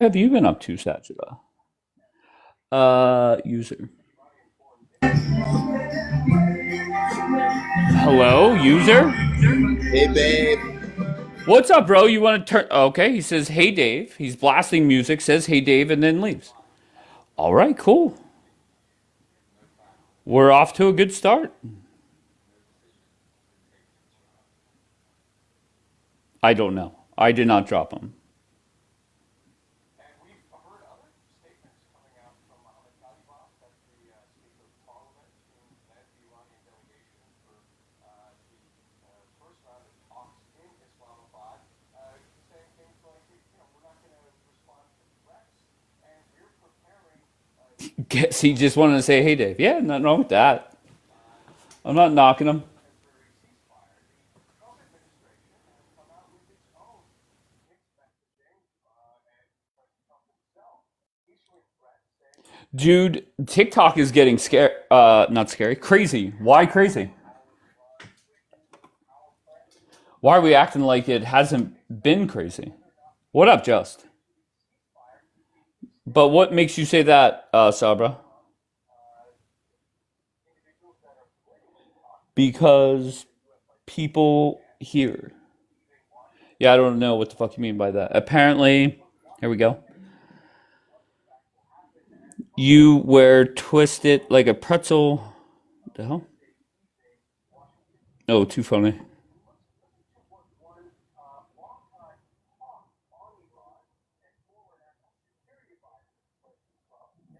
Have you been up to, Sajida? User. Hello, user? Hey, babe. What's up, bro? You want to turn. Okay, he says, hey, Dave. He's blasting music, says, hey, Dave, and then leaves. All right, cool. We're off to a good start. I don't know. I did not drop him. Guess he just wanted to say, hey, Dave. Yeah, nothing wrong with that. I'm not knocking him. Dude, TikTok is getting scary. Not scary. Crazy. Why crazy? Why are we acting like it hasn't been crazy? What up, Just? But what makes you say that, Sabra? Because people here. Yeah, I don't know what the fuck you mean by that. Apparently, here we go. You were twisted like a pretzel. What the hell? Oh, too funny.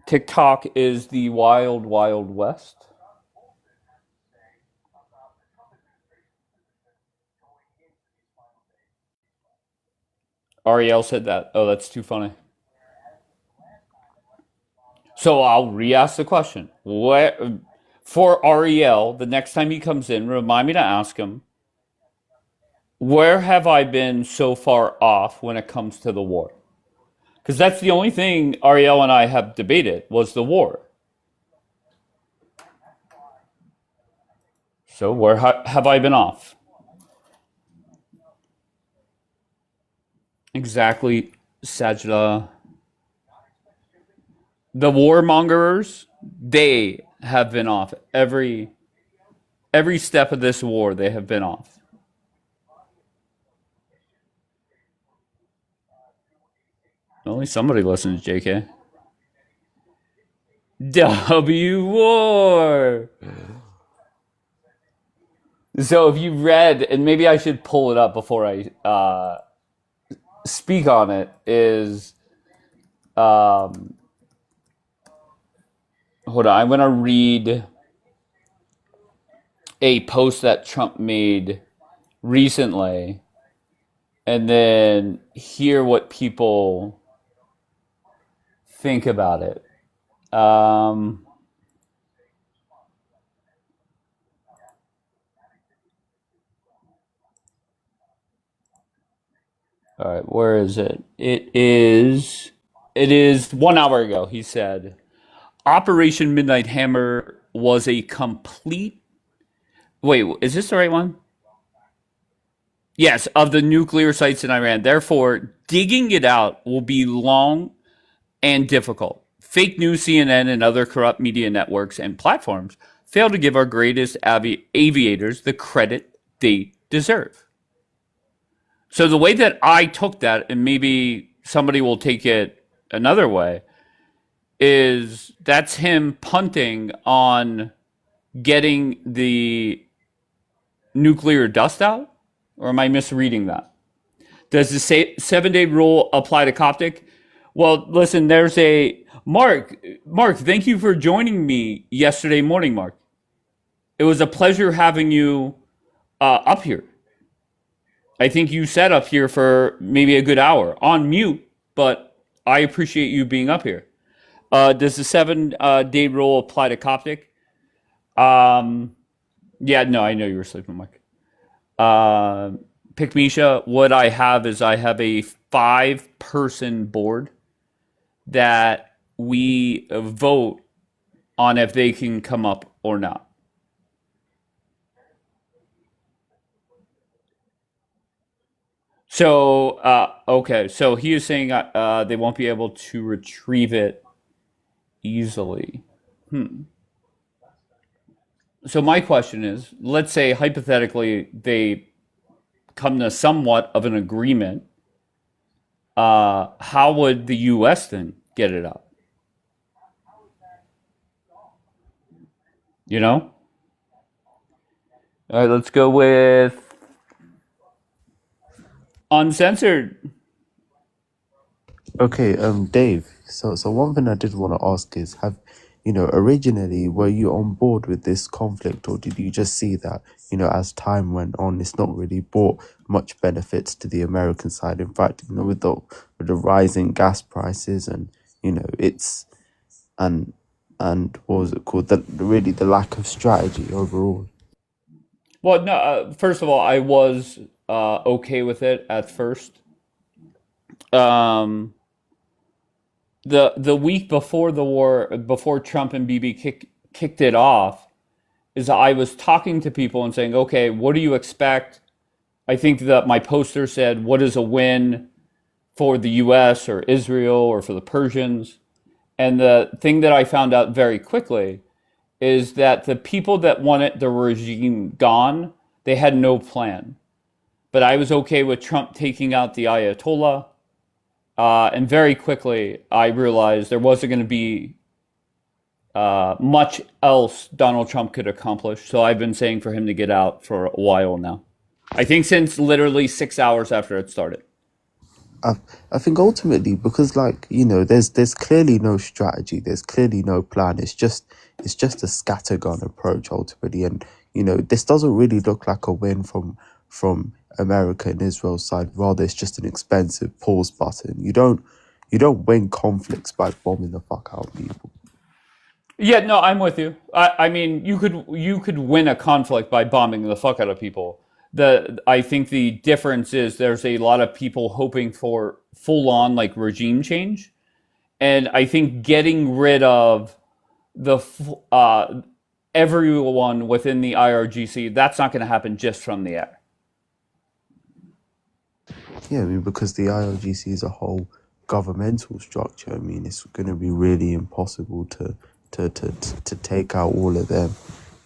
TikTok is the wild, wild west. Ariel said that. Oh, that's too funny. So I'll re-ask the question. Where for Ariel, the next time he comes in, remind me to ask him, where have I been so far off when it comes to the war? Because that's the only thing Ariel and I have debated was the war. So where have I been off? Exactly, Sajda. The warmongers, they have been off every step of this war. They have been off. Only somebody listens, JK. W War. So if you read, and maybe I should pull it up before I speak on it, is um, hold on. I'm going to read a post that Trump made recently and then hear what people think about it. Um, all right, where is it? It is 1 hour ago. He said Operation Midnight Hammer was a complete. Wait, is this the right one? Yes, of the nuclear sites in Iran. Therefore, digging it out will be long and difficult. Fake news, CNN, and other corrupt media networks and platforms fail to give our greatest aviators the credit they deserve. So the way that I took that, and maybe somebody will take it another way, is that's him punting on getting the nuclear dust out? Or am I misreading that? Does the 7 day rule apply to Coptic? Well, listen, there's a Mark. Mark, thank you for joining me yesterday morning, Mark. It was a pleasure having you up here. I think you sat up here for maybe a good hour on mute, but I appreciate you being up here. Does the 7 day rule apply to Coptic? Um, yeah, no, I know you were sleeping, Mark. Uh, Pick Misha, what I have is I have a 5-person board that we vote on if they can come up or not. Okay, so he is saying they won't be able to retrieve it easily. Hmm. So my question is, let's say hypothetically they come to somewhat of an agreement. How would the U.S. then get it up? You know? All right, let's go with uncensored. Okay, Dave. So one thing I did want to ask is, originally were you on board with this conflict, or did you just see that, as time went on, it's not really brought much benefits to the American side? In fact, with the rising gas prices and it's and what was it called? Really the lack of strategy overall. Well, no. First of all, I was okay with it at first. Um, the week before the war, before Trump and BB kicked it off, is I was talking to people and saying, okay, what do you expect? I think that my poster said, what is a win for the US or Israel or for the Persians? And the thing that I found out very quickly is that the people that wanted the regime gone, they had no plan. But I was okay with Trump taking out the Ayatollah. And very quickly, I realized there wasn't going to be much else Donald Trump could accomplish. So I've been saying for him to get out for a while now. I think since literally 6 hours after it started. I I think ultimately because there's clearly no strategy, there's clearly no plan. It's just a scattergun approach ultimately, and this doesn't really look like a win from America and Israel's side. Rather, it's just an expensive pause button. You don't win conflicts by bombing the fuck out of people. Yeah, no, I'm with you. I mean, you could win a conflict by bombing the fuck out of people. I think the difference is there's a lot of people hoping for full on like regime change, and I think getting rid of the everyone within the IRGC, that's not going to happen just from the air. Yeah, I mean, because the IRGC is a whole governmental structure. I mean, it's going to be really impossible to take out all of them,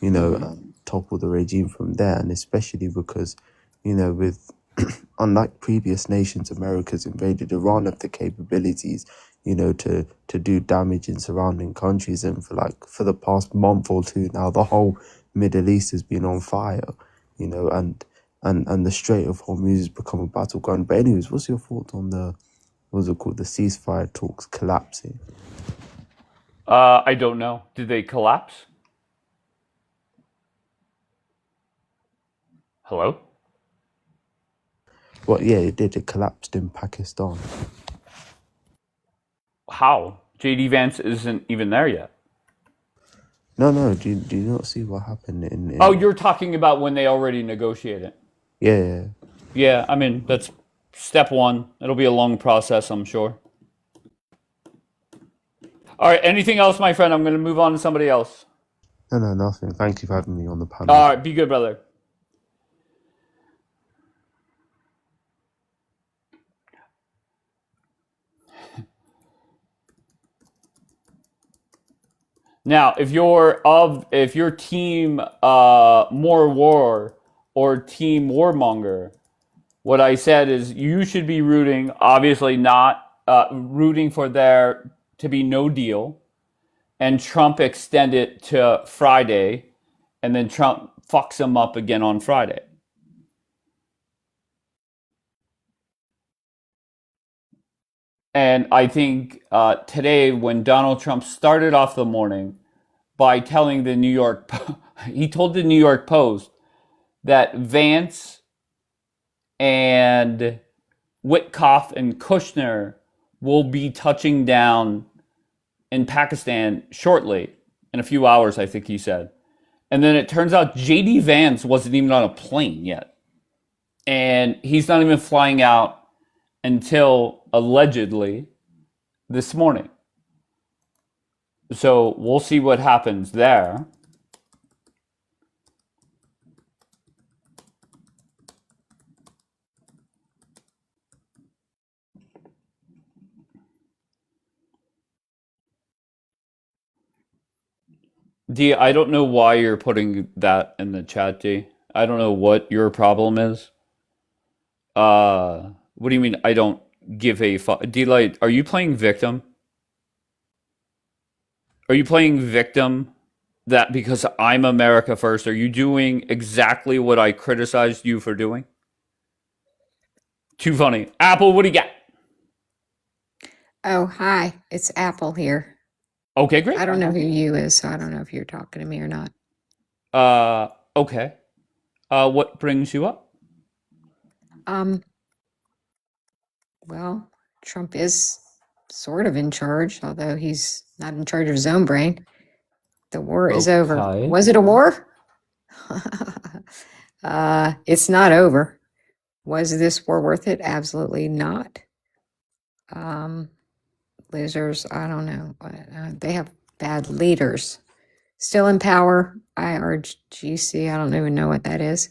and topple the regime from there. And especially because, with unlike previous nations, America's invaded Iran have the capabilities, to do damage in surrounding countries. And for the past month or two now, the whole Middle East has been on fire, and the Strait of Hormuz has become a battleground. But anyways, what's your thoughts on what's it called, the ceasefire talks collapsing? I don't know. Did they collapse? Hello? Well, yeah, it did. It collapsed in Pakistan. How? JD Vance isn't even there yet. No, no. Do you not see what happened in Oh, in? you're talking about when they already negotiated. Yeah, yeah. Yeah, I mean, that's step one. It'll be a long process, I'm sure. All right, anything else, my friend? I'm going to move on to somebody else. No, no, nothing. Thank you for having me on the panel. All right, be good, brother. Now, if your team more war or team warmonger, what I said is you should be rooting, obviously not rooting for there to be no deal, and Trump extend it to Friday, and then Trump fucks him up again on Friday. And I think today, when Donald Trump started off the morning by telling the New York, he told the New York Post that Vance and Witkoff and Kushner will be touching down in Pakistan shortly, in a few hours, I think he said. And then it turns out JD Vance wasn't even on a plane yet. And he's not even flying out until allegedly this morning. So we'll see what happens there. D, I don't know why you're putting that in the chat, D. I don't know what your problem is. What do you mean I don't give a fuck? D Light, are you playing victim? Are you playing victim that because I'm America first, are you doing exactly what I criticized you for doing? Too funny. Apple, what do you got? Oh, hi, it's Apple here. Okay, great. I don't know who you is, so I don't know if you're talking to me or not. Okay. What brings you up? Um, well, Trump is sort of in charge, although he's not in charge of his own brain. The war is over. Okay. Was it a war? It's not over. Was this war worth it? Absolutely not. Losers, I don't know. They have bad leaders. Still in power, IRGC, I don't even know what that is.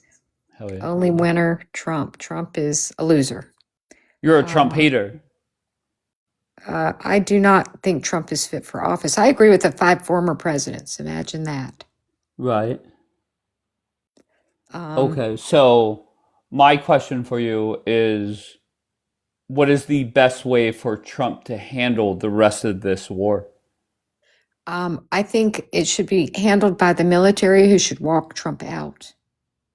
Hell yeah. Only winner, Trump. Trump is a loser. You're a Trump hater. I do not think Trump is fit for office. I agree with the 5 former presidents. Imagine that. Right. Okay, so my question for you is what is the best way for Trump to handle the rest of this war? I think it should be handled by the military, who should walk Trump out.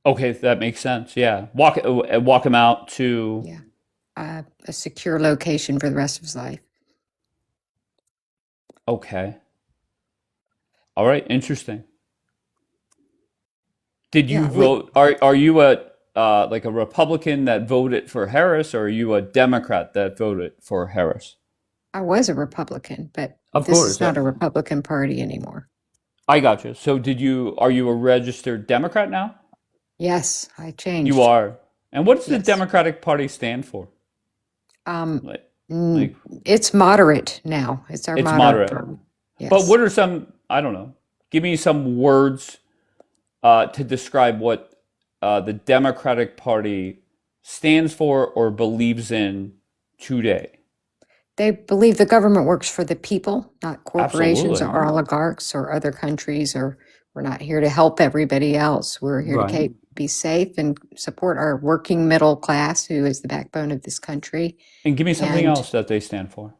Okay, that makes sense. Yeah. Walk him out to Yeah. A secure location for the rest of his life. Okay. All right, interesting. Did you Yeah, vote are you a like a Republican that voted for Harris or are you a Democrat that voted for Harris? I was a Republican, but Of this course, is not yeah. a Republican Party anymore. I got you. So are you a registered Democrat now? Yes, I You changed. are. And what does the Yes. Democratic Party stand for? Um, Like, mm, like it's moderate now. It's our it's moderate moderate. party. But Yes. what are some, I don't know, give me some words to describe what the Democratic Party stands for or believes in today. They believe the government works for the people, not corporations Absolutely. or oligarchs or other countries, or we're not here to help everybody else. We're here Right. to be safe and support our working middle class, who is the backbone of this country. And give me something And else that they stand for.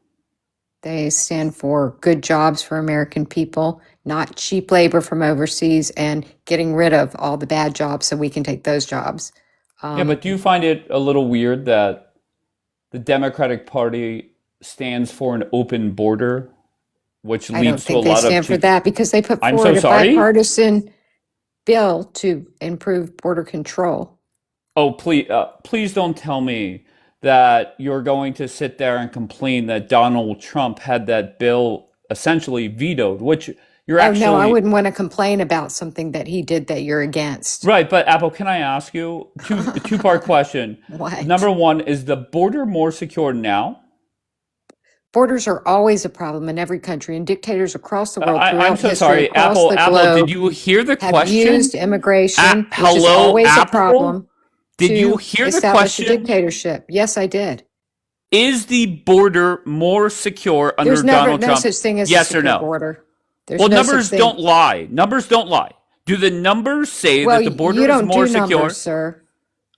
they stand for good jobs for American people, not cheap labor from overseas, and getting rid of all the bad jobs so we can take those jobs. Yeah, but do you find it a little weird that the Democratic Party stands for an open border, which I don't leads to a think they lot of stand for cheap. that because they put I'm so forward a sorry. bipartisan bill to improve border control. Oh, please don't tell me that you're going to sit there and complain that Donald Trump had that bill essentially vetoed, which you're Oh, no, I actually wouldn't want to complain about something that he did that you're against. right. But Apple, can I ask you a two-part question? What? Number one, is the border more secure now? Borders are always a problem in every country, and dictators across the world I'm throughout so history, sorry, across Apple. the Apple, did globe, you hear the have question? used immigration, which is Hello, always a Apple? problem, Did you to hear the establish a question? dictatorship. Yes, I did. Is the border more secure under There's never Donald no Trump? such thing as a Yes or secure no? border. There's Well, no such numbers thing. don't lie. Numbers don't lie. Do the numbers say Well, that the border you is don't more do secure? numbers, sir.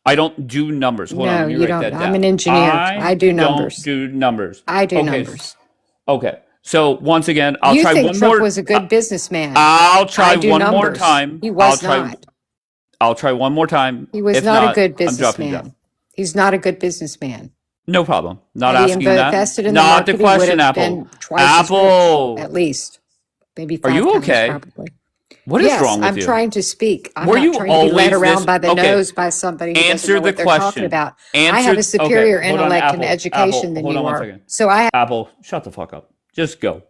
I don't do numbers. Hold on, No, let me you write don't. that I'm an down. engineer. I I do don't numbers. do numbers. I do Okay, numbers. okay. So once again, I'll You try think one Trump more. was a good businessman. I'll try I do one more numbers. time. He was not. I'll try one more time. He was If not a not, good I'm dropping you down. businessman. He's not a good businessman. No problem. Not Had he asking that. invested in the Not the market, he would question, have Apple. been twice as rich, Apple, at least. Maybe are 5 you times, okay? probably. What is Yes, wrong with I'm you? trying to speak. I'm Were not you trying to be led always around this? by the Okay. nose by somebody who doesn't Answer know the what they're talking question. about. I have a Okay. superior Hold on, intellect and Apple. education than Hold you on one are. second. So I Apple, shut the fuck up. Just go.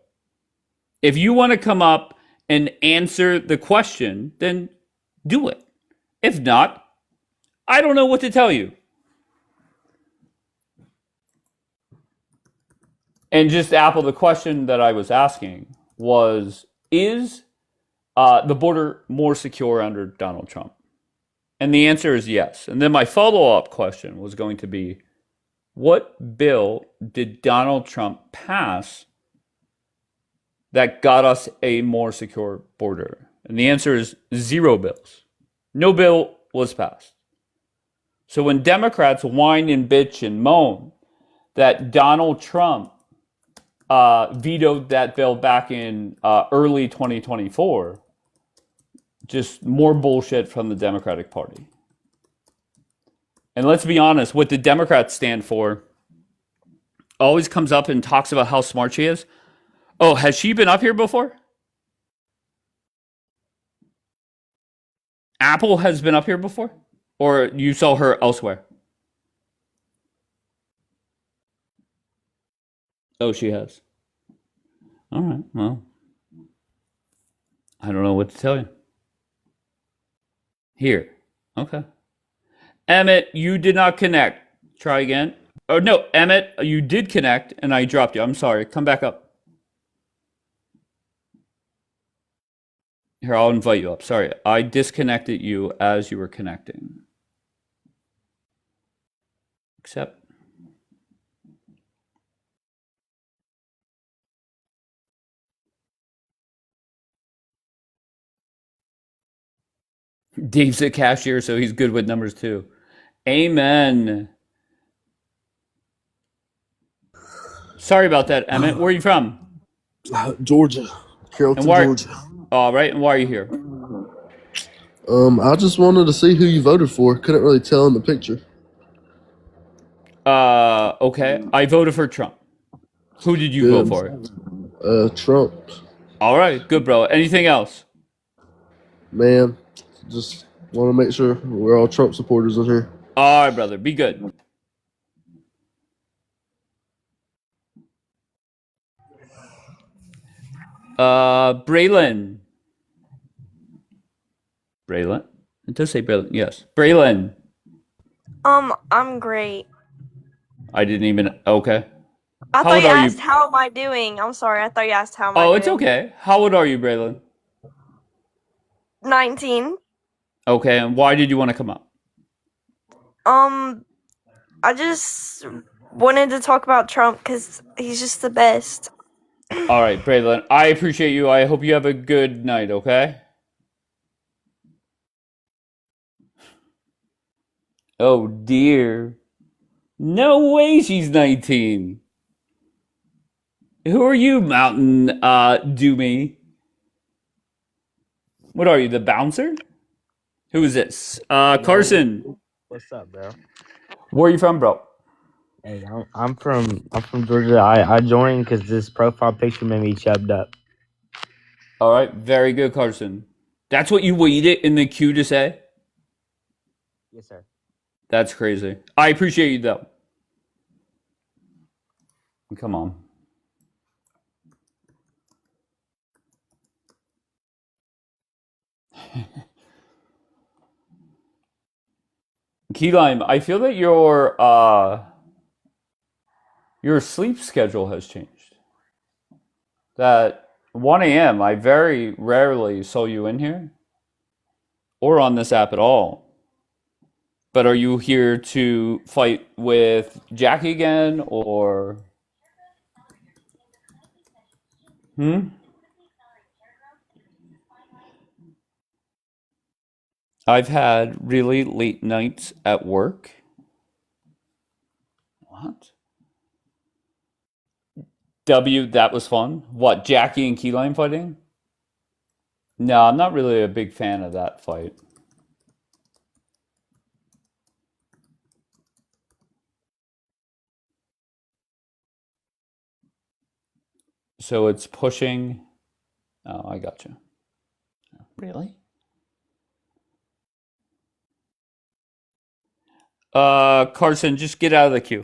If you want to come up and answer the question, then do it. If not, I don't know what to tell you. And just Apple, the question that I was asking was, is the border more secure under Donald Trump? And the answer is yes. And then my follow-up question was going to be, what bill did Donald Trump pass that got us a more secure border? And the answer is 0 bills. No bill was passed. So when Democrats whine and bitch and moan that Donald Trump vetoed that bill back in early 2024, just more bullshit from the Democratic Party. And let's be honest, what the Democrats stand for always comes up and talks about how smart she is. Oh, has she been up here before? Apple has been up here before? Or you saw her elsewhere? Oh, she has. All right, well, I don't know what to tell you. Here. Okay. Emmett, you did not connect. Try again. Oh, no, Emmett, you did connect, and I dropped you. I'm sorry. Come back up. Here, I'll invite you up. Sorry, I disconnected you as you were connecting. Accept. Dave's a cashier, so he's good with numbers too. Amen. Sorry about that, Emmett. Where are you from? Georgia, Carrollton, And why? Georgia. All right, and why are you here? I just wanted to see who you voted for. Couldn't really tell in the picture. Okay. I voted for Trump. Who did you vote for? Trump. All right, good, bro. Anything else? Man, just want to make sure we're all Trump supporters in here. All right, brother. Be good. Braylon. Braylon? It does say Braylon. Yes. Braylon. I'm great. I didn't even. Okay. I How thought old you are you? asked how am I doing. I'm sorry. I thought you asked how am I Oh, doing. it's okay. How old are you, Braylon? 19. Okay, and why did you want to come up? I just wanted to talk about Trump because he's just the best. All right, Braylon. I appreciate you. I hope you have a good night, okay? Oh, dear. No way she's 19. Who are you, Mountain Doomy? What are you, the bouncer? Who is this? Carson. What's up, bro? Where are you from, bro? Hey, I'm from Georgia. I joined because this profile picture made me chubbed up. All right, very good, Carson. That's what you waited in the queue to say? Yes, sir. That's crazy. I appreciate you, though. Come on. Key Lime, I feel that your sleep schedule has changed. That 1 a.m., I very rarely saw you in here or on this app at all. But are you here to fight with Jackie again, or? I've had really late nights at work. What? W, that was fun. What, Jackie and Keyline fighting? No, I'm not really a big fan of that fight. So it's pushing. Oh, I gotcha. Really? Carson, just get out of the queue.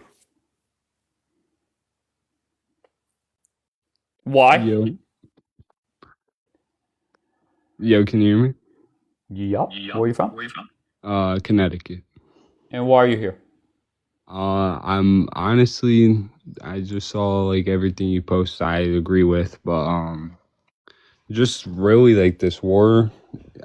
Why? Yo, can you hear me? Yup. Where are you from? Connecticut. And why are you here? I'm honestly, I just saw like everything you post. I agree with, but just really like this war.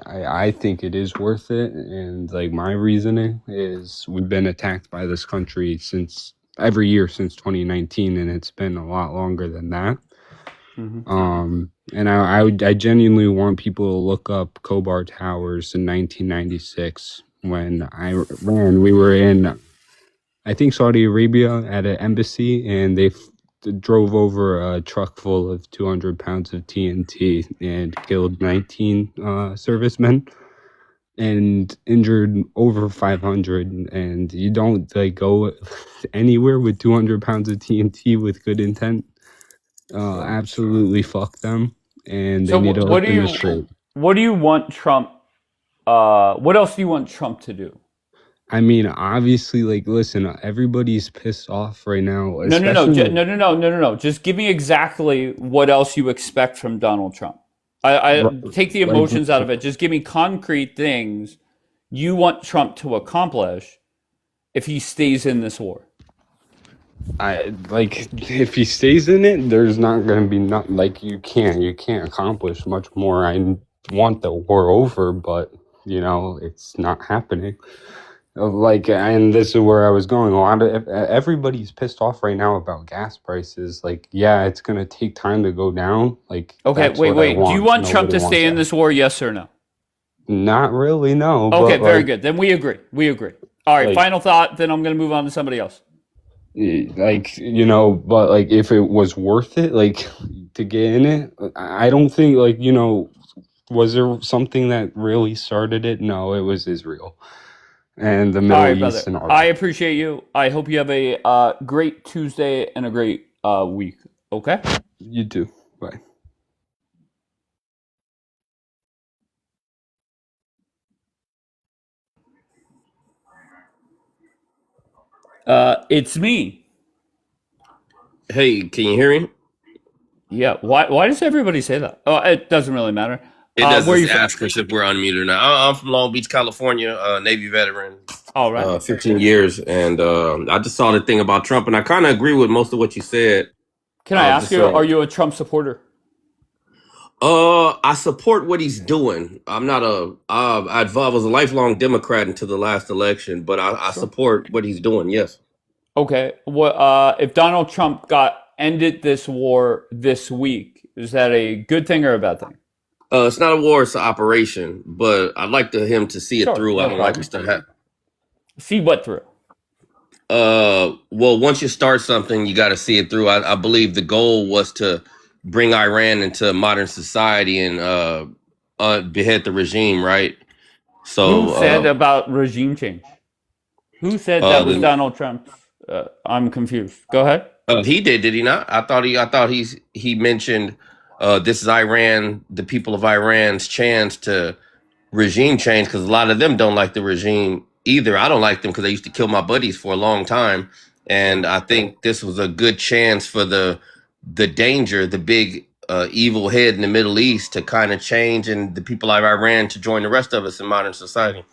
I think it is worth it, and like my reasoning is we've been attacked by this country since every year since 2019, and it's been a lot longer than that. And I genuinely want people to look up Kobar Towers in 1996 when I ran. We were in, I think, Saudi Arabia at an embassy, and they drove over a truck full of 200 pounds of TNT and killed 19 servicemen and injured over 500. And you don't like go anywhere with 200 pounds of TNT with good intent. Absolutely fuck them, and they So need to look in the straight. what do you want Trump? What else do you want Trump to do? I mean, obviously, like, listen, everybody's pissed off right now. No, no. Just give me exactly what else you expect from Donald Trump. I take the emotions out of it. Just give me concrete things you want Trump to accomplish if he stays in this war. I like if he stays in it, there's not going to be not like you can't accomplish much more. I want the war over, but it's not happening. Like, and this is where I was going. A lot of everybody's pissed off right now about gas prices. Like, yeah, it's gonna take time to go down. Like, okay, wait. Do you want Trump to stay in this war? Yes or no? Not really. No. Okay, but, very good. Then we agree. All right. Like, final thought. Then I'm gonna move on to somebody else. Like, but like, if it was worth it, like, to get in it, I don't think, like, was there something that really started it? No, it was Israel. And the Middle East and all that. I appreciate you. I hope you have a great Tuesday and a great week. Okay? You too. Bye. It's me. Hey, can you hear me? Yeah. Why does everybody say that? Oh, it doesn't really matter. It doesn't ask us if we're unmuted or not. I'm from Long Beach, California, Navy veteran. All right. 15 years. And I just saw the thing about Trump, and I kind of agree with most of what you said. Can I ask you, are you a Trump supporter? I support what he's doing. I'm not I was a lifelong Democrat until the last election, but I support what he's doing, yes. Okay. If Donald Trump ended this war this week, is that a good thing or a bad thing? It's not a war, it's an operation, but I'd like him to see it through. I don't like us to have. See what through? Well, once you start something, you got to see it through. I believe the goal was to bring Iran into modern society and behead the regime, right? So who said about regime change? Who said that was Donald Trump? I'm confused. Go ahead. He did he not? I thought he mentioned this is Iran, the people of Iran's chance to regime change, because a lot of them don't like the regime either. I don't like them because they used to kill my buddies for a long time, and I think this was a good chance for the danger, the big evil head in the Middle East to kind of change, and the people of Iran to join the rest of us in modern society.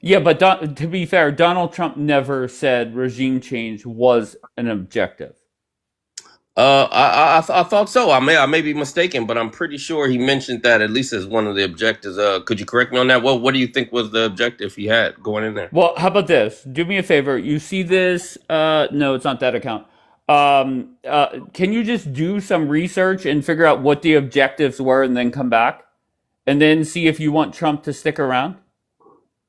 Yeah, but to be fair, Donald Trump never said regime change was an objective. I thought so. I may be mistaken, but I'm pretty sure he mentioned that at least as one of the objectives. Could you correct me on that? What do you think was the objective he had going in there? Well, how about this? Do me a favor. You see this? No, it's not that account. Can you just do some research and figure out what the objectives were, and then come back, and then see if you want Trump to stick around?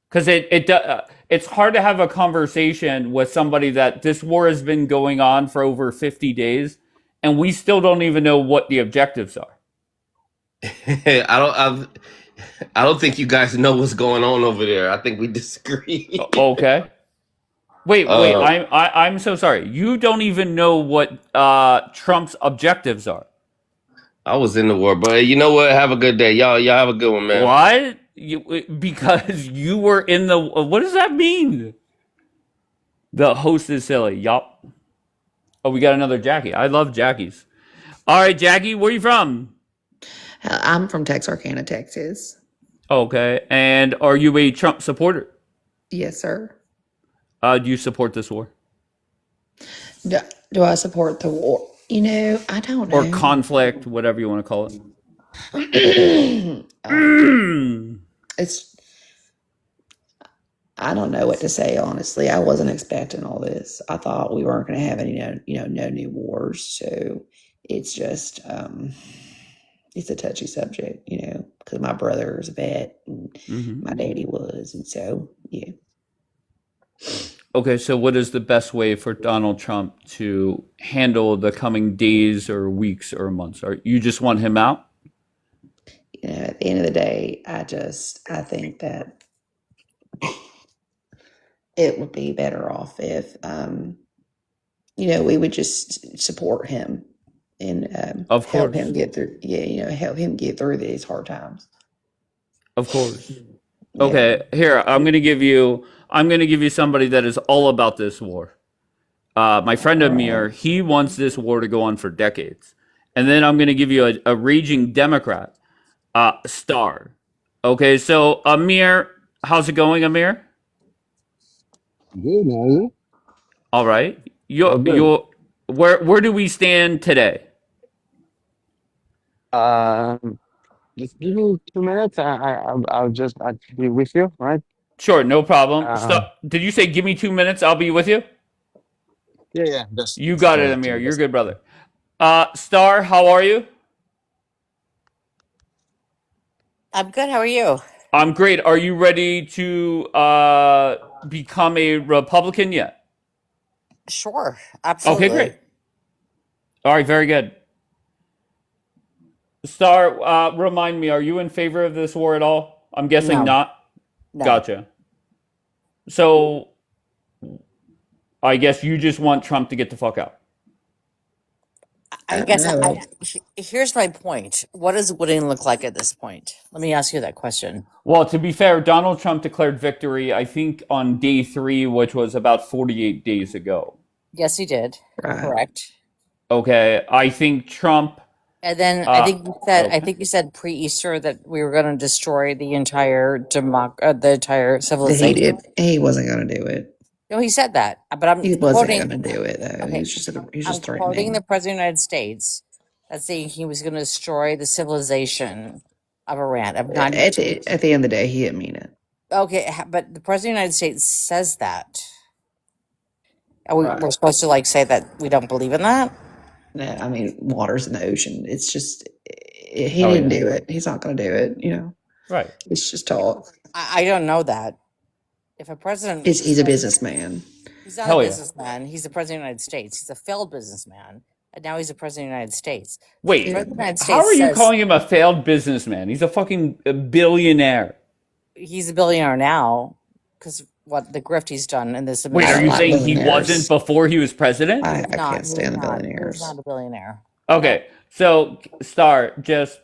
Because it's hard to have a conversation with somebody that this war has been going on for over 50 days, and we still don't even know what the objectives are. I don't think you guys know what's going on over there. I think we disagree. Okay. Wait. I'm so sorry. You don't even know what Trump's objectives are. I was in the war, but you know what? Have a good day, y'all. Y'all have a good one, man. What? Because you were in the. What does that mean? The host is silly. Yup. Oh, we got another Jackie. I love Jackies. All right, Jackie, where are you from? I'm from Texarkana, Texas. Okay. And are you a Trump supporter? Yes, sir. Do you support this war? Do I support the war? I don't know. Or conflict, whatever you want to call it. I don't know what to say, honestly. I wasn't expecting all this. I thought we weren't going to have any, no new wars. So it's just it's a touchy subject, because my brother is a vet and my daddy was, and so yeah. Okay, so what is the best way for Donald Trump to handle the coming days or weeks or months? Or you just want him out? At the end of the day, I think that it would be better off if we would just support him and Of help course. him get through. Yeah, help him get through these hard times. Of course. Yeah. Okay, here, I'm gonna give you somebody that is all about this war. My friend Amir, he wants this war to go on for decades. And then I'm gonna give you a raging Democrat, Star. Okay, so Amir, how's it going, Amir? Good, man. All right. Oh, good. Where do we stand today? Just give me 2 minutes. I'll be with you, right? Sure, no problem. Uh, Did you say give me 2 minutes? I'll be with you. yeah. Just You got it, Amir. You're good, brother. Star, how are you? I'm good. How are you? I'm great. Are you ready to become a Republican yet? Sure, Okay, absolutely. great. All right, very good. Star, remind me, are you in favor of this war at all? I'm guessing No, not. no. Gotcha. So I guess you just want Trump to get the fuck out. I don't guess know. here's my point. What does winning look like at this point? Let me ask you that question. Well, to be fair, Donald Trump declared victory, I think, on day 3, which was about 48 days ago. Yes, he did. Right. Correct. Okay, I think Trump. And then I okay. think you said pre-Easter that we were going to destroy the entire the entire He civilization. did. He wasn't going to do it. No, he said that. But I'm He wasn't quoting. going to do it though. Okay, He was just I'm quoting threatening. the president of the United States that's saying he was going to destroy the civilization of Iran. Of At 92. the end of the day, he didn't mean it. Okay, but the president of the United States says that. Are Right. we're supposed to say that we don't believe in that? No, I mean, water's in the ocean. It's just he Oh, didn't yeah. do it. He's not going to do it. Right. It's just talk. I don't know that. If a president, He's a businessman. he's not Hell a yeah. businessman. He's the president of the United States. He's a failed businessman, and now he's the president of the United States. The Wait, president of the United how are States you says calling him a failed businessman? He's a fucking billionaire. he's a billionaire now because what the grift he's done in this Wait, are administration. you like saying he billionaires. wasn't before he was president? I He's not. can't stand the He's billionaires. not a billionaire. Okay, so Star, just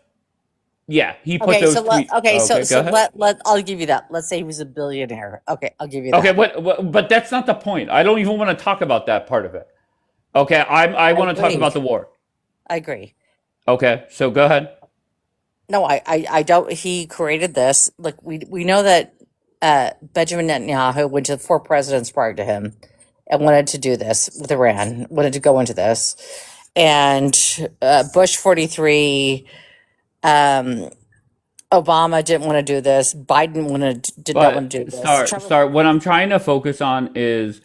yeah, he put Okay, those so tweets. okay, Go so ahead. let I'll give you that. Let's say he was a billionaire. Okay, I'll give you that. Okay, but that's not the point. I don't even want to talk about that part of it. Okay, I want to talk agree. about the war. I agree. Okay, so go ahead. No, I don't. He created this. Like we know that Benjamin Netanyahu went to 4 presidents prior to him and wanted to do this with Iran. Wanted to go into this, and Bush 43. Obama didn't want to do this. Biden did not want to do But this. Star, what I'm trying to focus on is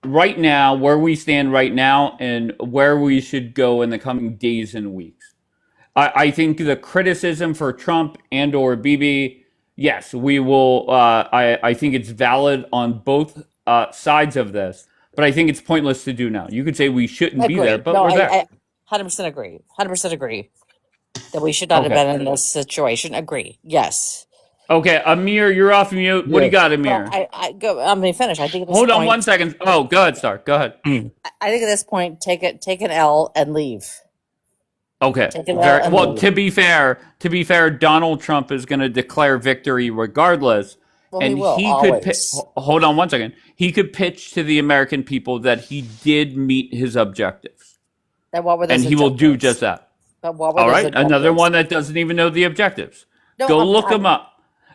right now, where we stand right now, and where we should go in the coming days and weeks. I think the criticism for Trump and or Bibi, yes, we will. I think it's valid on both sides of this, but I think it's pointless to do now. You could say we shouldn't be there, but No, we're there. I 100% agree. 100% agree that we should not have Okay. been in this situation. Agree. Yes. Okay, Amir, you're off mute. What do you got, Amir? Well, I'm going to finish. I think at this Hold on point, 1 second. Oh, go ahead, Star. Go ahead. I think at this point, take an L and leave. Okay. Take an L and Well, leave. to be fair, Donald Trump is going to declare victory regardless, Well, and he will could always. hold on 1 second. He could pitch to the American people that he did meet his objectives, Then what were those and he will do objectives? just that. But what were All those right, another objectives? one that doesn't even know the objectives. No, Go I'm- look I'm- them up.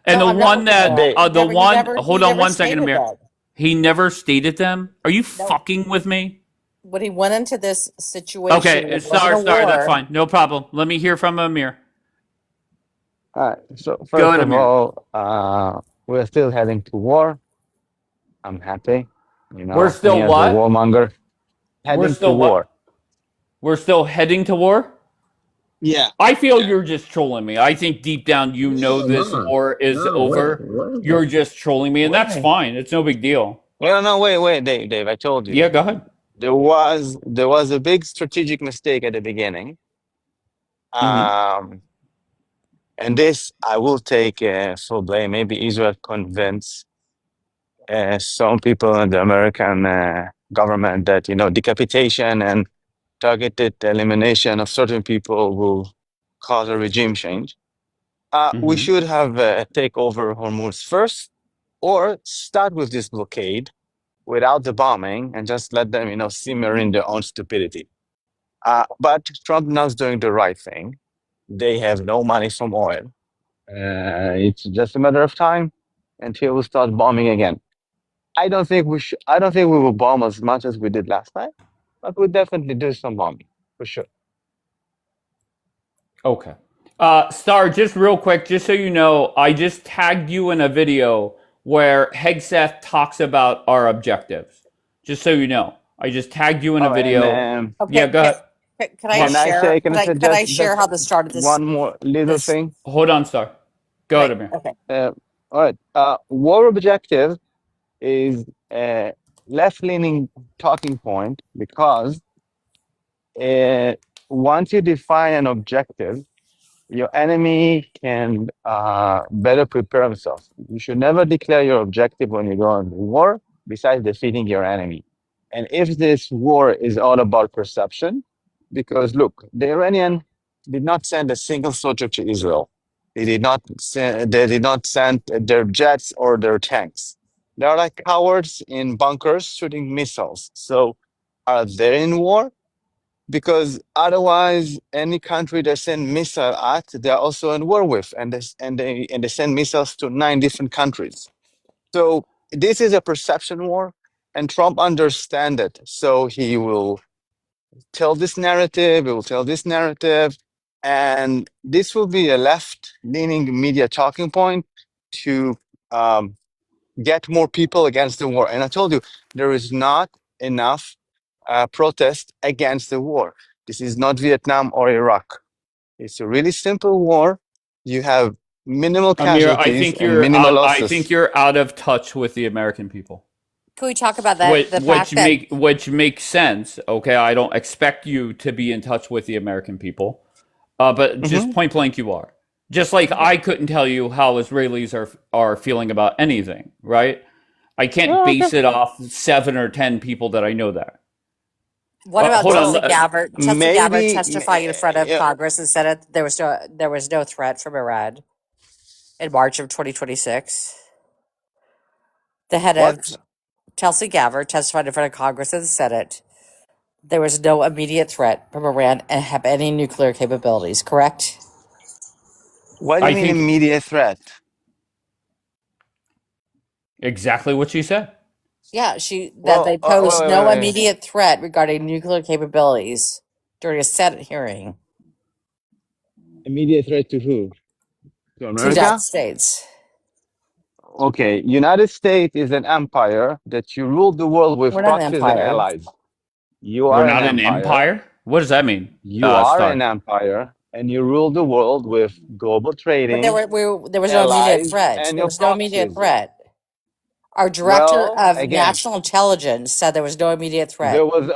And No, the I'm one not- that He the never- one. he never- Hold he on never 1 second, stated Amir. that. He never stated them. Are you fucking with me? When he went into this situation, Okay, it wasn't Star, a that's war. fine. No problem. Let me hear from Amir. All right. So Go first ahead, of Amir. all, we're still heading to war. I'm happy. We're still me as what? a warmonger, heading to still what? war. We're still heading to war? Yeah. I feel you're just trolling me. I think deep down you know No, this no, war is no. Wait, over. You're just trolling me, and that's wait. fine. It's no big deal. Well, no, wait, Dave. I told Yeah, you go ahead. there was a big strategic mistake at the beginning. Mm-hmm. Um, and this I will take full blame. Maybe Israel convinced some people in the American government that decapitation and targeted elimination of certain people will cause a regime change. We Mm-hmm. should have take over Hormuz first, or start with this blockade without the bombing and just let them, simmer in their own stupidity. But Trump now is doing the right thing. They have no money from oil. It's just a matter of time until we start bombing again. I don't think we should. I don't think we will bomb as much as we did last time, but we'll definitely do some bombing for sure. Okay. Star, just real quick, just so you know, I just tagged you in a video where Hegseth talks about our objectives. Just so you know, I just tagged you in a Oh, and video. Yeah, Okay, go ahead. can I share? can I say Can I just share how the start of this? one more little This thing? Hold on, Star. Go ahead, okay, Amir. okay. All right. War objective is a left-leaning talking point because uh, once you define an objective, your enemy can better prepare himself. You should never declare your objective when you go into war, besides defeating your enemy. And if this war is all about perception, because look, the Iranian did not send a single soldier to Israel. They did not send their jets or their tanks. They are like cowards in bunkers shooting missiles. So are they in war? Because otherwise, any country they send missile at, they're also in war with, and they send missiles to 9 different countries. So this is a perception war, and Trump understands it. So he will tell this narrative. He will tell this narrative, and this will be a left-leaning media talking point to um, get more people against the war. And I told you there is not enough protest against the war. This is not Vietnam or Iraq. It's a really simple war. You have minimal Amir, casualties and minimal I think losses. you're out of touch with the American people. Can we talk about that? The fact that Which makes sense. Okay, I don't expect you to be in touch with the American people, but just Hmm. point blank, you are. Just like I couldn't tell you how Israelis are feeling about anything, right? I can't Yeah, okay. base it off 7 or 10 people that I know there. what about Hold on. Well, Tulsi Gabbard? Tulsi Gabbard maybe. testifying in front of Yeah. Congress and Senate. There was no threat from Iran in March of 2026. The head of What? Tulsi Gabbard testified in front of Congress and the Senate. There was no immediate threat from Iran and have any nuclear capabilities. Correct? What do you I mean think immediate threat? exactly what she said. Yeah, that they Well, wait, posed wait, no wait, wait. immediate threat regarding nuclear capabilities during a Senate hearing Immediate threat to who? To to the United America? States. Okay, United States is an empire that you rule the world with We're not an proxies and empire. allies. You We're are an not an empire. empire. What does that mean, You are an Star? empire, and you rule the world with global But trading, there was no immediate allies, threat. and There your was no immediate proxies. threat. Our director Well, of again, national intelligence said there was no immediate there threat, was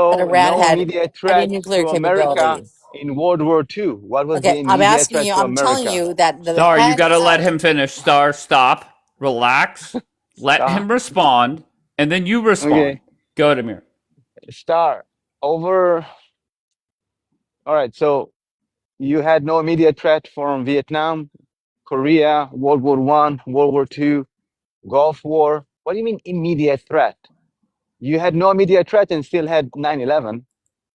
that also Iran no had immediate any threat nuclear to America capabilities. in World War II. What was Okay, the immediate threat to I'm telling America? you that the Star, you head got to let of him finish. Star, stop, relax, let Star? him respond, and then you respond. Okay, Go ahead, Amir. Star. Over. All right, so you had no immediate threat from Vietnam, Korea, World War One, World War Two, Gulf War. What do you mean immediate threat? You had no immediate threat and still had 9/11.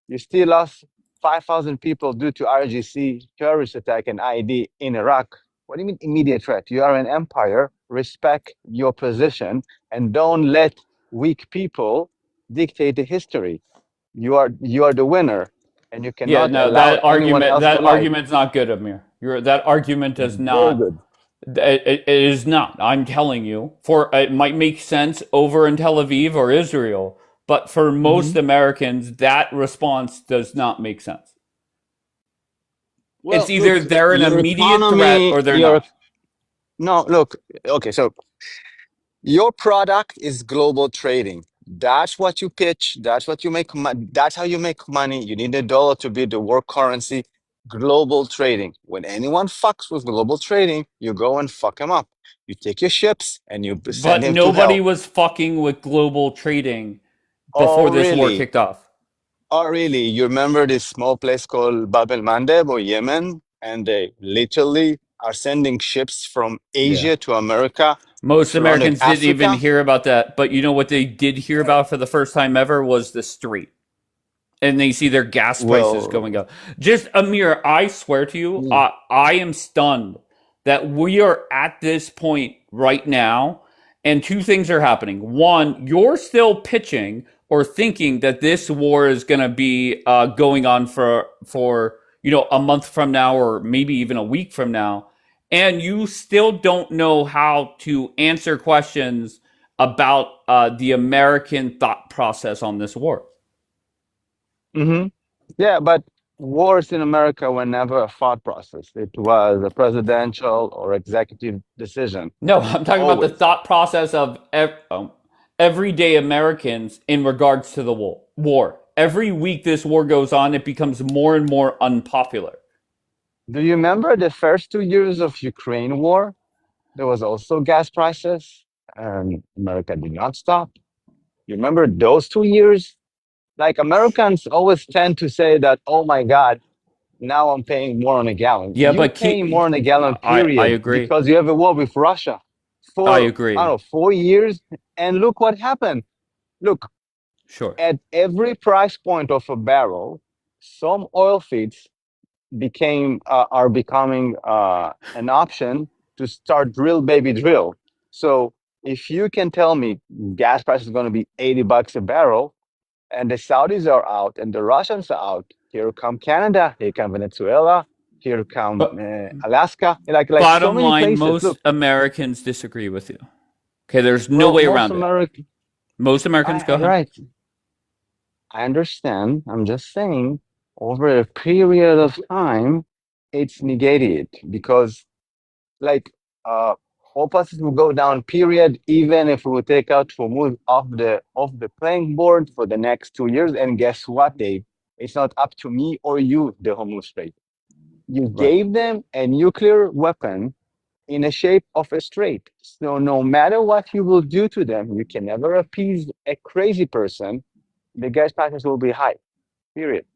You still lost 5,000 people due to RGC terrorist attack and IED in Iraq. What do you mean immediate threat? You are an empire. Respect your position and don't let weak people dictate the history. You are the winner, and you Yeah, cannot no, allow anyone else to that lie. argument's not good, Amir. That argument does Very not. good. It is not. I'm telling you. For it might make sense over in Tel Aviv or Israel, But for most Hmm. Americans, that response does not make sense. It's Well, either look, they're an your immediate threat economy, or they're your not. no, look, okay, so your product is global trading. That's what you pitch. That's what you make. That's how you make money. You need a dollar to be the world currency. Global trading. When anyone fucks with global trading, you go and fuck them up. You take your ships and you send But him to nobody hell. was fucking with global trading Oh, before this war really? kicked off. Oh, really? You remember this small place called Bab el Mandeb or Yemen? And they literally are sending ships from Yeah. Asia to America Most surrounding Americans didn't even Africa. hear about that. But you know what they did hear about for the first time ever was the street. And they see their gas prices going Well, up. Just Amir, I swear to you, mm, I am stunned that we are at this point right now, and two things are happening. One, you're still pitching or thinking that this war is going to be going on for a month from now or maybe even a week from now, and you still don't know how to answer questions about the American thought process on this war. hmm yeah, but wars in America were never a thought process. It was a presidential or executive decision, No, I'm talking about the always. thought process of everyday Americans in regards to the war. Every week this war goes on, it becomes more and more unpopular. Do you remember the first 2 years of Ukraine war? There was also gas prices, and America did not stop. You remember those 2 years? Like Americans always tend to say that, oh my God, now I'm paying more on a gallon. Yeah, You but pay more on a gallon, I period, agree. because you have a war with Russia I for, I don't agree. know, 4 years. And look what happened. Look, Sure. at every price point of a barrel, some oil feeds are becoming an option to start drill baby drill. So if you can tell me gas price is going to be $80 a barrel, and the Saudis are out and the Russians are out, here come Canada, here come Venezuela, here come But Alaska, like so bottom many line, places. most Look, Americans disagree with you. Okay, there's no well, way most around it. American, Most Americans, go ahead. right? I understand. I'm just saying, over a period of time, it's negated because, like, uh, all passes will go down. Period. Even if we will take out Hormuz off the playing board for the next 2 years, and guess what, Dave? It's not up to me or you, the Hormuz Strait. You Right. gave them a nuclear weapon in the shape of a strait. So no matter what you will do to them, you can never appease a crazy person. The gas prices will be high. Period.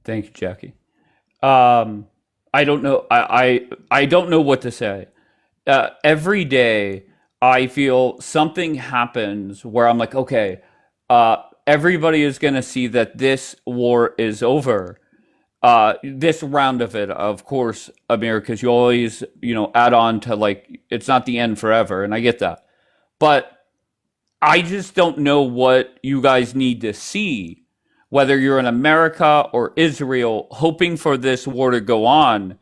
Thank you, Jackie. Um, I don't know. I don't know what to say. Every day I feel something happens where I'm like, okay, everybody is going to see that this war is over. This round of it, of course, Amir, because you always, add on to like, it's not the end forever. And I get that. But I just don't know what you guys need to see, whether you're in America or Israel, hoping for this war to go on.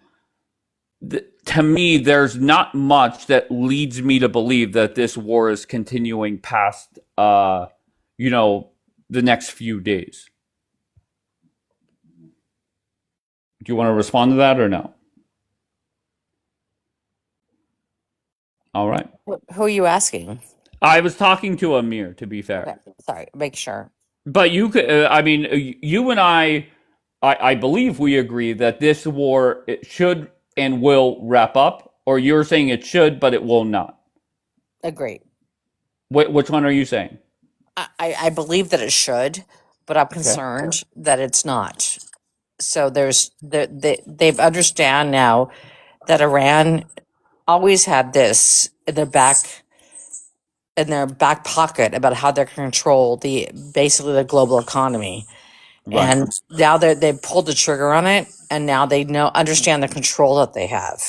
To me, there's not much that leads me to believe that this war is continuing past, you know, the next few days. Do you want to respond to that or no? All right. Who are you asking? I was talking to Amir, to be fair, Okay, sorry, make sure. but you could. I mean, you and I believe we agree that this war it should and will wrap up. Or you're saying it should, but it will not. Agree. Which one are you saying? I believe that it should, but I'm Okay. concerned that it's not. So they've understand now that Iran always had this in their back pocket about how they're control the basically the global economy. Right. And now they've pulled the trigger on it, and now they understand the control that they have.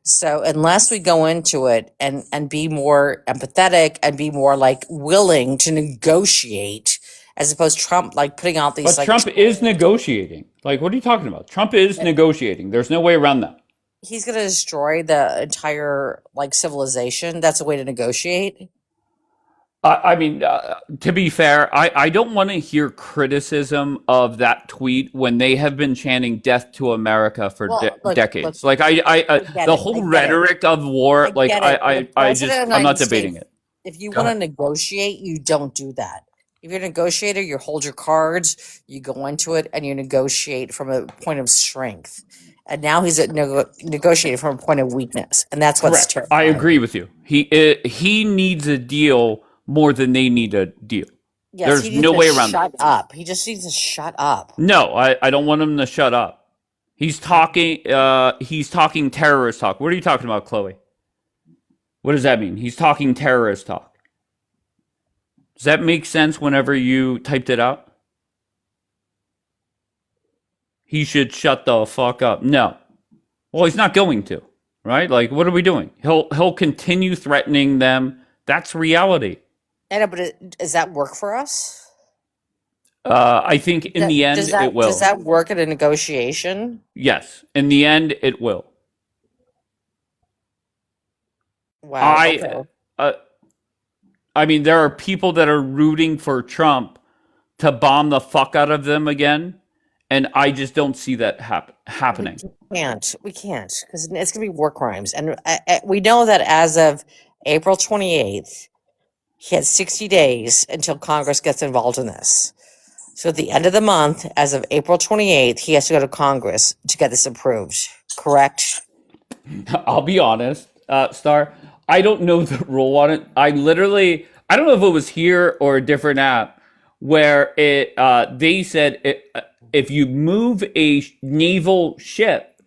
So unless we go into it and be more empathetic and be more like willing to negotiate, as opposed to Trump like putting out these But like Trump is negotiating. Like, what are you talking about? Trump is negotiating. There's no way around that. he's going to destroy the entire like civilization. That's a way to negotiate. I mean, to be fair, I don't want to hear criticism of that tweet when they have been chanting "Death to America" for Well, look, decades. Like I get the it. I whole get it. rhetoric of war, I like get it. But the president of the I'm not United debating States, it. if you Go want to ahead. negotiate, you don't do that. If you're a negotiator, you hold your cards, you go into it, and you negotiate from a point of strength. And now he's negotiating from a point of weakness, and that's what's Correct. I terrifying. agree with you. He needs a deal more than they need a deal. Yes, he There's needs no to way around that. shut up. He just needs to shut up. No, I don't want him to shut up. He's talking terrorist talk. What are you talking about, Chloe? What does that mean? He's talking terrorist talk. Does that make sense whenever you typed it out? He should shut the fuck up. No. Well, he's not going to, right? Like, what are we doing? He'll continue threatening them. That's reality. I know, but does that work for us? I think in the end it will. Does that work in a negotiation? Yes, in the end it will. Wow. Okay. I mean, there are people that are rooting for Trump to bomb the fuck out of them again, and I just don't see that happening. We can't, because it's going to be war crimes. And we know that as of April 28th, he had 60 days until Congress gets involved in this. So at the end of the month, as of April 28th, he has to go to Congress to get this approved, correct? I'll be honest, Star. I don't know the rule on it. I don't know if it was here or a different app where they said if you move a naval ship,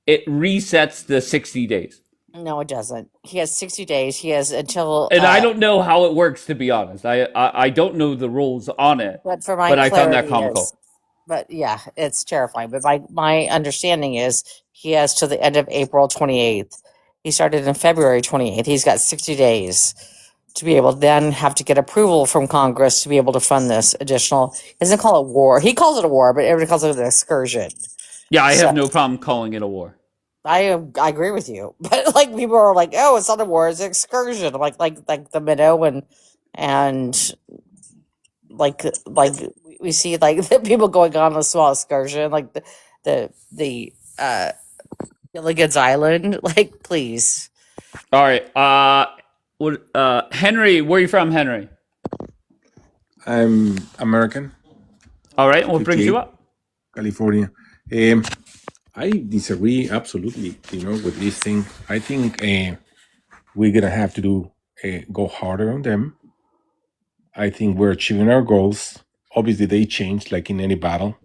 it resets the 60 days. No, it doesn't. He has 60 days. He has until. And I don't know how it works, to be honest. I don't know the rules on it, But for my but I found that clarity comical. is, but yeah, it's terrifying. But my understanding is he has to the end of April 28th. He started in February 28th. He's got 60 days to be able to then have to get approval from Congress to be able to fund this additional. He doesn't call it war. He calls it a war, but everybody calls it an excursion. Yeah, I So have no problem calling it a war. I agree with you, but like people are like, oh, it's not a war, it's an excursion. Like the Minnow and like we see like the people going on a small excursion, like the Gilligan's Island. Like, please. All right. Henry, where are you from, Henry? I'm American, All right. What brings you 58, up? California. I disagree absolutely, with this thing. I think we're gonna have to go harder on them. I think we're achieving our goals. Obviously, they change like in any battle.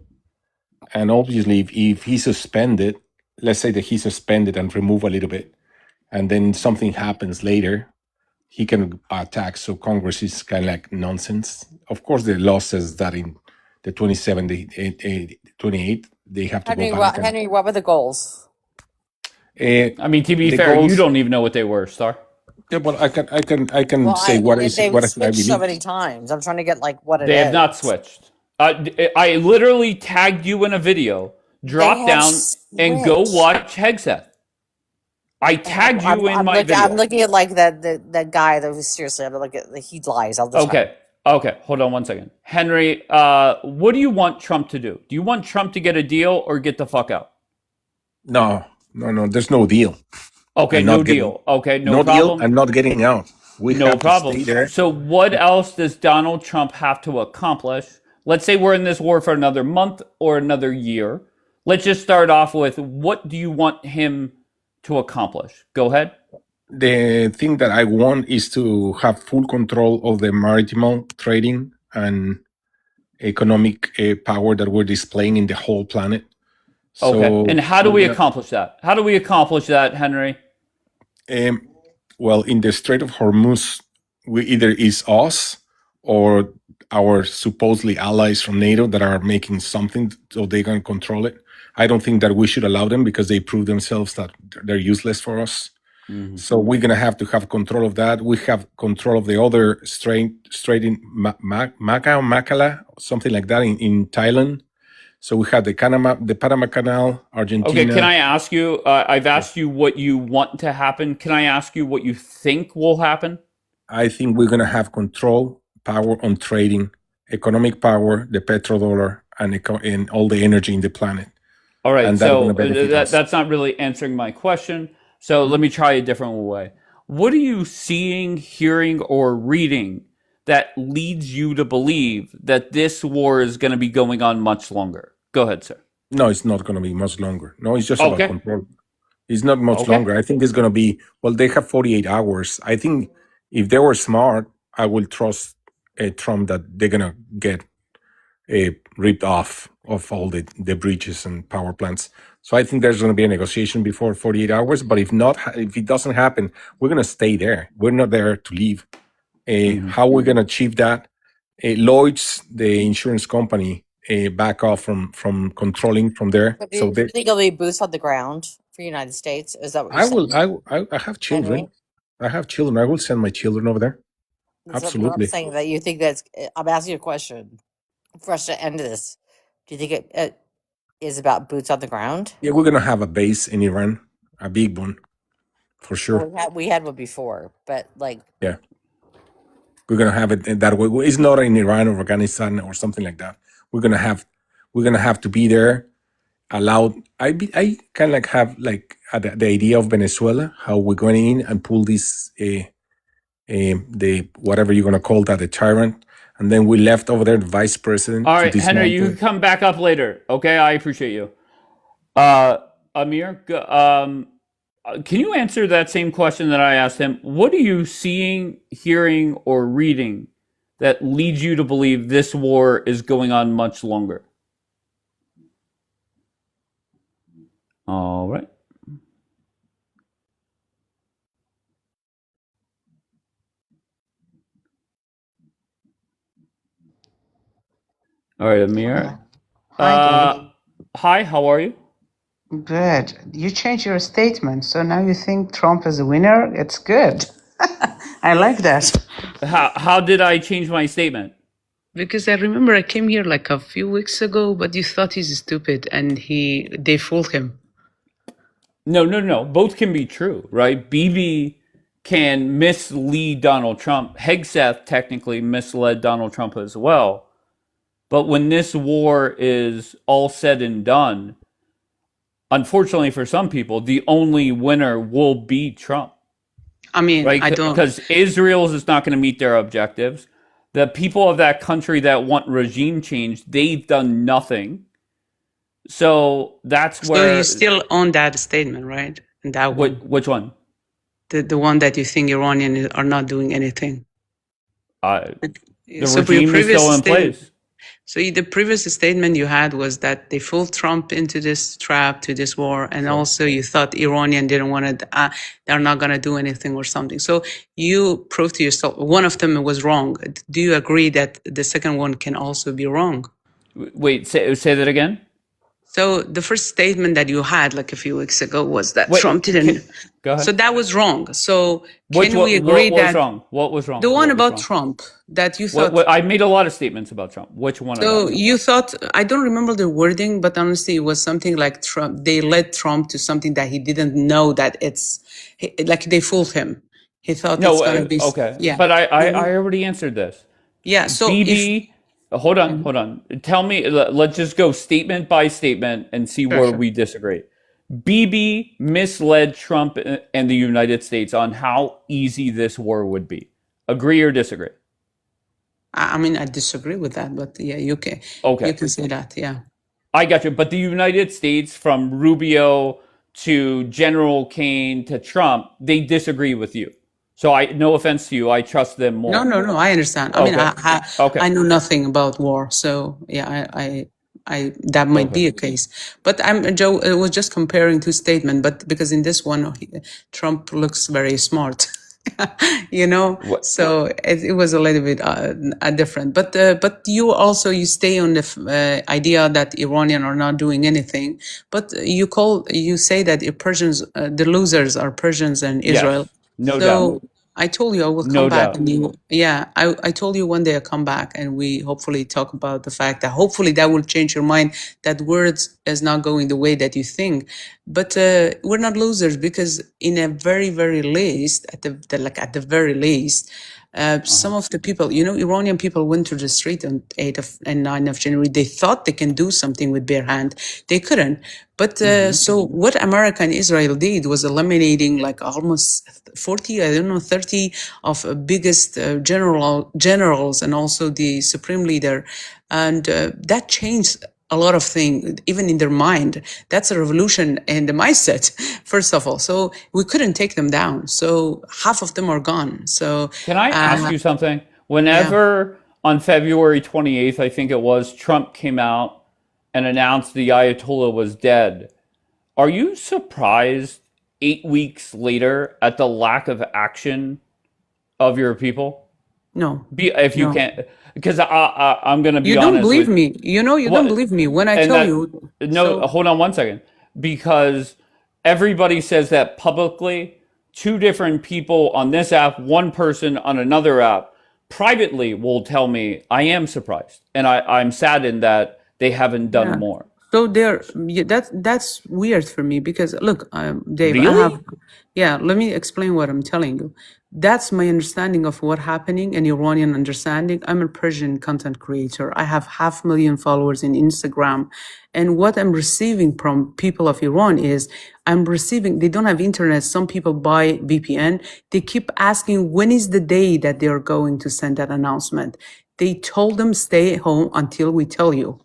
And obviously, if he's suspended, let's say that he's suspended and removed a little bit, and then something happens later, he can attack. So Congress is kind of like nonsense. Of course, the law says that in the 27, the 28, they have to go back. Henry, what were the goals? I mean, to be The fair, you goals. don't even know what they were, Star. Yeah, but I can Well, say what I they've switched so believe. many times. I'm trying to get like what it They have is. not switched. I literally tagged you in a video. They Drop have down and go switched. watch Hegseth. I tagged you in my I'm video. looking at like that guy that was seriously. I'm looking at he lies all the time. Okay. Hold on one second, Henry. What do you want Trump to do? Do you want Trump to get a deal or get the fuck out? No. There's no deal. Okay, I'm no not getting deal. Okay, no no deal. problem. I'm not getting out. We No have to problem. stay there. So what else does Donald Trump have to accomplish? Let's say we're in this war for another month or another year. Let's just start off with what do you want him to accomplish? Go ahead. The thing that I want is to have full control of the maritime trading and economic power that we're displaying in the whole planet. Okay. So, And how do we accomplish that? How do we accomplish that, Henry? well, in the Strait of Hormuz, we either is us or our supposedly allies from NATO that are making something so they can control it. I don't think that we should allow them because they prove themselves that they're useless for us. So we're gonna have to have control of that. We have control of the other strait in Macala, something like that in Thailand. So we have the Panama Canal, Argentina. Okay, can I ask you? I've asked you what you want to happen. Can I ask you what you think will happen? I think we're going to have control, power on trading, economic power, the petrodollar, and all the energy in the planet. All right, And that's going so to benefit us. that's not really answering my question. So let me try a different way. What are you seeing, hearing, or reading that leads you to believe that this war is going to be going on much longer? Go ahead, sir. No, it's not going to be much longer. No, it's just about Okay. control. It's not much Okay. longer. I think it's going to be, well, they have 48 hours. I think if they were smart, I will trust Trump that they're going to get ripped off of all the bridges and power plants. So I think there's going to be a negotiation before 48 hours. But if not, if it doesn't happen, we're going to stay there. We're not there to leave. How we're going to achieve that? Lloyd's, the insurance company, back off from controlling from there. But So do you think there'll be boots on the ground for the United States? Is that what you're I saying? will. I have children. Henry? I have children. I will send my children over there. That's what I'm Absolutely. saying. That you think that's. I'm asking you a question for us to end this. Do you think it is about boots on the ground? Yeah, we're gonna have a base in Iran, a big one, for sure. Well, we had one before, but like. Yeah, we're gonna have it in that way. It's not in Iran or Afghanistan or something like that. We're gonna have to be there. Allowed. I kind of like have like the idea of Venezuela, how we're going in and pull this the whatever you're gonna call that, the tyrant, and then we left over there the vice president. All to right, Henry, you dismantle. can come back up later. Okay, I appreciate you. Amir, can you answer that same question that I asked him? What are you seeing, hearing, or reading that leads you to believe this war is going on much longer? All right. All right, Amir. Hi, Dave. Hi, how are you? Good. You changed your statement, so now you think Trump is a winner? It's good. I like that. How did I change my statement? Because I remember I came here like a few weeks ago, but you thought he's stupid and they fooled him. No. Both can be true, right? Bibi can mislead Donald Trump. Hegseth technically misled Donald Trump as well. But when this war is all said and done, unfortunately for some people, the only winner will be Trump. I mean, right? I don't. Because Israel is not going to meet their objectives. The people of that country that want regime change, they've done nothing. So that's So where. you still own that statement, right? And that one. Which one? The one that you think Iranians are not doing anything. The So for your regime is previous still in statement, place. so the previous statement you had was that they fooled Trump into this trap, to this war, and also you thought Iranian didn't want to, they're not going to do anything or something. So you proved to yourself one of them was wrong. Do you agree that the second one can also be wrong? Wait, say that again? So the first statement that you had like a few weeks ago was that Trump didn't. Go ahead. So that was wrong. So What we agree was that wrong? What was wrong? the one What was about wrong? Trump that you thought. I made a lot of statements about Trump. Which one? So you thought, I don't remember the wording, but honestly, it was something like Trump. They led Trump to something that he didn't know that like they fooled him. He thought it's going to be okay. Yeah. But I already answered this. Yeah. So BB, hold on. Tell me. Let's just go statement by statement and see where we disagree. BB misled Trump and the United States on how easy this war would be. Agree or disagree? I mean, I disagree with that, but yeah, you can. Okay. You can say that. Yeah. I got you. But the United States, from Rubio to General Kane to Trump, they disagree with you. So no offense to you, I trust them more. No. I understand. I mean, I know nothing about war, so yeah, I that might be a case. But Joe was just comparing two statements, but because in this one, Trump looks very smart. So it was a little bit different. But you stay on the idea that Iranian are not doing anything. But you say that the Persians, the losers are Persians and Israel. Yes, no doubt. I told you I will come back. I told you one day I'll come back and we hopefully talk about the fact that hopefully that will change your mind, that words is not going the way that you think. But we're not losers because in a very, very least, at the very least, Some of the people, Iranian people went to the street on 8th and 9th of January. They thought they can do something with bare hand. They couldn't. But so what America and Israel did was eliminating like almost 40, 30 of biggest generals and also the supreme leader. And that changed a lot of things, even in their mind. That's a revolution in the mindset, first of all. So we couldn't take them down. So half of them are gone. So Can I ask you something? yeah. Whenever on February 28th, I think it was, Trump came out and announced the Ayatollah was dead, are you surprised 8 weeks later at the lack of action of your people? No, If you no. can't, because I'm going to be You don't honest believe with me. You don't what, believe me when I and tell that, you. no, So hold on one second, because everybody says that publicly. Two different people on this app, one person on another app, privately will tell me I am surprised, and I'm saddened that they haven't done yeah. more. So that's weird for me because look, Dave, Really? let me explain what I'm telling you. That's my understanding of what happening and Iranian understanding. I'm a Persian content creator. I have 500,000 followers in Instagram. And what I'm receiving from people of Iran is they don't have internet. Some people buy VPN. They keep asking, when is the day that they're going to send that announcement? They told them stay home until we tell you.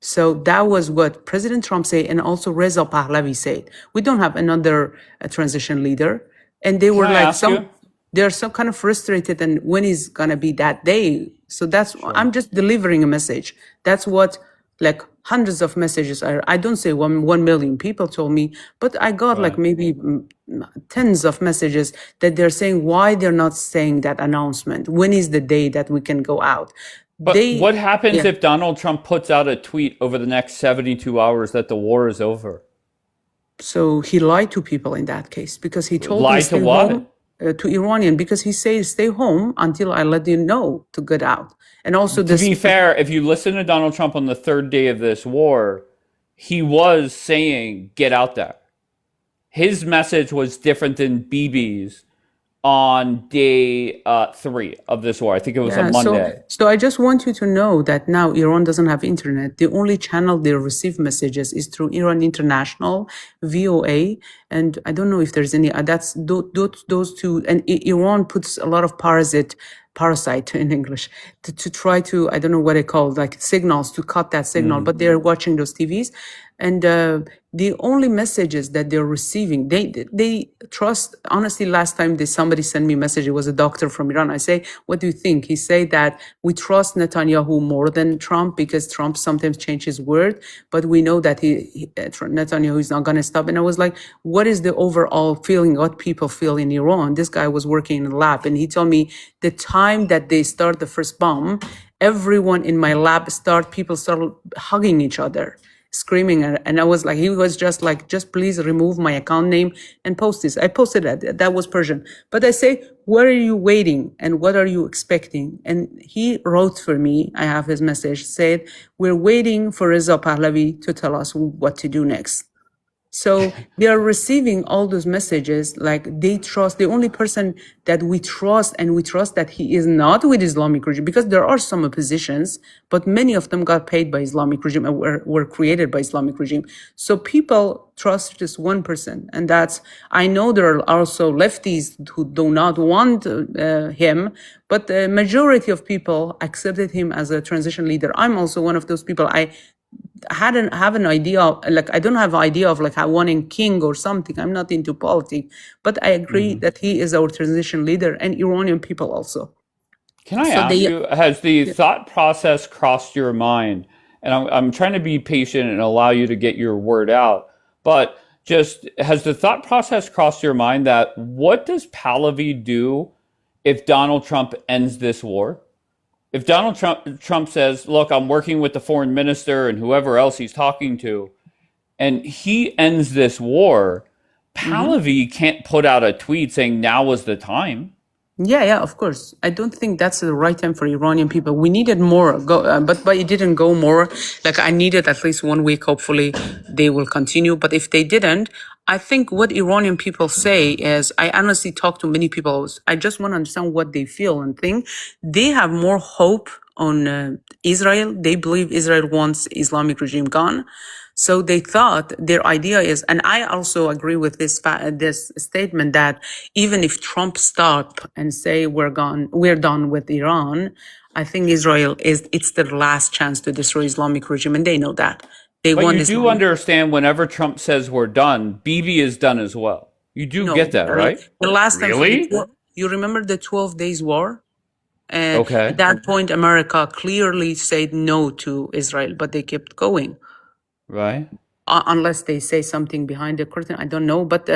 So that was what President Trump said, and also Reza Pahlavi said. We don't have another transition leader, and they Can were I like ask you? they're so kind of frustrated. And when is gonna be that day? So I'm Sure. just delivering a message. That's what like hundreds of messages are. I don't say 1 million people told me, but I got like Right. maybe tens of messages that they're saying why they're not saying that announcement. When is the day that we can go out? But what They happens yeah. if Donald Trump puts out a tweet over the next 72 hours that the war is over? So he lied to people in that case because he told them Lie to stay home what? to Iranian because he says stay home until I let you know to get out. And also To this, be fair, if you listen to Donald Trump on the third day of this war, he was saying, get out there. His message was different than Bibi's on day 3 of this war. I think it was a yeah. So Monday. so I just want you to know that now Iran doesn't have internet. The only channel they receive messages is through Iran International, VOA, and I don't know if there's any. That's those two. And Iran puts a lot of parasite in English to try to, I don't know what they call, like signals to cut that signal, but they're watching those TVs. And the only messages that they're receiving, they trust. Honestly, last time somebody sent me a message, it was a doctor from Iran. I say, what do you think? He said that we trust Netanyahu more than Trump because Trump sometimes changes his word, but we know that Netanyahu is not going to stop. And I was like, what is the overall feeling? What people feel in Iran? This guy was working in a lab, and he told me the time that they start the first bomb, everyone in my lab people start hugging each other, screaming. And I was like, he was just like, just please remove my account name and post this. I posted that was Persian, but I say, what are you waiting and what are you expecting? And he wrote for me, I have his message, said, we're waiting for Reza Pahlavi to tell us what to do next. So they are receiving all those messages like they trust the only person that we trust, and we trust that he is not with Islamic regime, because there are some oppositions, but many of them got paid by Islamic regime and were created by Islamic regime. So people trust just one person, and that's, I know there are also lefties who do not want him, but the majority of people accepted him as a transition leader. I'm also one of those people. I have an idea of, like, I don't have an idea of like I wanting king or something. I'm not into politics, but I agree that he is our transition leader, and Iranian people also. Can I So ask they, you, has the thought process crossed your mind? And I'm trying to be patient and allow you to get your word out, but just has the thought process crossed your mind that what does Pahlavi do if Donald Trump ends this war? If Donald Trump says, look, I'm working with the foreign minister and whoever else he's talking to, and he ends this war, Pahlavi can't put out a tweet saying now was the time. Yeah, of course. I don't think that's the right time for Iranian people. We needed more, but it didn't go more. Like I needed at least 1 week. Hopefully, they will continue. But if they didn't, I think what Iranian people say is, I honestly talk to many people. I just want to understand what they feel and think. They have more hope on Israel. They believe Israel wants Islamic regime gone. So they thought their idea is, and I also agree with this statement that even if Trump stop and say we're done with Iran, I think it's their last chance to destroy Islamic regime, and they know that. They But want you do Islamic. understand whenever Trump says we're done, Bibi is done as well. You do No, get that, right? the last time Really? you remember the 12 days war? At Okay. that point, America clearly said no to Israel, but they kept going. Right. Unless they say something behind the curtain, I don't know. But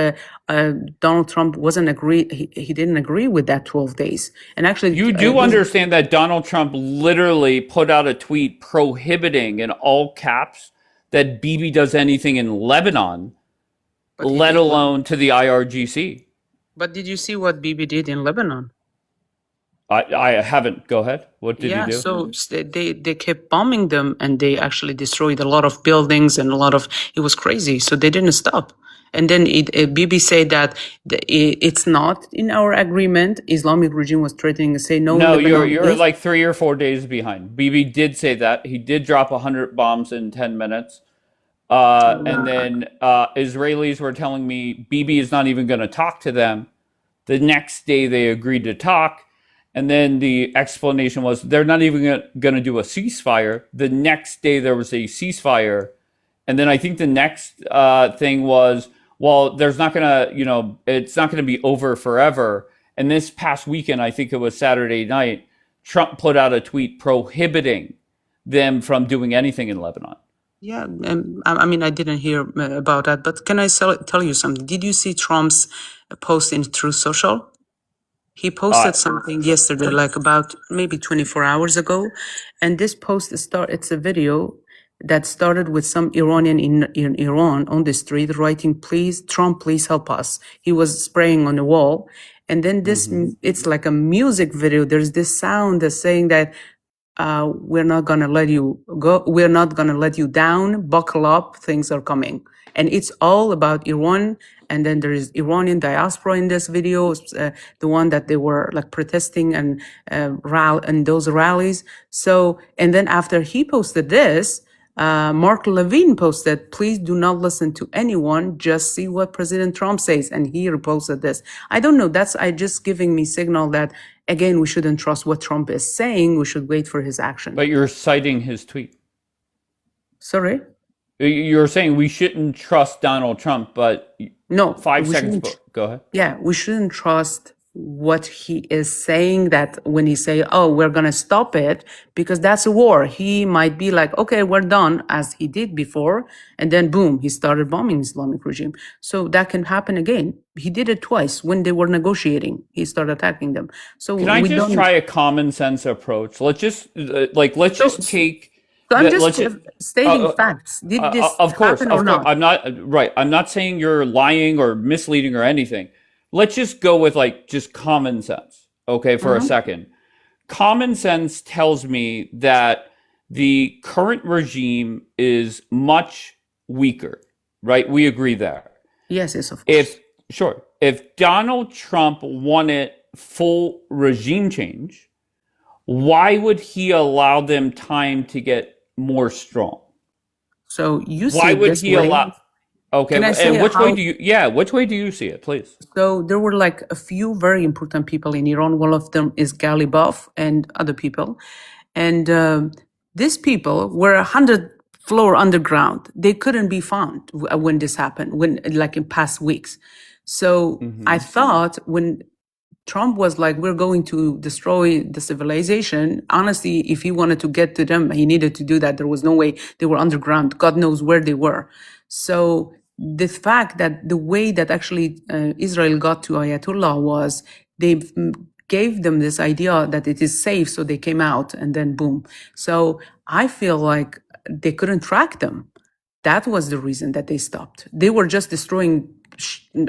Donald Trump wasn't agree. He didn't agree with that 12 days. And actually, You do understand that Donald Trump literally put out a tweet prohibiting in all caps that Bibi does anything in Lebanon, but he let did. alone to the IRGC. But did you see what Bibi did in Lebanon? I haven't. Go ahead. What did he Yeah, do? so they kept bombing them, and they actually destroyed a lot of buildings and a lot of. It was crazy. So they didn't stop. And then Bibi said that it's not in our agreement. Islamic regime was threatening to say no. No, Lebanon. you're Yes. like 3 or 4 days behind. Bibi did say that. He did drop 100 bombs in 10 minutes. And then Israelis were telling me Bibi is not even going to talk to them. The next day they agreed to talk. And then the explanation was they're not even going to do a ceasefire. The next day there was a ceasefire. And then I think the next thing was, well, there's not going to, it's not going to be over forever. And this past weekend, I think it was Saturday night, Trump put out a tweet prohibiting them from doing anything in Lebanon. Yeah, I mean, I didn't hear about that, but can I tell you something? Did you see Trump's post in Truth Social? He posted something yesterday, like about maybe 24 hours ago, and this post it's a video that started with some Iranian in Iran on the street writing, "Please, Trump, please help us." He was spraying on the wall, and then it's like a music video. There's this sound that's saying that we're not going to let you go. We're not going to let you down. Buckle up. Things are coming. And it's all about Iran. And then there is Iranian diaspora in this video, the one that they were like protesting and and those rallies. So, and then after he posted this, Mark Levine posted, "Please do not listen to anyone. Just see what President Trump says." And he reposted this. I don't know. That's just giving me signal that, again, we shouldn't trust what Trump is saying. We should wait for his action. But you're citing his tweet. Sorry? You're saying we shouldn't trust Donald Trump, but no, 5 seconds. Go ahead. Yeah, we shouldn't trust what he is saying, that when he say, "Oh, we're going to stop it," because that's a war. He might be like, "Okay, we're done," as he did before. And then boom, he started bombing Islamic regime. So that can happen again. He did it twice when they were negotiating. He started attacking them. So can I just try a common sense approach? Let's just just take. So I'm just stating facts. Did this happen or not? I'm not right. I'm not saying you're lying or misleading or anything. Let's just go with just common sense, okay, for a second. Common sense tells me that the current regime is much weaker, right? We agree there. Yes, of course. If Donald Trump wanted full regime change, why would he allow them time to get more strong? So you see, why would he allow? Okay, and which way do you? Yeah, which way do you see it, please? So there were like a few very important people in Iran. One of them is Galibaf and other people, and these people were 100 floor underground. They couldn't be found when this happened, like in past weeks. So I thought when Trump was like, "We're going to destroy the civilization." Honestly, if he wanted to get to them, he needed to do that. There was no way. They were underground. God knows where they were. So the fact that the way that actually Israel got to Ayatollah was they gave them this idea that it is safe. So they came out and then boom. So I feel like they couldn't track them. That was the reason that they stopped. They were just destroying,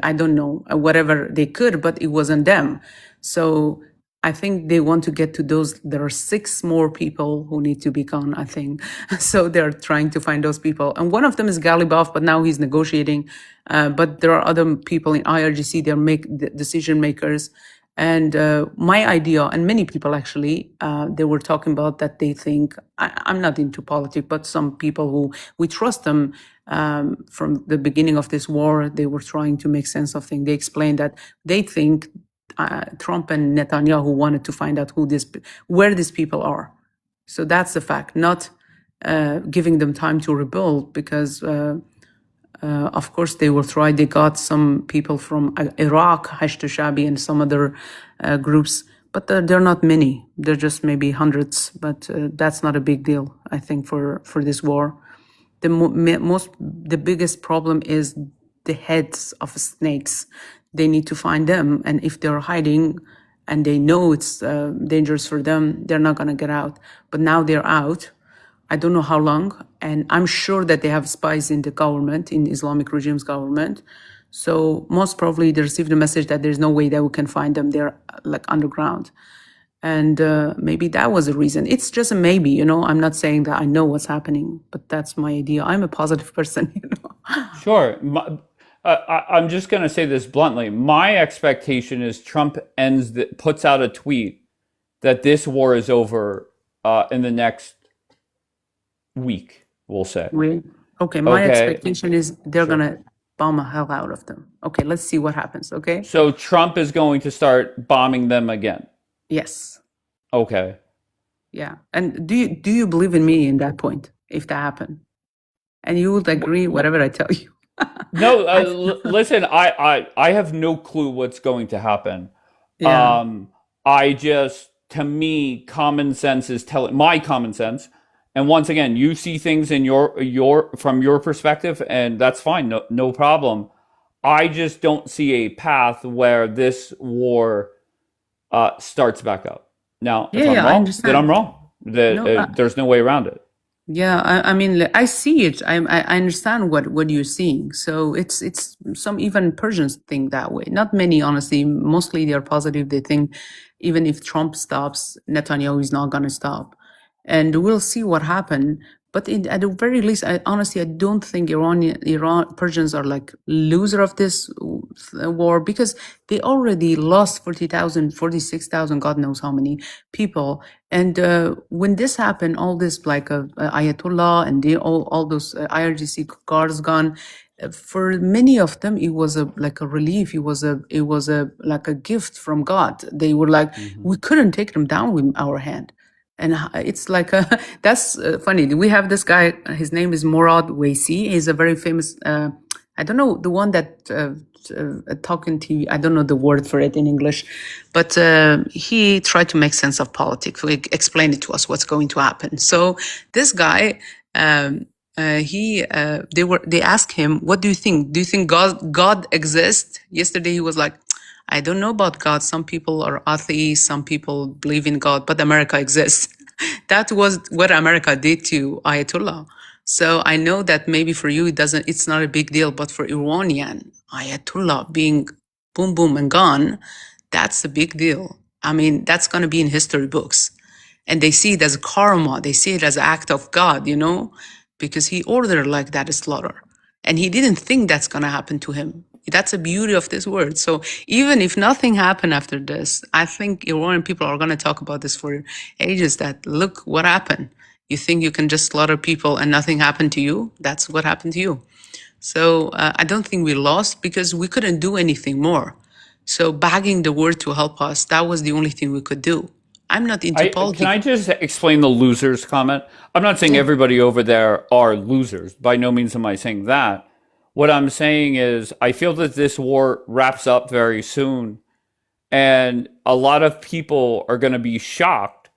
I don't know, whatever they could, but it wasn't them. So I think they want to get to those. There are 6 more people who need to be gone, I think. So they're trying to find those people. And one of them is Galibov, but now he's negotiating. But there are other people in IRGC, they're decision makers. And my idea, and many people actually, they were talking about that they think, I'm not into politics, but some people who we trust them from the beginning of this war, they were trying to make sense of things. They explained that they think Trump and Netanyahu wanted to find out where these people are. So that's the fact, not giving them time to rebuild, because of course they will try. They got some people from Iraq, Hashd Shabi, and some other groups, but they're not many. They're just maybe hundreds, but that's not a big deal, I think, for this war. The biggest problem is the heads of snakes. They need to find them, and if they're hiding and they know it's dangerous for them, they're not going to get out. But now they're out. I don't know how long, and I'm sure that they have spies in the government, in Islamic regime's government. So most probably they received a message that there's no way that we can find them. They're like underground. And maybe that was the reason. It's just a maybe, you know. I'm not saying that I know what's happening, but that's my idea. I'm a positive person, you know. Sure. I'm just going to say this bluntly. My expectation is Trump puts out a tweet that this war is over in the next week, we'll say. Okay, my Okay. expectation is they're going to bomb the hell out of them. Okay, let's see what happens, okay? So Trump is going to start bombing them again. Yes. Okay. Yeah. And do you believe in me in that point, if that happened? And you would agree whatever I tell you. No, listen, I have no clue what's going to happen. Yeah. To me, common sense is my common sense. And once again, you see things in from your perspective, and that's fine. No problem. I just don't see a path where this war starts back up. Now, if I'm I wrong, understand. then I'm wrong. There's no way around it. Yeah, I mean, I see it. I understand what you're seeing. So it's some even Persians think that way. Not many, honestly. Mostly they're positive. They think even if Trump stops, Netanyahu is not going to stop, and we'll see what happens. But at the very least, I don't think Persians are like loser of this war, because they already lost 40,000, 46,000, God knows how many people. And when this happened, all this like Ayatollah and all those IRGC cars gone. For many of them, it was like a relief. It was like a gift from God. They were like, we couldn't take them down with our hand. And it's like, that's funny. We have this guy, his name is Morad Waisi. He's a very famous, I don't know, the one that talking to you, I don't know the word for it in English, but he tried to make sense of politics. He explained it to us what's going to happen. So this guy, they asked him, what do you think? Do you think God exists? Yesterday he was like, I don't know about God. Some people are atheists, some people believe in God, but America exists. That was what America did to Ayatollah. So I know that maybe for you it's not a big deal, but for Iranian, Ayatollah being boom, boom and gone, that's a big deal. I mean, that's going to be in history books. And they see it as karma. They see it as an act of God, you know, because he ordered like that slaughter. And he didn't think that's going to happen to him. That's the beauty of this word. So even if nothing happened after this, I think Iranian people are going to talk about this for ages, that look what happened. You think you can just slaughter people and nothing happened to you? That's what happened to you. So I don't think we lost because we couldn't do anything more. So begging the world to help us, that was the only thing we could do. I'm not into politics. Can I just explain the losers comment? I'm not saying everybody over there are losers. By no means am I saying that. What I'm saying is I feel that this war wraps up very soon, and a lot of people are going to be shocked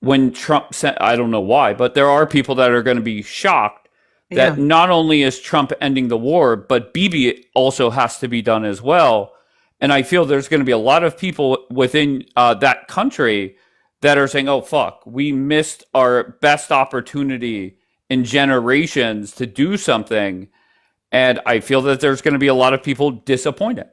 when Trump said, I don't know why, but there are people that are going to be shocked that not only is Trump ending the war, but Bibi also has to be done as well. And I feel there's going to be a lot of people within that country that are saying, oh, fuck, we missed our best opportunity in generations to do something. And I feel that there's going to be a lot of people disappointed.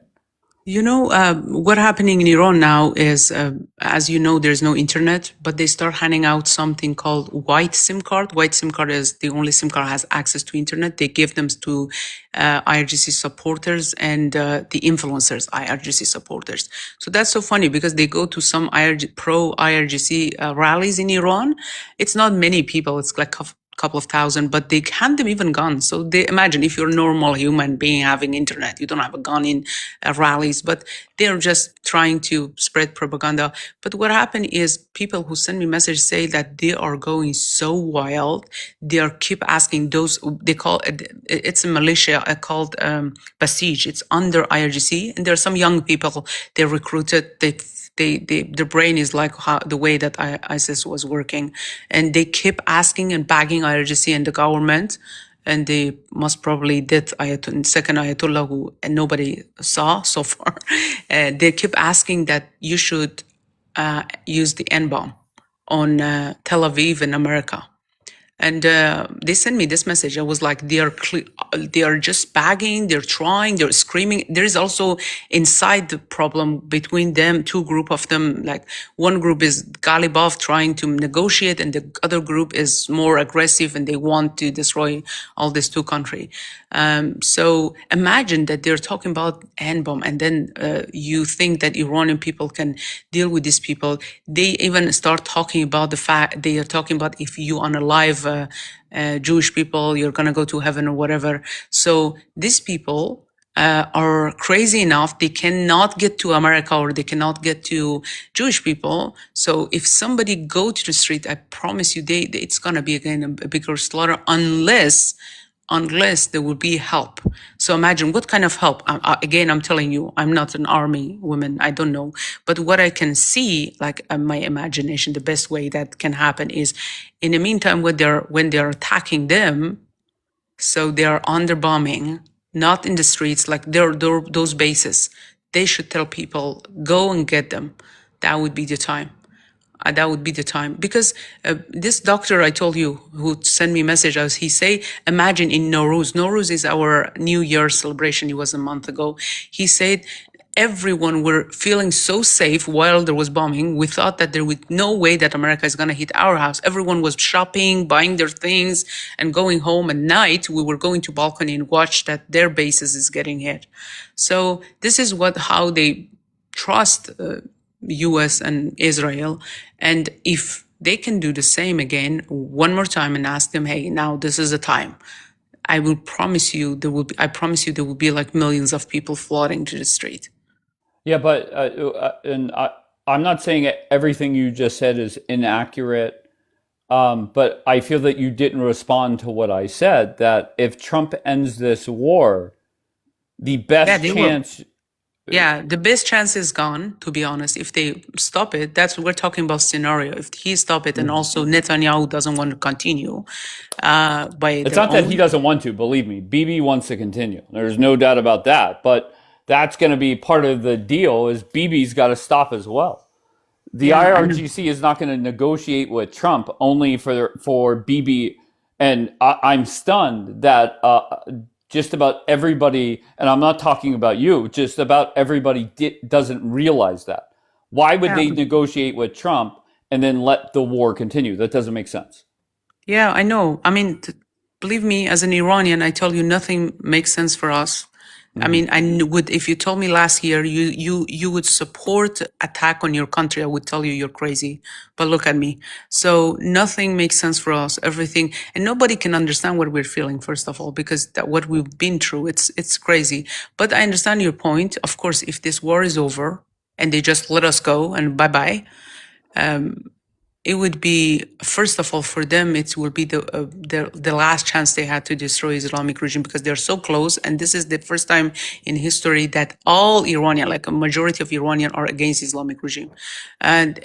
What happening in Iran now is, as you know, there's no internet, but they start handing out something called white SIM card. White SIM card is the only SIM card has access to internet. They give them to IRGC supporters and the influencers, IRGC supporters. So that's so funny because they go to some pro IRGC rallies in Iran. It's not many people. It's like couple of thousand, but they hand them even guns. So they imagine if you're a normal human being having internet, you don't have a gun in rallies, but they're just trying to spread propaganda. But what happened is people who send me messages say that they are going so wild. They are keep asking those, they call it's a militia called Basij. It's under IRGC. And there are some young people they recruited. Their brain is like the way that ISIS was working, and they keep asking and begging IRGC and the government, and they most probably did second Ayatollah, who and nobody saw so far. They keep asking that you should use the N-bomb on Tel Aviv in America. And they sent me this message. I was like, they are just begging, they're trying, they're screaming. There is also inside the problem between them, two group of them, like one group is Galibov trying to negotiate and the other group is more aggressive and they want to destroy all these two countries. So imagine that they're talking about N-bomb and then you think that Iranian people can deal with these people. They even start talking about the fact, they are talking about if you unalive Jewish people, you're going to go to heaven or whatever. So these people are crazy enough, they cannot get to America or they cannot get to Jewish people. So if somebody go to the street, I promise you, it's going to be again a bigger slaughter unless there will be help. So imagine what kind of help. Again, I'm telling you, I'm not an army woman. I don't know. But what I can see, like my imagination, the best way that can happen is in the meantime, when they're attacking them, so they are under bombing, not in the streets, like those bases. They should tell people, go and get them. That would be the time. That would be the time. Because this doctor I told you who sent me messages, he say, imagine in Nowruz. Nowruz is our New Year celebration. It was a month ago. He said, everyone were feeling so safe while there was bombing. We thought that there was no way that America is going to hit our house. Everyone was shopping, buying their things, and going home. At night, we were going to balcony and watch that their bases is getting hit. So this is how they trust U.S. and Israel. And if they can do the same again one more time and ask them, hey, now this is the time. I promise you there will be like millions of people flooding to the street. Yeah, but I'm not saying everything you just said is inaccurate, but I feel that you didn't respond to what I said, that if Trump ends this war, the best chance... Yeah, the best chance is gone, to be honest. If they stop it, that's what we're talking about scenario. If he stop it and also Netanyahu doesn't want to continue It's not that he doesn't want to, believe me. Bibi wants to continue. There's no doubt about that. But that's going to be part of the deal is Bibi's got to stop as well. The IRGC is not going to negotiate with Trump only for Bibi. And I'm stunned that... just about everybody, and I'm not talking about you, just about everybody doesn't realize that. Why would they negotiate with Trump and then let the war continue? That doesn't make sense. Yeah, I know. I mean, believe me, as an Iranian, I tell you, nothing makes sense for us. I mean, if you told me last year you would support attack on your country, I would tell you you're crazy. But look at me. So nothing makes sense for us. Everything, and nobody can understand what we're feeling. First of all, because what we've been through, it's crazy. But I understand your point. Of course, if this war is over and they just let us go and bye bye. It would be, first of all, for them, it will be the last chance they had to destroy Islamic regime because they're so close. And this is the first time in history that all Iranian, like a majority of Iranian, are against Islamic regime. And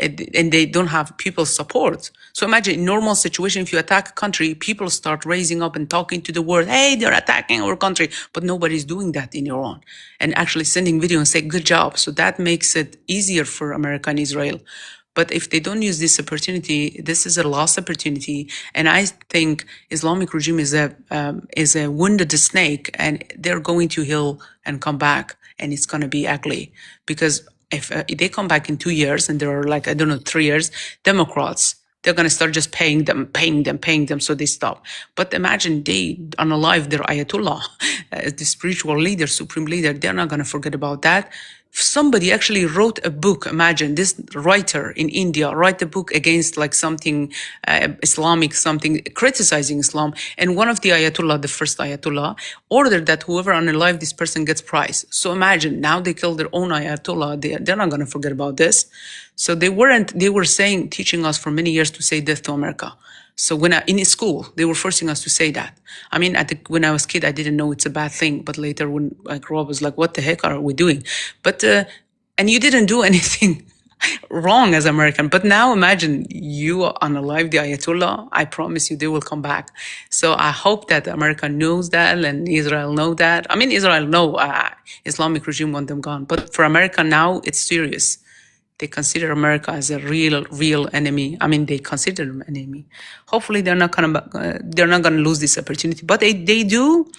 they don't have people's support. So imagine in normal situation, if you attack a country, people start raising up and talking to the world, hey, they're attacking our country. But nobody's doing that in Iran and actually sending video and say, good job. So that makes it easier for America and Israel. But if they don't use this opportunity, this is a lost opportunity. And I think Islamic regime is a wounded snake, and they're going to heal and come back, and it's going to be ugly. Because if they come back in 2 years, and there are like, I don't know, 3 years, Democrats, they're going to start just paying them, so they stop. But imagine they unalive their Ayatollah, the spiritual leader, supreme leader. They're not going to forget about that. Somebody actually wrote a book. Imagine this writer in India write a book against like something Islamic, something criticizing Islam. And one of the Ayatollah, the first Ayatollah, ordered that whoever unalive this person gets prize. So imagine now they kill their own Ayatollah. They're not going to forget about this. So they were teaching us for many years to say death to America. So in school, they were forcing us to say that. I mean, when I was a kid, I didn't know it's a bad thing. But later when I grew up, I was like, what the heck are we doing? But, and you didn't do anything wrong as American. But now imagine you unalive the Ayatollah. I promise you they will come back. So I hope that America knows that and Israel know that. I mean, Israel know Islamic regime want them gone. But for America now, it's serious. They consider America as a real enemy. I mean, they consider them an enemy. Hopefully, they're not gonna lose this opportunity. But they do.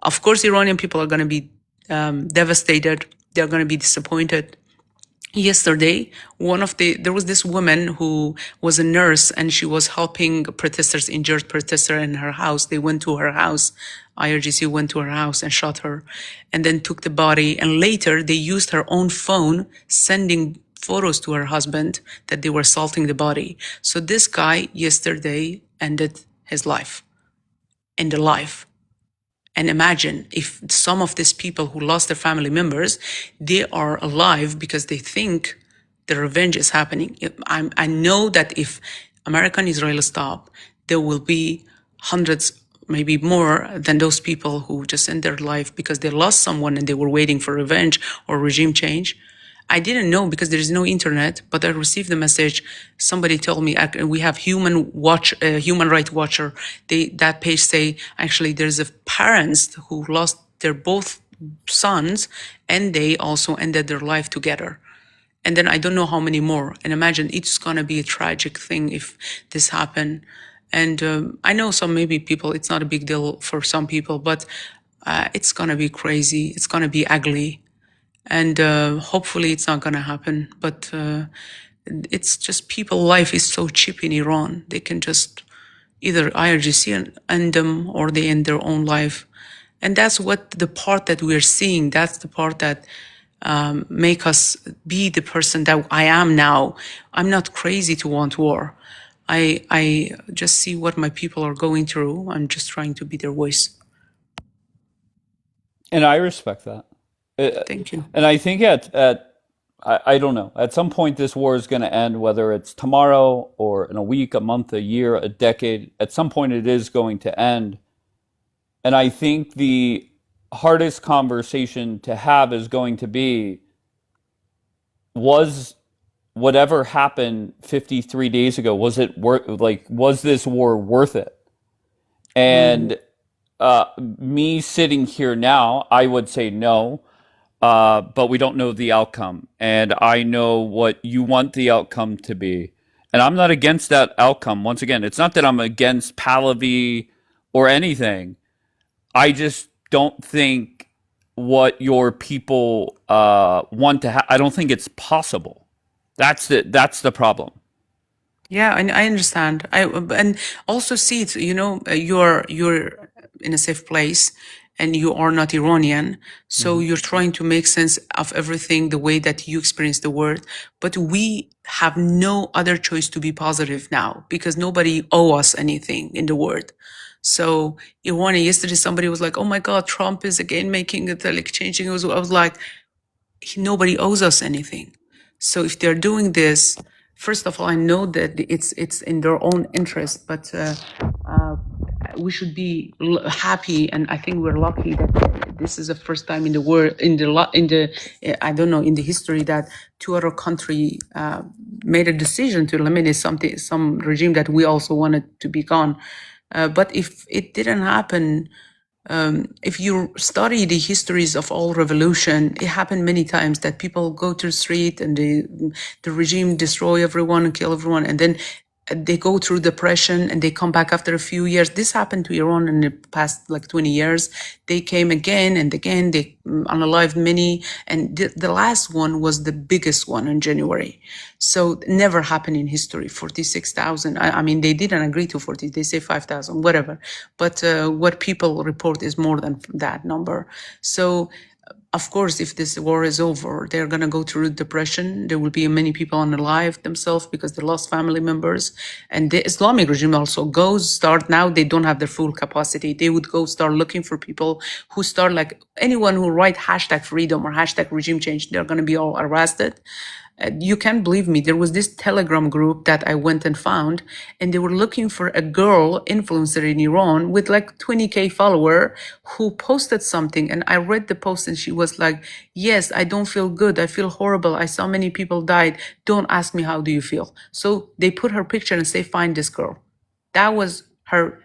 Of course, Iranian people are gonna be devastated. They're gonna be disappointed. Yesterday, there was this woman who was a nurse and she was helping protesters, injured protester in her house. They went to her house. IRGC went to her house and shot her and then took the body. And later they used her own phone, sending photos to her husband that they were assaulting the body. So this guy yesterday ended his life. And imagine if some of these people who lost their family members, they are alive because they think the revenge is happening. I know that if America and Israel stop, there will be hundreds, maybe more than those people who just end their life because they lost someone and they were waiting for revenge or regime change. I didn't know because there is no internet, but I received the message. Somebody told me we have human rights watcher. That page say actually there's a parents who lost their both sons and they also ended their life together. And then I don't know how many more. And imagine it's gonna be a tragic thing if this happen. And I know some maybe people it's not a big deal for some people, but it's gonna be crazy. It's gonna be ugly. And hopefully it's not going to happen. But it's just life is so cheap in Iran. They can just either IRGC end them or they end their own life. And that's the part that we're seeing. That's the part that make us be the person that I am now. I'm not crazy to want war. I just see what my people are going through. I'm just trying to be their voice. And I respect that. Thank you. And I think I don't know. At some point, this war is going to end, whether it's tomorrow or in a week, a month, a year, a decade. At some point, it is going to end. And I think the hardest conversation to have is going to be, was whatever happened 53 days ago, was this war worth it? And me sitting here now, I would say no. But we don't know the outcome. And I know what you want the outcome to be. And I'm not against that outcome. Once again, it's not that I'm against Pahlavi or anything. I just don't think what your people want to have, I don't think it's possible. That's the problem. Yeah, and I understand. And also see it, you're in a safe place and you are not Iranian. So you're trying to make sense of everything the way that you experience the world. But we have no other choice to be positive now because nobody owe us anything in the world. So Iranian, yesterday somebody was like, oh my God, Trump is again making it like changing. I was like, nobody owes us anything. So if they're doing this, first of all, I know that it's in their own interest, but we should be happy, and I think we're lucky that this is the first time in the world, in the history that two other countries made a decision to eliminate some regime that we also wanted to be gone. But if it didn't happen, If you study the histories of all revolution, it happened many times that people go to the street and the regime destroy everyone and kill everyone, and then they go through depression and they come back after a few years. This happened to Iran in the past like 20 years. They came again and again. They unalived many, and the last one was the biggest one in January. So never happened in history. 46,000. I mean, they didn't agree to 40. They say 5,000, whatever. But what people report is more than that number. So of course, if this war is over, they're going to go through depression. There will be many people unalive themselves because they lost family members. And the Islamic regime also start now, they don't have their full capacity. They would go start looking for people who start like anyone who write hashtag freedom or hashtag regime change, they're going to be all arrested. You can't believe me. There was this Telegram group that I went and found, and they were looking for a girl influencer in Iran with like 20K follower who posted something. And I read the post and she was like, yes, I don't feel good. I feel horrible. I saw many people died. Don't ask me, how do you feel? So they put her picture and say, find this girl. That was her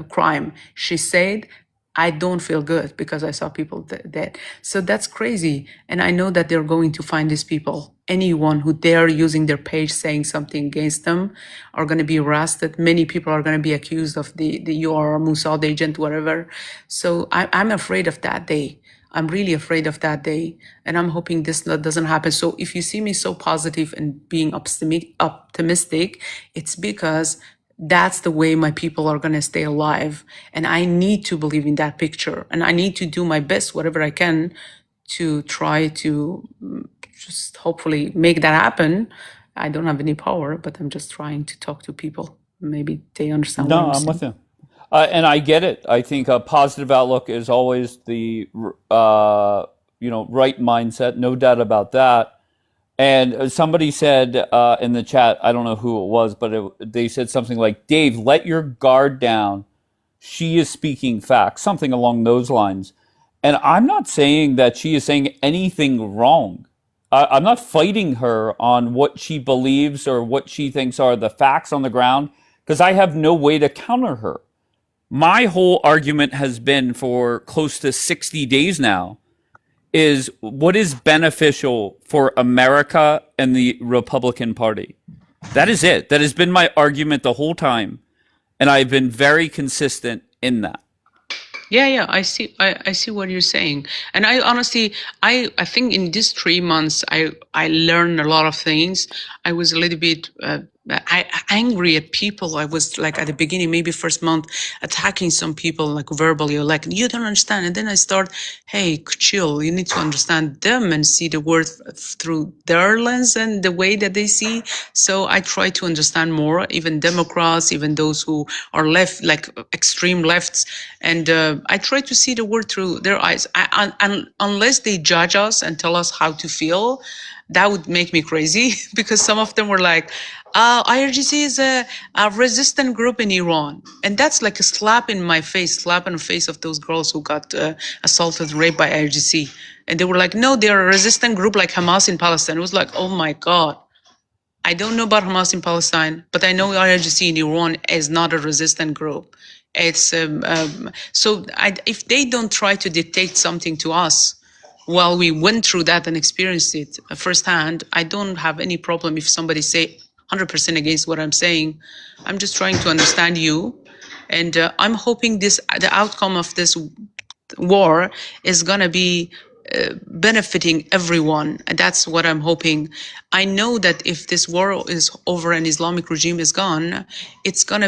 crime. She said, I don't feel good because I saw people dead. So that's crazy. And I know that they're going to find these people. Anyone who dare using their page saying something against them are going to be arrested. Many people are going to be accused of the you are a Mossad agent, whatever. So I'm afraid of that day. I'm really afraid of that day. And I'm hoping this doesn't happen. So if you see me so positive and being optimistic, it's because that's the way my people are going to stay alive. And I need to believe in that picture. And I need to do my best, whatever I can, to try to just hopefully make that happen. I don't have any power, but I'm just trying to talk to people. Maybe they understand what No, I'm I'm with saying. you. And I get it. I think a positive outlook is always the right mindset. No doubt about that. And somebody said in the chat, I don't know who it was, but they said something like, Dave, let your guard down. She is speaking facts, something along those lines. And I'm not saying that she is saying anything wrong. I'm not fighting her on what she believes or what she thinks are the facts on the ground, because I have no way to counter her. My whole argument has been for close to 60 days now is what is beneficial for America and the Republican Party. That is it. That has been my argument the whole time. And I've been very consistent in that. Yeah, I see. I see what you're saying, and I honestly, I think in these 3 months, I learned a lot of things. I was a little bit angry at people. I was like at the beginning, maybe first month, attacking some people like verbally, or like you don't understand. And then I start, hey, chill. You need to understand them and see the world through their lens and the way that they see. So I try to understand more, even Democrats, even those who are left, like extreme lefts, and I try to see the world through their eyes. Unless they judge us and tell us how to feel, that would make me crazy because some of them were like, IRGC is a resistant group in Iran. And that's like a slap in my face, slap in the face of those girls who got assaulted, raped by IRGC. And they were like, no, they're a resistant group like Hamas in Palestine. It was like, oh my God. I don't know about Hamas in Palestine, but I know IRGC in Iran is not a resistant group. It's if they don't try to dictate something to us, while we went through that and experienced it firsthand, I don't have any problem if somebody say 100% against what I'm saying. I'm just trying to understand you, and I'm hoping the outcome of this war is gonna be benefiting everyone, and that's what I'm hoping. I know that if this war is over and Islamic regime is gone, it's gonna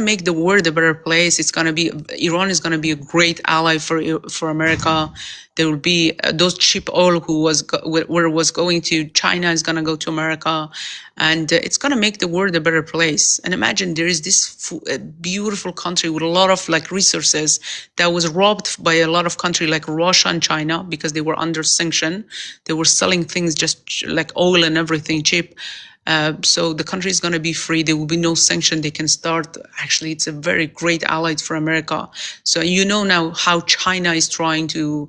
make the world a better place. Iran is gonna be a great ally for America. There will be those cheap oil where it was going to China is gonna go to America, and it's gonna make the world a better place. And imagine there is this beautiful country with a lot of like resources that was robbed by a lot of countries like Russia and China because they were under sanction. They were selling things just like oil and everything cheap. So the country is going to be free. There will be no sanction. They can start. Actually, it's a very great ally for America. So you know now how China is trying to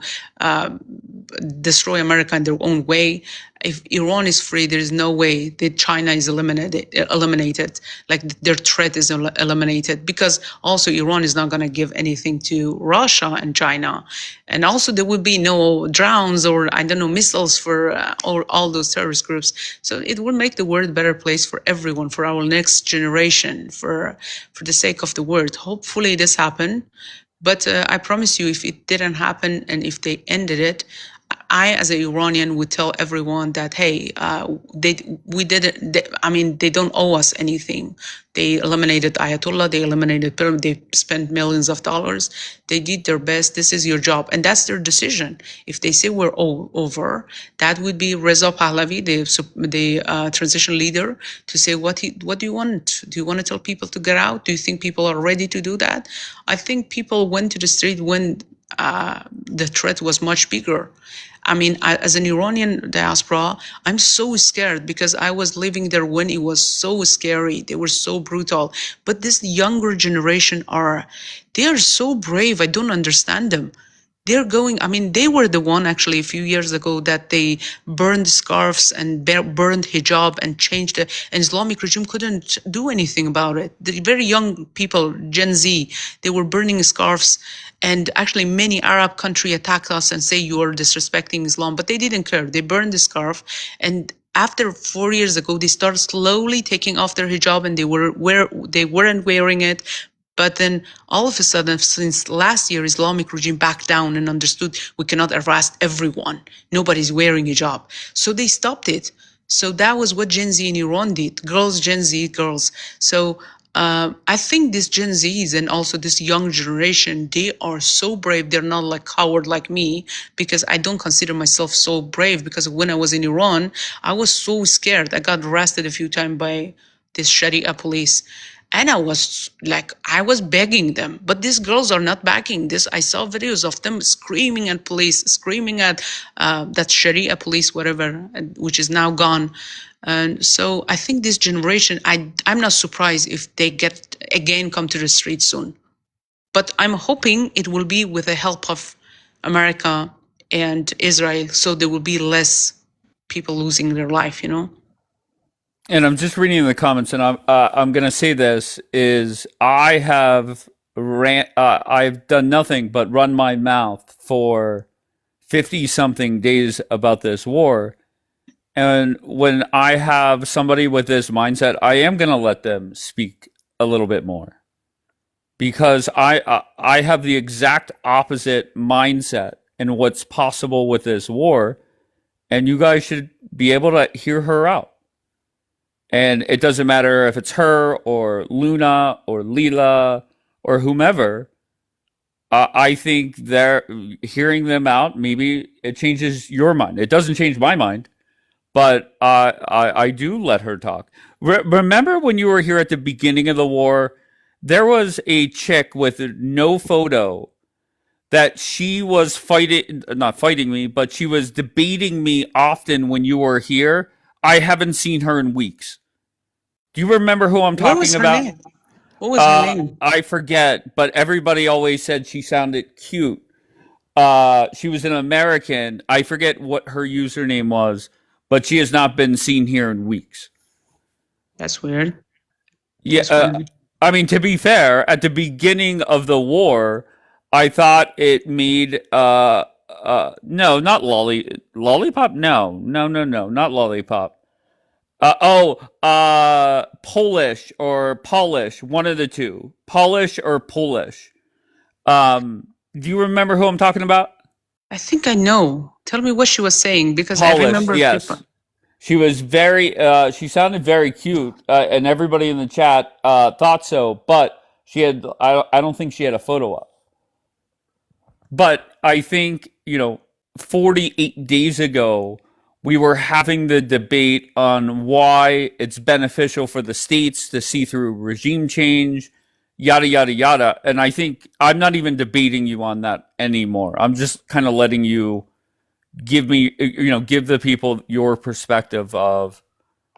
destroy America in their own way. If Iran is free, there is no way that China is eliminated, like their threat is eliminated, because also Iran is not going to give anything to Russia and China. And also there will be no drones or, I don't know, missiles for or all those terrorist groups. So it will make the world a better place for everyone, for our next generation, for the sake of the world. Hopefully this happen. But I promise you, if it didn't happen and if they ended it, I, as an Iranian, would tell everyone that, hey, they don't owe us anything. They eliminated Ayatollah, they eliminated Pyramid, they spent millions of dollars. They did their best. This is your job. And that's their decision. If they say we're over, that would be Reza Pahlavi, the transition leader, to say, what do you want? Do you want to tell people to get out? Do you think people are ready to do that? I think people went to the street when the threat was much bigger. I mean, as an Iranian diaspora, I'm so scared because I was living there when it was so scary. They were so brutal. But this younger generation they are so brave. I don't understand them. They're going, I mean, they were the one actually a few years ago that they burned scarves and burned hijab and changed it. And Islamic regime couldn't do anything about it. The very young people, Gen Z, they were burning scarves. And actually many Arab countries attacked us and say you are disrespecting Islam, but they didn't care. They burned the scarf. And after 4 years ago, they started slowly taking off their hijab and they weren't wearing it. But then all of a sudden, since last year, Islamic regime backed down and understood we cannot arrest everyone. Nobody's wearing hijab. So they stopped it. So that was what Gen Z in Iran did. Gen Z girls. So I think these Gen Zs and also this young generation, they are so brave. They're not like coward like me, because I don't consider myself so brave, because when I was in Iran, I was so scared. I got arrested a few times by this Sharia police. And I was begging them, but these girls are not begging this. I saw videos of them screaming at police, screaming at that Sharia police, whatever, which is now gone. And so I think this generation, I'm not surprised if they come to the streets soon. But I'm hoping it will be with the help of America and Israel, so there will be less people losing their life, And I'm just reading the comments, and I'm going to say this is I've done nothing but run my mouth for 50 something days about this war. And when I have somebody with this mindset, I am going to let them speak a little bit more, because I have the exact opposite mindset in what's possible with this war, and you guys should be able to hear her out. And it doesn't matter if it's her or Luna or Leela or whomever. I think hearing them out, maybe it changes your mind. It doesn't change my mind, but I do let her talk. Remember when you were here at the beginning of the war, there was a chick with no photo that she was not fighting me, but she was debating me often when you were here. I haven't seen her in weeks. Do you remember who I'm talking about? Name? What was her name? I forget, but everybody always said she sounded cute. She was an American. I forget what her username was, but she has not been seen here in weeks. That's weird. Yeah, I mean, to be fair, at the beginning of the war, I thought it made no, not lollipop. No, not lollipop. Polish or Polish, one of the two, Polish or Polish. Do you remember who I'm talking about? I think I know. Tell me what she was saying, because Polish, I remember. Yes, people. She was very. She sounded very cute, and everybody in the chat thought so. But she had. I don't think she had a photo up. But I think 48 days ago, we were having the debate on why it's beneficial for the states to see through regime change, yada, yada, yada. And I think I'm not even debating you on that anymore. I'm just kind of letting you give the people your perspective of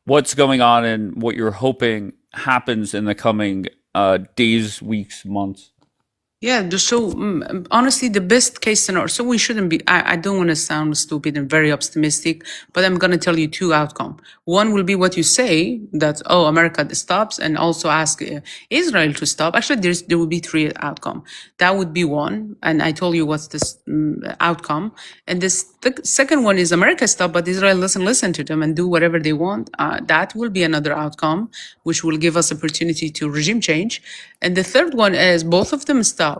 what's going on and what you're hoping happens in the coming days, weeks, months. Yeah, so honestly, the best case scenario. So we shouldn't be. I don't want to sound stupid and very optimistic, but I'm gonna tell you two outcome. One will be what you say that America stops, and also ask Israel to stop. Actually, there will be three outcome. That would be one, and I told you what's this outcome. And the second one is America stop, but Israel doesn't listen to them and do whatever they want. That will be another outcome, which will give us opportunity to regime change. And the third one is both of them stop.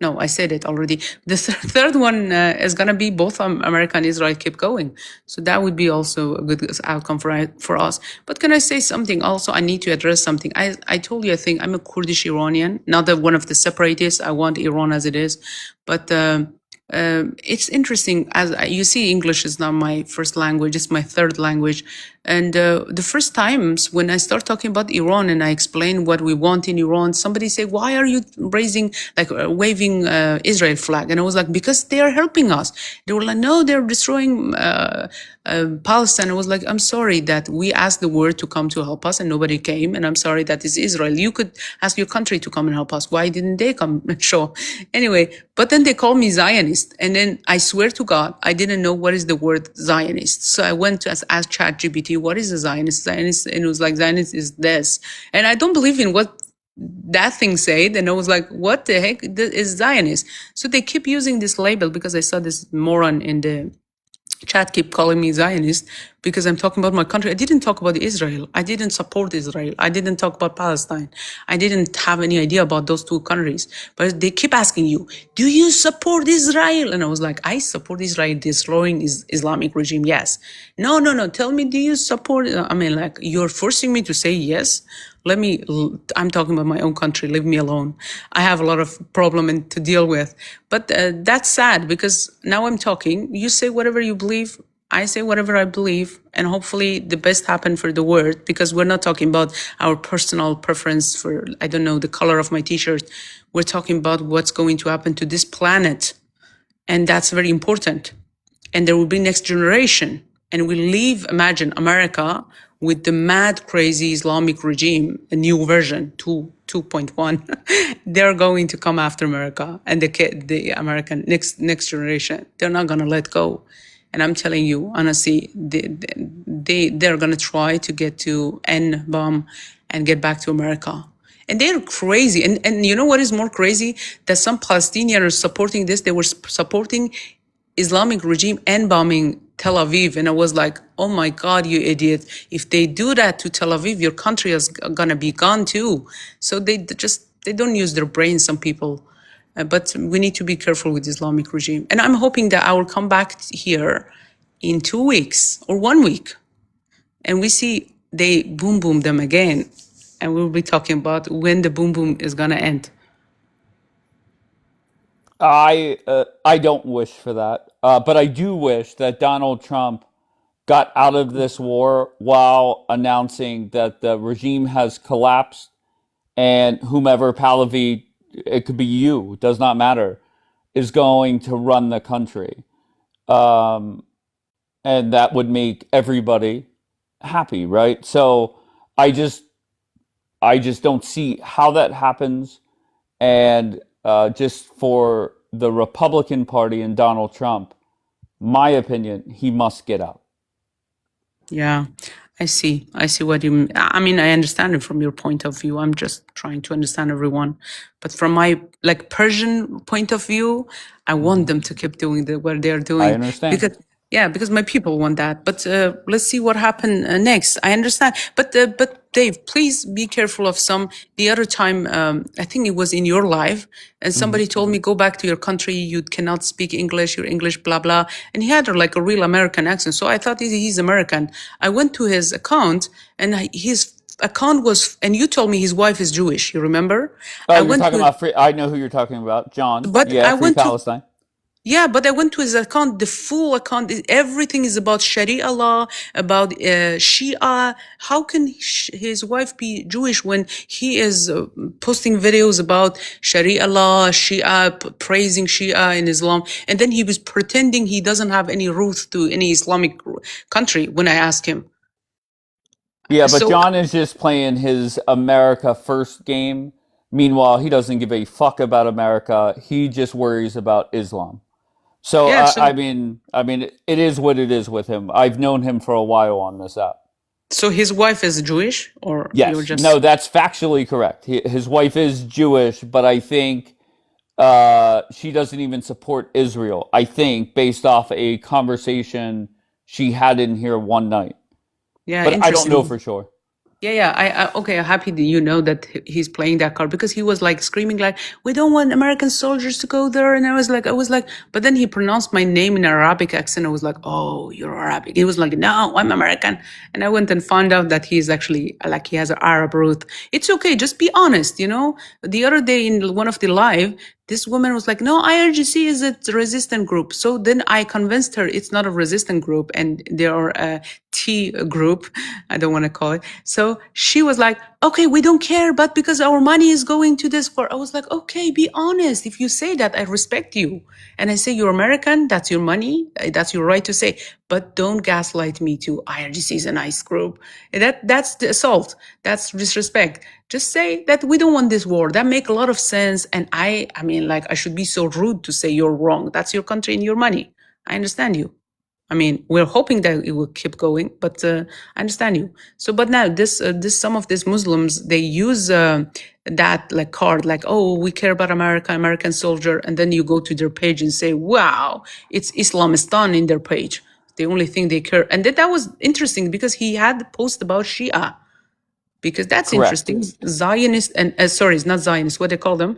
No, I said it already. The third one is going to be both America and Israel keep going. So that would be also a good outcome for us. But can I say something also? I need to address something. I told you, I think I'm a Kurdish Iranian, not that one of the separatists. I want Iran as it is. But it's interesting. As you see, English is not my first language. It's my third language. And the first times when I start talking about Iran and I explain what we want in Iran, somebody say, why are you waving Israel flag? And I was like, because they are helping us. They were like, no, they're destroying Palestine. I was like, I'm sorry that we asked the world to come to help us and nobody came. And I'm sorry that it's Israel. You could ask your country to come and help us. Why didn't they come and show? Anyway, but then they called me Zionist. And then I swear to God, I didn't know what is the word Zionist. So I went to ask ChatGPT, what is a Zionist? Zionist, and it was like, Zionist is this. And I don't believe in what that thing said. And I was like, what the heck is Zionist? So they keep using this label because I saw this moron in the chat keep calling me Zionist because I'm talking about my country. I didn't talk about Israel. I didn't support Israel. I didn't talk about Palestine. I didn't have any idea about those two countries. But they keep asking you, do you support Israel? And I was like, I support Israel destroying Islamic regime. Yes. No. Tell me, do you support? I mean, like, you're forcing me to say yes. I'm talking about my own country. Leave me alone. I have a lot of problem to deal with. But that's sad because now I'm talking. You say whatever you believe. I say whatever I believe. And hopefully the best happen for the world, because we're not talking about our personal preference for, I don't know, the color of my t-shirt. We're talking about what's going to happen to this planet. And that's very important. And there will be next generation. And we leave, imagine America with the mad, crazy Islamic regime, a new version, 2.1. They're going to come after America and the American next generation. They're not going to let go. And I'm telling you, honestly, they're going to try to get to end bomb and get back to America. And they're crazy. And you know what is more crazy? That some Palestinians are supporting this. They were supporting Islamic regime and bombing Tel Aviv. And I was like, oh my God, you idiot. If they do that to Tel Aviv, your country is gonna be gone too. So they don't use their brains, some people. But we need to be careful with Islamic regime. And I'm hoping that I will come back here in 2 weeks or 1 week. And we see they boom them again. And we'll be talking about when the boom is gonna end. I don't wish for that, but I do wish that Donald Trump got out of this war while announcing that the regime has collapsed, and whomever Pahlavi, it could be you, does not matter, is going to run the country, and that would make everybody happy, right? So I just don't see how that happens. And just for the Republican Party and Donald Trump, my opinion, he must get out. Yeah, I see. I see what you mean. I mean, I understand it from your point of view. I'm just trying to understand everyone. But from my Persian point of view, I want them to keep doing what they're doing. I understand. Because my people want that. But let's see what happened next. I understand. But Dave, please be careful of the other time, I think it was in your life, and somebody told me, go back to your country, you cannot speak English, your English, blah, blah. And he had like a real American accent. So I thought he's American. I went to his account and his account was, and you told me his wife is Jewish, you remember? Oh, you're talking about free, I know who you're talking about, John. But Yeah, I Free went to, Palestine. yeah, but I went to his account, the full account. Everything is about Sharia law, about Shia. How can his wife be Jewish when he is posting videos about Sharia law, Shia, praising Shia in Islam? And then he was pretending he doesn't have any roots to any Islamic country when I asked him. Yeah, but So, John is just playing his America First game, Meanwhile, he doesn't give a fuck about America. He just worries about Islam. So Yeah. So it is what it is with him. I've known him for a while on this app. so his wife is Jewish, or you're Yes, no, just that's factually correct. His wife is Jewish, but I think she doesn't even support Israel. I think based off a conversation she had in here one night, yeah, but I don't know interesting. for sure. Yeah. I okay. I'm happy that you know that he's playing that card because he was like screaming like, "We don't want American soldiers to go there," and I was like, but then he pronounced my name in Arabic accent. I was like, "Oh, you're Arabic." He was like, "No, I'm American," and I went and found out that he's actually like he has an Arab root. It's okay, just be honest. The other day in one of the live, this woman was like, "No, IRGC is a resistant group." So then I convinced her it's not a resistant group and they are a T group. I don't want to call it. So she was like, "Okay, we don't care, but because our money is going to this for," I was like, "Okay, be honest. If you say that, I respect you. And I say you're American, that's your money, that's your right to say. But don't gaslight me to IRGC is a nice group. That's the assault. That's disrespect. Just say that we don't want this war. That make a lot of sense. And I mean, like, I should be so rude to say you're wrong. That's your country and your money. I understand you. I mean, we're hoping that it will keep going, but I understand you. So, but now some of these Muslims, they use that like card, like, "Oh, we care about America, American soldier," and then you go to their page and say, "Wow, it's Islamistan in their page." The only thing they care, and that was interesting because he had a post about Shia, because that's Correct. interesting. Zionist and sorry, it's not Zionist. What they call them,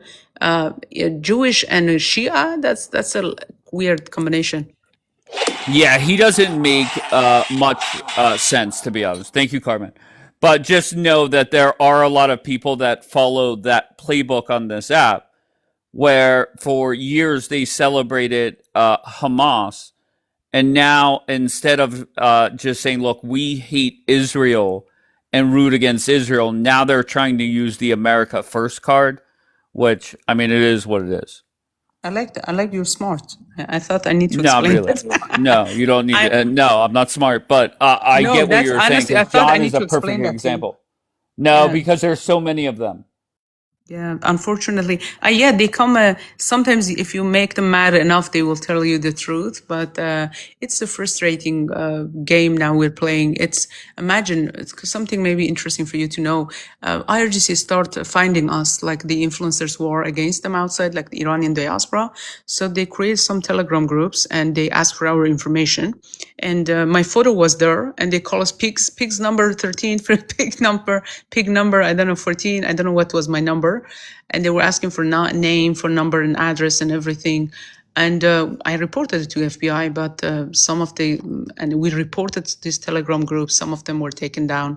Jewish and Shia. That's a weird combination. Yeah, he doesn't make much sense, to be honest. Thank you, Carmen. But just know that there are a lot of people that follow that playbook on this app, where for years they celebrated Hamas, and now instead of just saying, "Look, we hate Israel and root against Israel," now they're trying to use the America First card, which I mean, it is what it is. I like that. I like you're smart. I thought I need to Not explain really. that. No, you don't need I to. No, I'm not smart, but I no, get what that's you're saying honestly. I because thought I John is need a to perfect explain that to you. example. No, Yeah, because there's so many of them. yeah. Unfortunately, yeah, they come. Sometimes, if you make them mad enough, they will tell you the truth. But it's a frustrating game now we're playing. Imagine it's something maybe interesting for you to know. IRGC start finding us like the influencers war against them outside, like the Iranian diaspora. So they create some Telegram groups and they ask for our information. And my photo was there, and they call us pigs. Pigs number 13, pig number. I don't know 14. I don't know what was my number, and they were asking for name, for number, and address, and everything. And I reported it to FBI, but and we reported these Telegram groups. Some of them were taken down.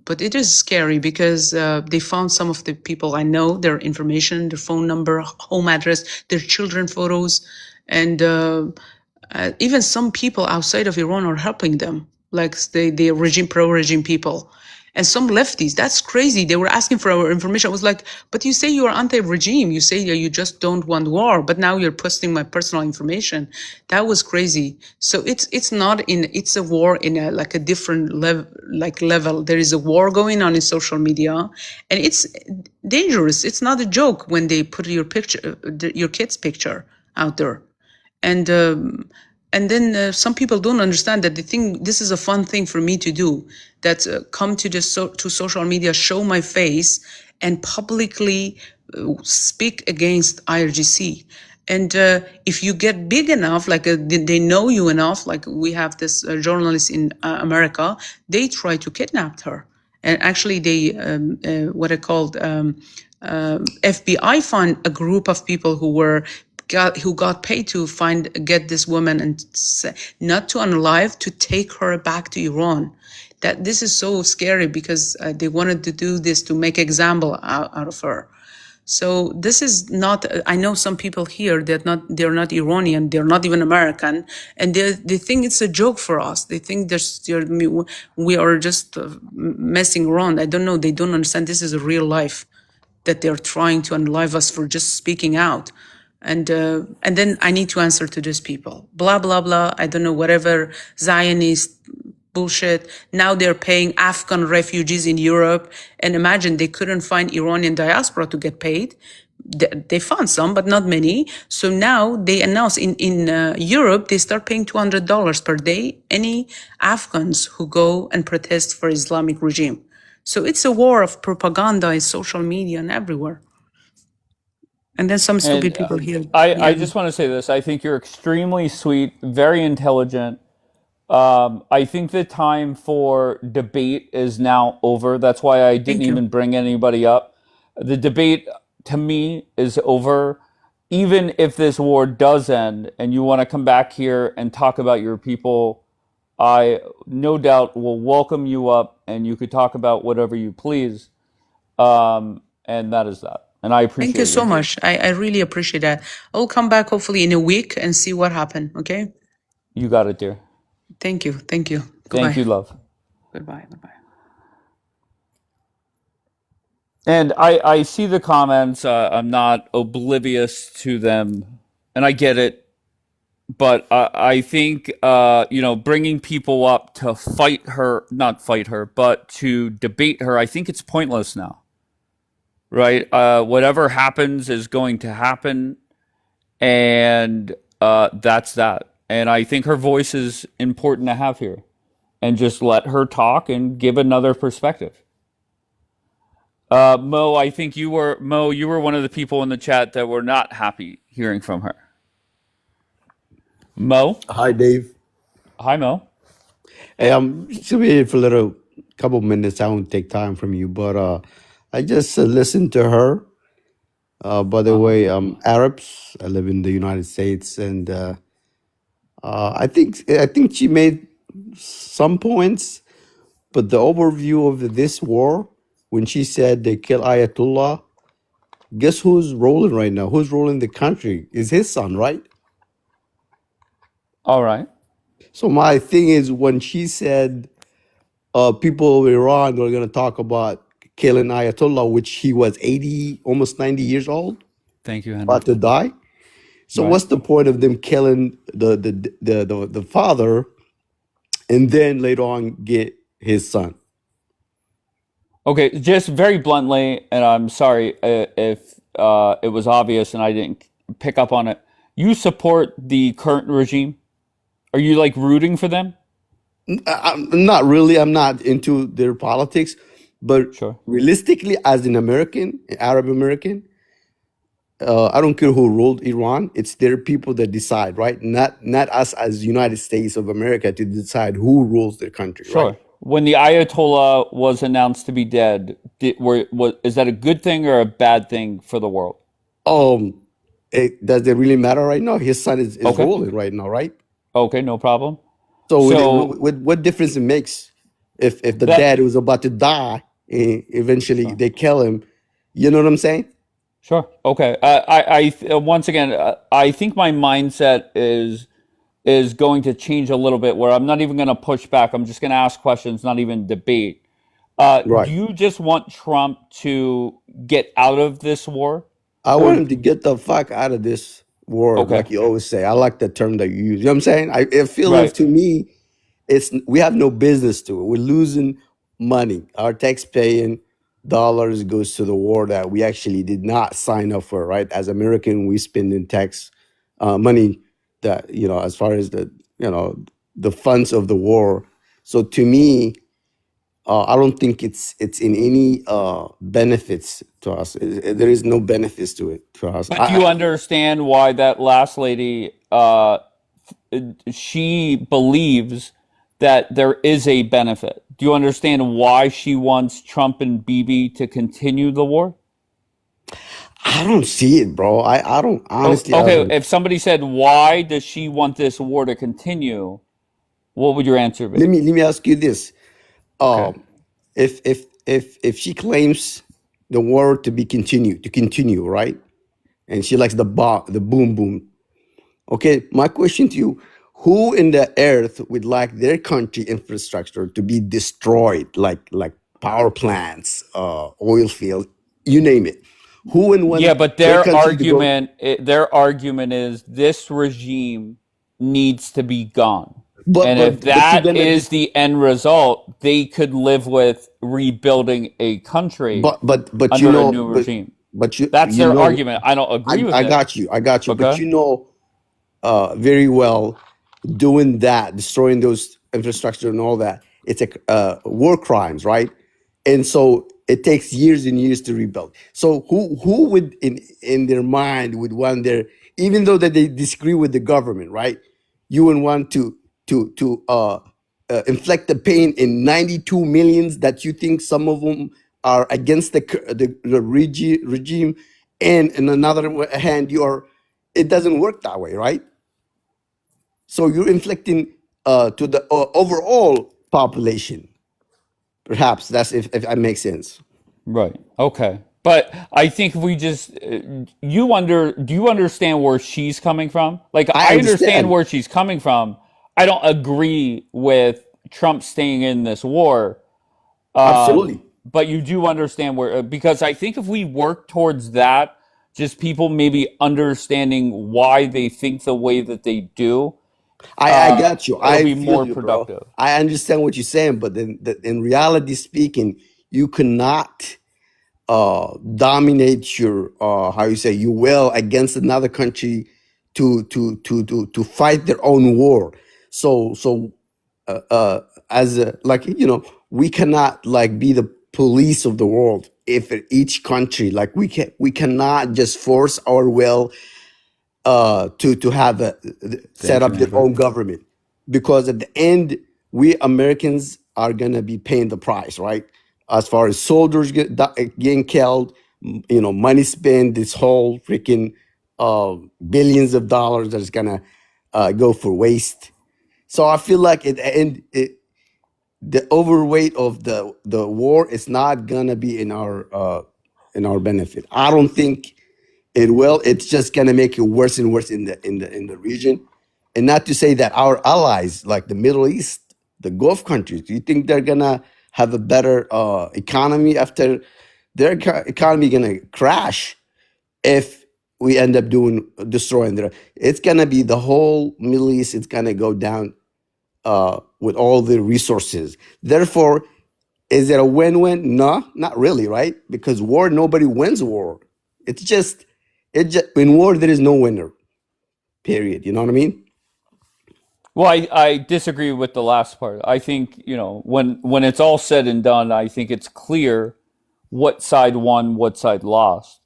But it is scary because they found some of the people I know, their information, their phone number, home address, their children photos, and even some people outside of Iran are helping them, like the pro-regime people. And some lefties, that's crazy. They were asking for our information. I was like, but you say you are anti-regime. You say you just don't want war, but now you're posting my personal information. That was crazy. So it's a war in a different level. There is a war going on in social media, and it's dangerous. It's not a joke when they put your kid's picture out there. And then some people don't understand that they think this is a fun thing for me to do, that come to social media, show my face, and publicly speak against IRGC. And if you get big enough, like they know you enough, like we have this journalist in America, they try to kidnap her. And actually they, what I called, FBI found a group of people who got paid to get this woman and not to unalive, to take her back to Iran. That this is so scary because they wanted to do this to make example out of her. So this is not. I know some people here they're not Iranian, they're not even American, and they think it's a joke for us. They think we are just messing around. I don't know. They don't understand this is a real life, that they're trying to unalive us for just speaking out. And then I need to answer to these people. Blah, blah, blah. I don't know, whatever Zionist, bullshit. Now they're paying Afghan refugees in Europe. And imagine they couldn't find Iranian diaspora to get paid. They found some, but not many. So now they announce in Europe, they start paying $200 per day any Afghans who go and protest for Islamic regime. So it's a war of propaganda in social media and everywhere. And then some stupid And people here. I just want to say this. I think you're extremely sweet, very intelligent. I think the time for debate is now over. That's why I didn't Thank you. even bring anybody up. The debate, to me, is over. Even if this war does end and you want to come back here and talk about your people, I no doubt will welcome you up and you could talk about whatever you please. And that is that. And I Thank you appreciate so you. much. I really appreciate that. I'll come back hopefully in a week and see what happened. Okay. You got it, dear. Thank you. Thank you. Thank Goodbye. you, love. Goodbye. Bye-bye. And I see the comments. I'm not oblivious to them, and I get it. But I think bringing people up to fight her, not fight her, but to debate her, I think it's pointless now, right? Whatever happens is going to happen, and that's that. And I think her voice is important to have here, and just let her talk and give another perspective. Mo, I think you were one of the people in the chat that were not happy hearing from her. Mo, Hi, Dave. hi Mo. Hey, I'm just gonna be here for a little couple minutes. I won't take time from you, but I just listened to her. By the way, I'm Arabs. I live in the United States, and I think she made some points, but the overview of this war, when she said they kill Ayatollah, guess who's rolling right now? Who's ruling the country? Is his son, right? All right. So my thing is when she said people of Iran were going to talk about killing Ayatollah, which he was 80, almost 90 years old, Thank you, Henry. about to die. So Right. what's the point of them killing the father and then later on get his son? Okay, just very bluntly, and I'm sorry if it was obvious and I didn't pick up on it. You support the current regime? Are you like rooting for them? I'm not really. I'm not into their politics, but Sure. realistically, as an American, Arab American, I don't care who ruled Iran. It's their people that decide, right? Not us as United States of America to decide who rules their country, right? Sure. When the Ayatollah was announced to be dead, is that a good thing or a bad thing for the world? Does it really matter right now? His son is Okay. ruling right now, right? Okay, no problem. So, So what difference it makes if the that dad was about to die, eventually they kill him? You know what I'm saying? sure. Okay. Once again, I think my mindset is going to change a little bit where I'm not even going to push back. I'm just going to ask questions, not even debate. Do Right. you just want Trump to get out of this war? I Or want him to get the fuck out of this war, okay, like you always say. I like the term that you use. You know what I'm saying? It feels right. to me, we have no business to it. We're losing money. Our tax paying dollars goes to the war that we actually did not sign up for, right? As American, we spend in tax money that, as far as the funds of the war. So to me, I don't think it's in any benefits to us. There is no benefits to it for us. But do you understand why that last lady, she believes that there is a benefit? Do you understand why she wants Trump and Bibi to continue the war? I don't see it, bro. I don't honestly. I Okay, don't. if somebody said, why does she want this war to continue? What would your answer be? Let me ask you this. Okay. If she claims the war to continue, right? And she likes the boom boom. Okay, my question to you: who in the earth would like their country infrastructure to be destroyed, like power plants, oil fields, you name it? Who and Yeah, want but their country to go? their argument is this regime needs to be gone. And if but you're that gonna is the end result, they could live with rebuilding a country but you under a know, new regime. but That's you their know, argument. I don't agree with I it. got you, but Okay. you know, very well, doing that, destroying those infrastructure and all that, it's a war crimes, right? And so it takes years and years to rebuild. So who would in their mind would want their, even though that they disagree with the government, right? You would want to inflict the pain in 92 millions that you think some of them are against the regime, and in another hand, it doesn't work that way, right? So you're inflicting to the overall population. Perhaps that's if that makes sense. Right. Okay. But I think if we just do you understand where she's coming from? Like I I understand understand. where she's coming from. I don't agree with Trump staying in this war. Absolutely. But you do understand where because I think if we work towards that, just people maybe understanding why they think the way that they do, I got you. it'll I be feel more you, bro. productive. I understand what you're saying, but then in reality speaking, you cannot dominate your how you say you will against another country to fight their own war. So as a, like, we cannot like be the police of the world. If each country, like, we cannot just force our will to have set Thank you, up their Amber. own government, because at the end we Americans are gonna be paying the price, right? As far as soldiers getting killed, money spent, this whole freaking billions of dollars that is gonna go for waste. So I feel like at the end, the overweight of the war is not gonna be in our benefit. I don't think it will. It's just gonna make it worse and worse in the region. And not to say that our allies, like the Middle East, the Gulf countries, do you think they're gonna have a better economy after their economy gonna crash if we end up destroying their? It's gonna be the whole Middle East. It's gonna go down with all the resources. Therefore, is it a win-win? No, not really, right? Because war, nobody wins war. It's just, in war there is no winner. Period. You know what I mean? Well, I disagree with the last part. I think, when it's all said and done, I think it's clear what side won, what side lost.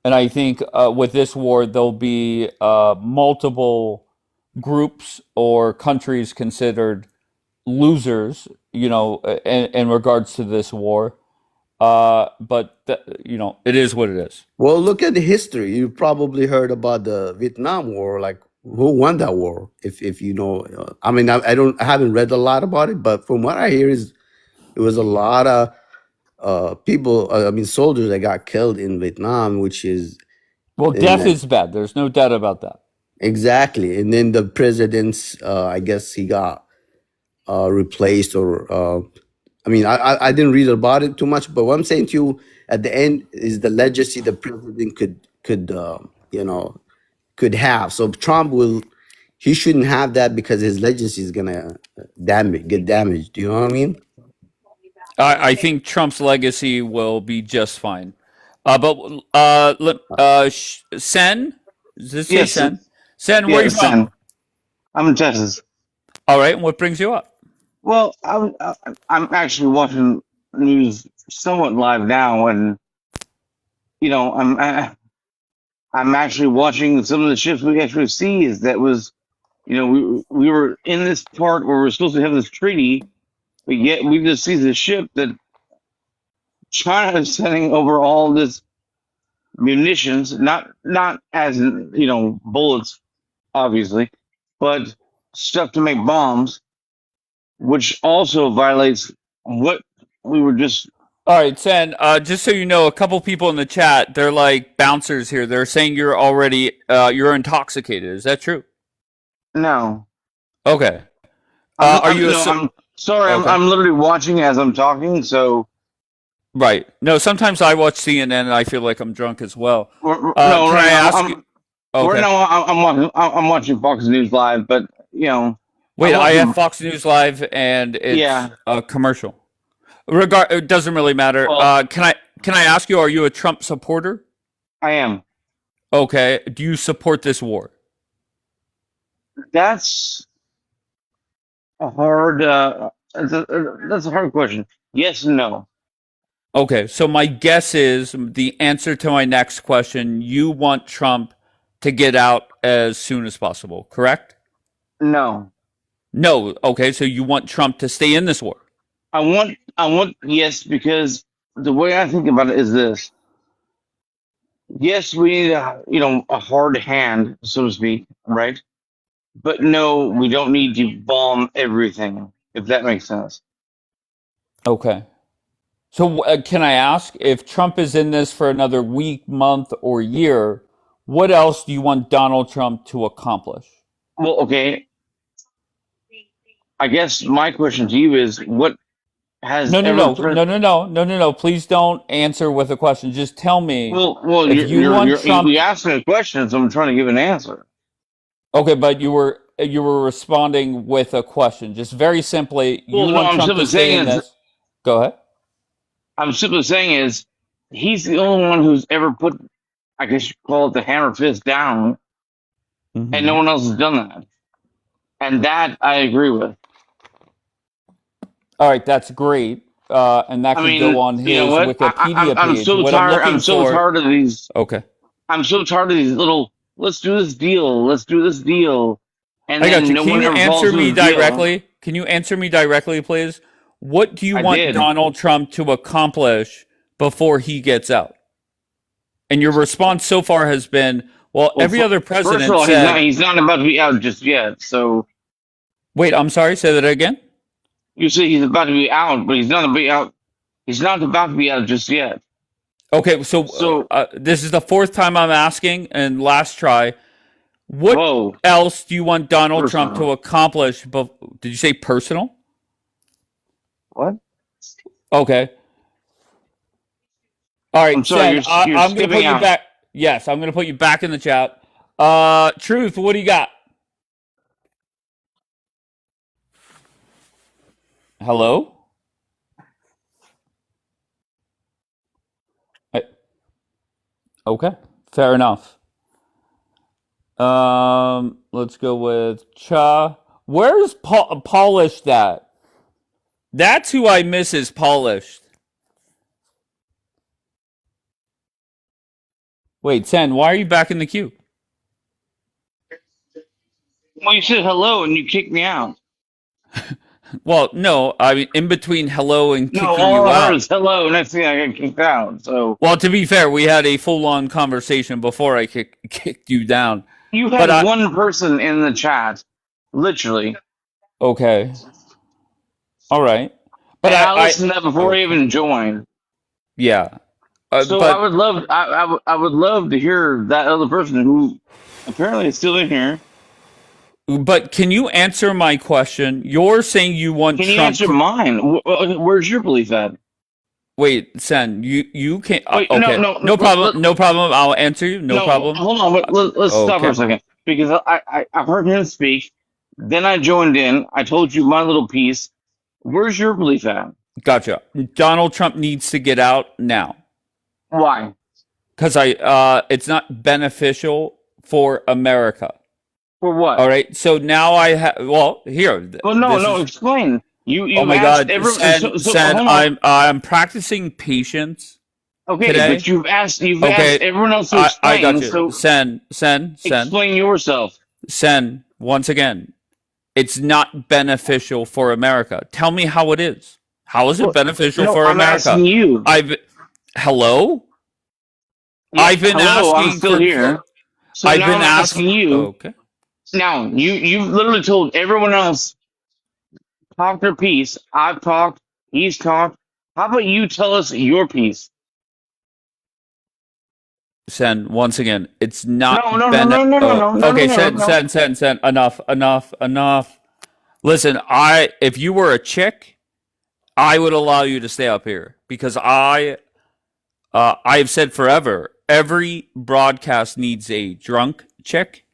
And I think with this war, there'll be multiple groups or countries considered losers, in regards to this war. But it is what it is. Well, look at the history. You probably heard about the Vietnam War. Like, who won that war? If you know, I mean, I haven't read a lot about it, but from what I hear is it was a lot of people. I mean, soldiers that got killed in Vietnam, which is Well, in death is bad. There's no doubt about that. exactly. And then the president's, I guess he got replaced, or I mean, I didn't read about it too much, but what I'm saying to you at the end is the legacy the president could have. So he shouldn't have that, because his legacy is gonna get damaged. Do you know what I mean? I think Trump's legacy will be just fine. But Sen, does this say Yes, Sen? Sen, where are yeah, you from? Sam. I'm in Texas. All right, and what brings you up? Well, I'm actually watching news somewhat live now, and I'm actually watching some of the ships we actually see. Is that was we were in this part where we're supposed to have this treaty, but yet we just see the ship that China is sending over all this munitions, not as in, bullets, obviously, but stuff to make bombs, which also violates what we were just. All right, Sen. Just so you know, a couple people in the chat, they're like bouncers here. They're saying you're intoxicated. Is that true? No, Okay. I'm, Are I'm you a no, I'm sorry. okay? I'm literally watching as I'm talking. So Right. No, sometimes I watch CNN and I feel like I'm drunk as well. no, Can right I now ask you? right Okay. now I'm watching Fox News Live, but Wait, I have watching. Fox News Live, and it's Yeah, a commercial. It doesn't really matter. well, Can I ask you? Are you a Trump supporter? I am. Okay. Do you support this war? That's a hard. That's a hard question. Yes and no. Okay. So my guess is the answer to my next question. You want Trump to get out as soon as possible, correct? No. No. Okay. So you want Trump to stay in this war? I want yes, because the way I think about it is this. Yes, we need a hard hand, so to speak, right? But no, we don't need to bomb everything, if that makes sense. Okay. So can I ask if Trump is in this for another week, month, or year? What else do you want Donald Trump to accomplish? Well, okay. I guess my question to you is, what has No, no, ever no, pre- no, no, no, no, no, no. Please don't answer with a question. Just tell me well, if you're you you're want you're Trump. you asked me a question, so I'm trying to give an answer. Okay, but you were responding with a question. Just very simply, you Well, no, want Trump to stay in this. Go ahead. I'm simply saying is, he's the only one who's ever put, I guess you call it, the hammer fist down, and no Hmm. one else has done that. And that I agree with. All right, that's great. And that I could go mean, on you know his what? Wikipedia I'm page. so What I'm tired. I'm looking so for. tired of these. Okay. I'm so tired of these little. Let's do this deal. Let's do this deal, and I got then you. no Can one you ever follows answer me through the deal. directly? Can you answer me directly, please? What do you I want did. Donald Trump to accomplish before he gets out? And your response so far has been, well, Well, every other first of president all, he's not. said, He's not about to be out just yet. So wait, I'm sorry, say that again? you say he's about to be out, but he's not about to be out. He's not about to be out just yet. Okay, so So this is the fourth time I'm asking, and last try. What whoa, else do you want Donald Trump to personal. accomplish? Did you say personal? What? Okay. All I'm right, sorry. Sen, You're I'm going to skipping put you out. back. Yes, I'm going to put you back in the chat. Truth, what do you got? Hello? Uh, Okay, fair enough. Let's go with Cha. Where's Polished at? That's who I miss is Polished. Wait, Sen, why are you back in the queue? Well, you said hello and you kicked me out. Well, no, I mean, in between hello and No, kicking all you I heard out. is hello. Next thing I got kicked out. So Well, to be fair, we had a full-on conversation before I kicked you down. you But had one person in the chat, literally, okay, all right. But and I listened to that before I okay, even joined. yeah. So I But would love, I would love to hear that other person who apparently is still in here. can you answer my question? You're saying you want Can you Trump answer to mine? Where's your belief at? wait, Sen. You can't. Wait, no, Okay, no, no problem. No problem. I'll answer you. No no. problem. Hold on, let's stop for a Okay, second because I heard him speak. Then I joined in. I told you my little piece. Where's your belief at? gotcha. Donald Trump needs to get out now Why? because it's not beneficial for America. For what? All right. So now I have. Well, here. Well, no, This no. is. Explain. You Oh you've my asked God, everyone. So, Sen. hold on. I'm practicing patience Okay, but today. you've asked Okay, everyone else to I got explain. you. So explain yourself. Sen. Once again, it's not beneficial for America. Tell me how it is. How is it Well, beneficial no, for I'm America? asking you. Hello. Yeah, I've been hello. I'm asking still for. here. So I've now been I'm asked. asking you. Okay. Now you've literally told everyone else talk their piece. I've talked. He's talked. How about you tell us your piece? Sen, once again, it's No, not no, no, ben. no, no, no, Oh, no, no, no, okay. no, no. Sen. Enough. Listen, if you were a chick, I would allow you to stay up here because I have said forever, every broadcast needs a drunk chick,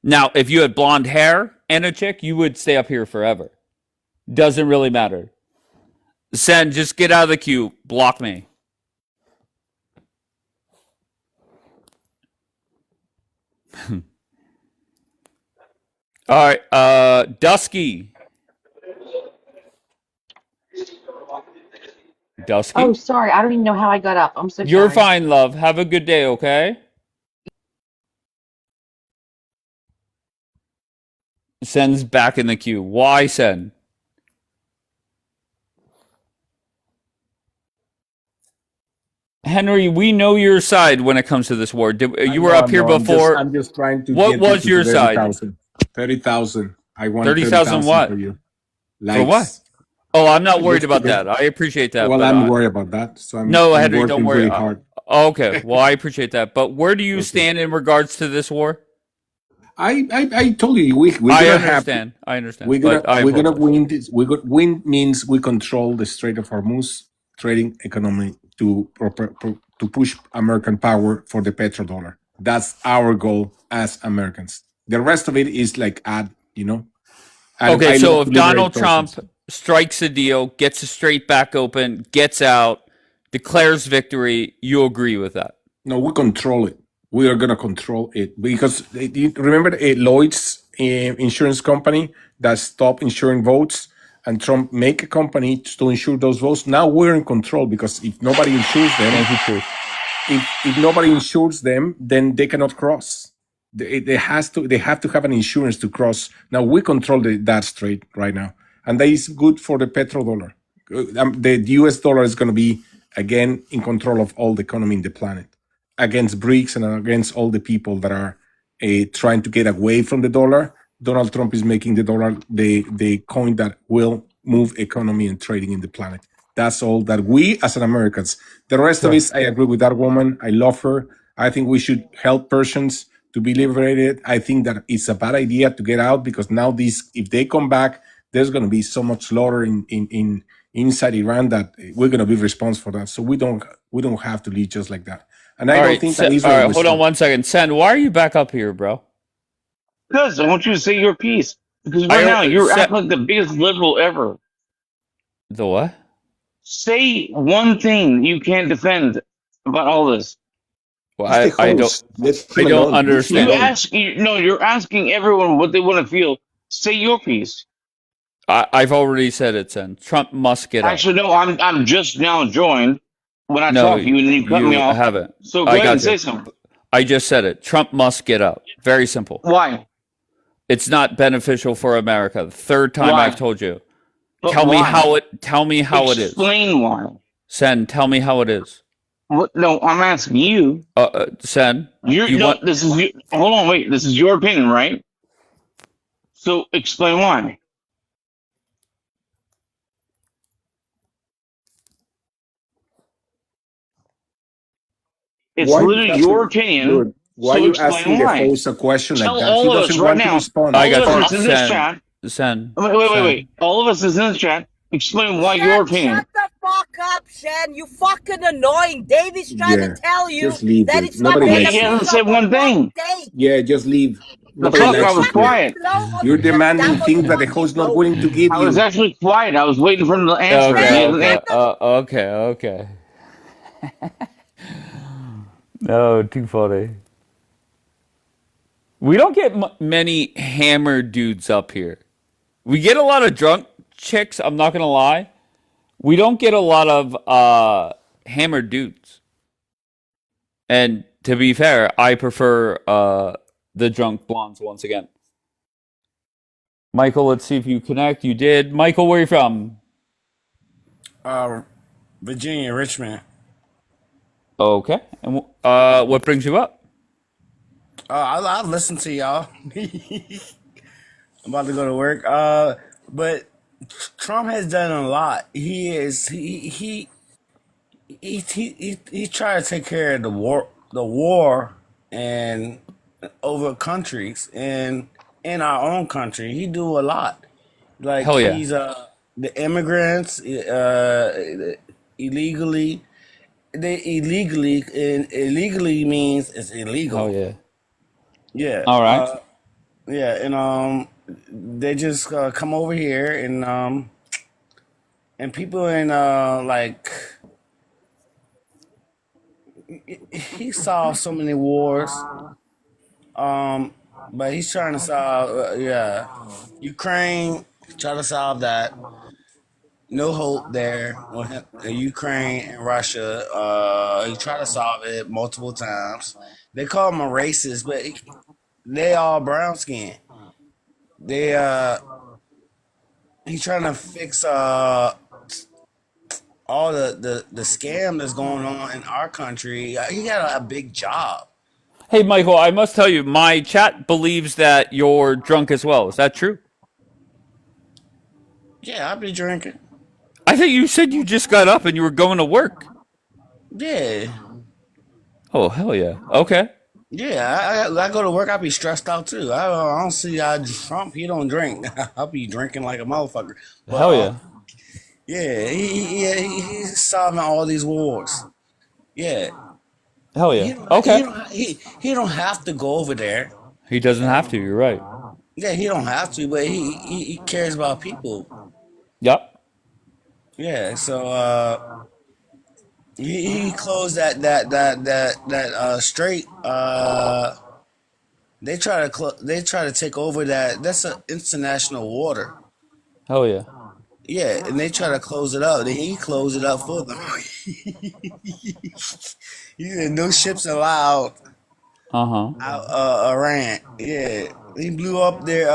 Now, if you had blonde hair and a chick, you would stay up here forever. Doesn't really matter. Sen, just get out of the queue. Block me. All right, Dusky. Dusky? Oh, sorry. I don't even know how I got up. I'm so You're sorry. fine, love. Have a good day, okay? Sen's back in the queue. Why, Sen? Henry, we know your side when it comes to this war. You were up here before. I'm just trying to What get was you your to side? 30,000. I want 30,000 30,000 what? for you. For what? Likes. Oh, I'm not worried Just about today. that. I appreciate that. Well, but I'm worried about that. So no, I'm Henry, don't working worry. really hard. Okay, well, I appreciate that. But where do you stand in regards to this war? I told you we're I gonna have. understand. I understand. We're But I gonna apologize. win this. Win means we control the Strait of Hormuz trading economy to push American power for the petrodollar. That's our goal as Americans. The rest of it is like And Okay, I so love if to liberate Donald Trump persons. strikes a deal, gets the strait back open, gets out, declares victory, you agree with that? No, we control it. We are gonna control it because remember Lloyd's insurance company that stopped insuring votes, and Trump make a company to insure those votes. Now we're in control because if nobody insures them, Thank you, Truth. if nobody insures them, then they cannot cross. They have to have an insurance to cross. Now we control that strait right now, and that is good for the petrodollar. The U.S. dollar is going to be again in control of all the economy in the planet, against BRICS and against all the people that are trying to get away from the dollar. Donald Trump is making the dollar the coin that will move economy and trading in the planet. That's all that we as an Americans. The rest of it, I agree with that woman. I love her. I think we should help persons to be liberated. I think that it's a bad idea to get out because now if they come back, there's going to be so much slaughter in inside Iran that we're going to be responsible for that. So we don't have to leave just like that. And I don't think that Israel. All right, hold on one second. Sen, why are you back up here, bro? Because I want you to say your piece. Because right now you're acting like the biggest liberal ever. The what? Say one thing you can't defend about all this. Well, I don't understand. You're asking everyone what they want to feel. Say your piece. I've already said it, Sen. Trump must get out. Actually, no, I'm just now joined when I talk to you and then you cut me off. Haven't. So go ahead and say something. I just said it. Trump must get out. Very simple. Why? It's not beneficial for America. The third time I've told you. But tell why? me how it is. Explain why. Sen, tell me how it is. What? No, I'm asking you. Sen, this is hold on, wait. This is your opinion, right? So explain why. It's literally your opinion. Dude, why are you asking the host a question like that? All of us right now. I got all of us in this chat. Sen. Wait. All of us is in this chat. Explain why your opinion. Shut the fuck up, Shen. You fucking annoying. David's trying to tell you just leave, that dude. it's Nobody not likes He you. hasn't said one thing. Yeah, just leave. The fuck, I was quiet. You're demanding things that the host not willing to give you. I was actually quiet. I was waiting for him to answer. Okay. No, too funny. We don't get many hammered dudes up here. We get a lot of drunk chicks, I'm not going to lie. We don't get a lot of hammered dudes. And to be fair, I prefer the drunk blondes once again. Michael, let's see if you connect. You did. Michael, where are you from? Virginia, Richmond. Okay. And what brings you up? I listen to y'all. I'm about to go to work. But Trump has done a lot. He tried to take care of the war and over countries and in our own country. He do a lot. Like Hell yeah. he's the immigrants illegally. Illegally means it's illegal. Oh yeah. Yeah. All right. Yeah, they just come over here and people in like he saw so many wars. But he's trying to solve, yeah, Ukraine. Try to solve that. No hope there with Ukraine and Russia. He tried to solve it multiple times. They call him a racist, but they all brown skin. They He's trying to fix all the scam that's going on in our country. He got a big job. Hey, Michael, I must tell you, my chat believes that you're drunk as well. Is that true? Yeah, I'll be drinking. I thought you said you just got up and you were going to work. Yeah. Oh, hell yeah. Okay. Yeah, I go to work. I be stressed out too. I don't see Trump. He don't drink. I'll be drinking like a motherfucker. But Hell yeah. yeah, he's solving all these wars. Yeah, Hell yeah. Okay. he don't have to go over there. He doesn't have to. You're right. Yeah, he don't have to, but he cares about people. Yep. Yeah, so he closed that strait. They try to take over that. That's an international water. Hell yeah. Yeah, and they try to close it up. Then he closed it up for them. He said no ships allowed Uh-huh. out Iran. Yeah, he blew up their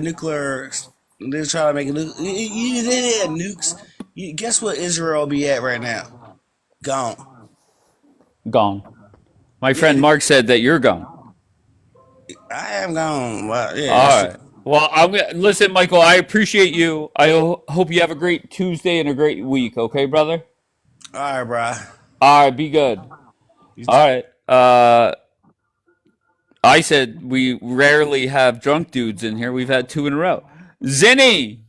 nuclear. They're trying to make a nuke. They had nukes. Guess what Israel be at right now? Gone. Gone. My friend Yeah, Mark said that you're gone. I am gone. Well, yeah, All right. Well, listen, Michael, I appreciate you. I hope you have a great Tuesday and a great week, okay, brother? all right, bro. All right, be good. All right. I said we rarely have drunk dudes in here. We've had two in a row. Zinny!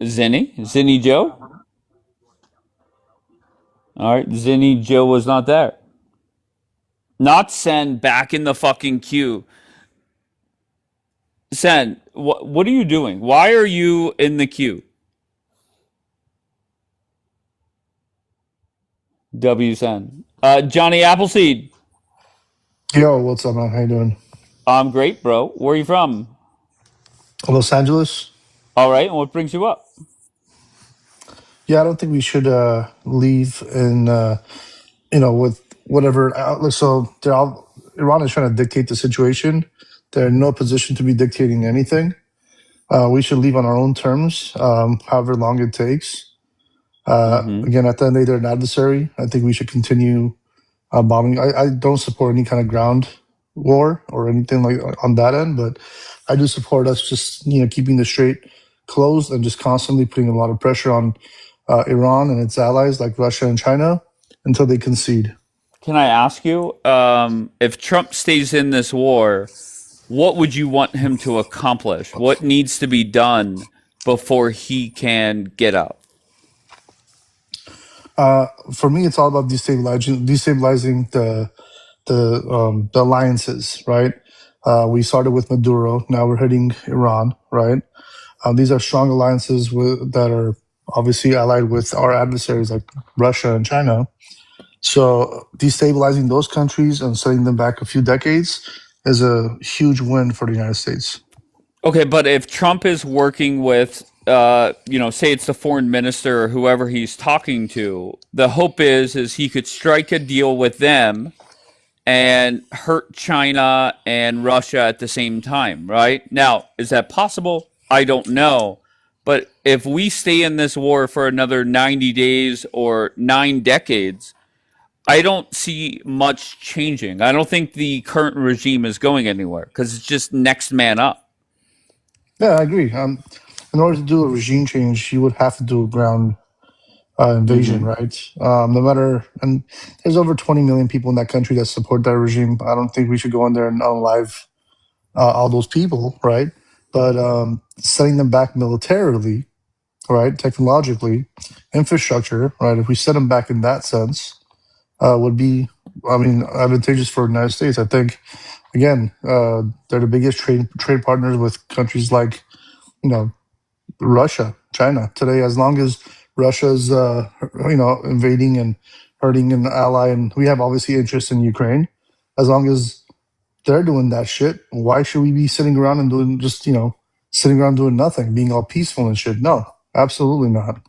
Zinny Joe? All right, Zinny Joe was not there. Not Sen back in the fucking queue. Sen, what are you doing? Why are you in the queue? W Sen. Johnny Appleseed. Yo, what's up, man? How you doing? I'm great, bro. Where are you from? Los Angeles. All right, and what brings you up? Yeah, I don't think we should leave in with whatever outlet. So Iran is trying to dictate the situation. They're in no position to be dictating anything. We should leave on our own terms, however long it takes. Again, at the end of the day, they're an adversary. I think we should continue bombing. I don't support any kind of ground war or anything like on that end, but I do support us just keeping the strait closed and just constantly putting a lot of pressure on Iran and its allies like Russia and China until they concede. Can I ask you, if Trump stays in this war, what would you want him to accomplish? What needs to be done before he can get out? For me, it's all about destabilizing the alliances, right? We started with Maduro, now we're hitting Iran, right? These are strong alliances that are obviously allied with our adversaries like Russia and China. So destabilizing those countries and setting them back a few decades is a huge win for the United States. Okay, but if Trump is working with, say it's the foreign minister or whoever he's talking to, the hope is he could strike a deal with them and hurt China and Russia at the same time, right? Now, is that possible? I don't know. But if we stay in this war for another 90 days or 9 decades, I don't see much changing. I don't think the current regime is going anywhere because it's just next man up. Yeah, I agree. In order to do a regime change, you would have to do a ground invasion, right? No matter, and there's over 20 million people in that country that support that regime. I don't think we should go in there and unalive all those people, right? But setting them back militarily, right, technologically, infrastructure, right? If we set them back in that sense, would be I mean, advantageous for the United States. I think, again, they're the biggest trade partners with countries like, you know, Russia, China today. As long as Russia's, invading and hurting an ally, and we have obviously interest in Ukraine, as long as they're doing that shit, why should we be sitting around and doing just, sitting around doing nothing, being all peaceful and shit? No, absolutely not.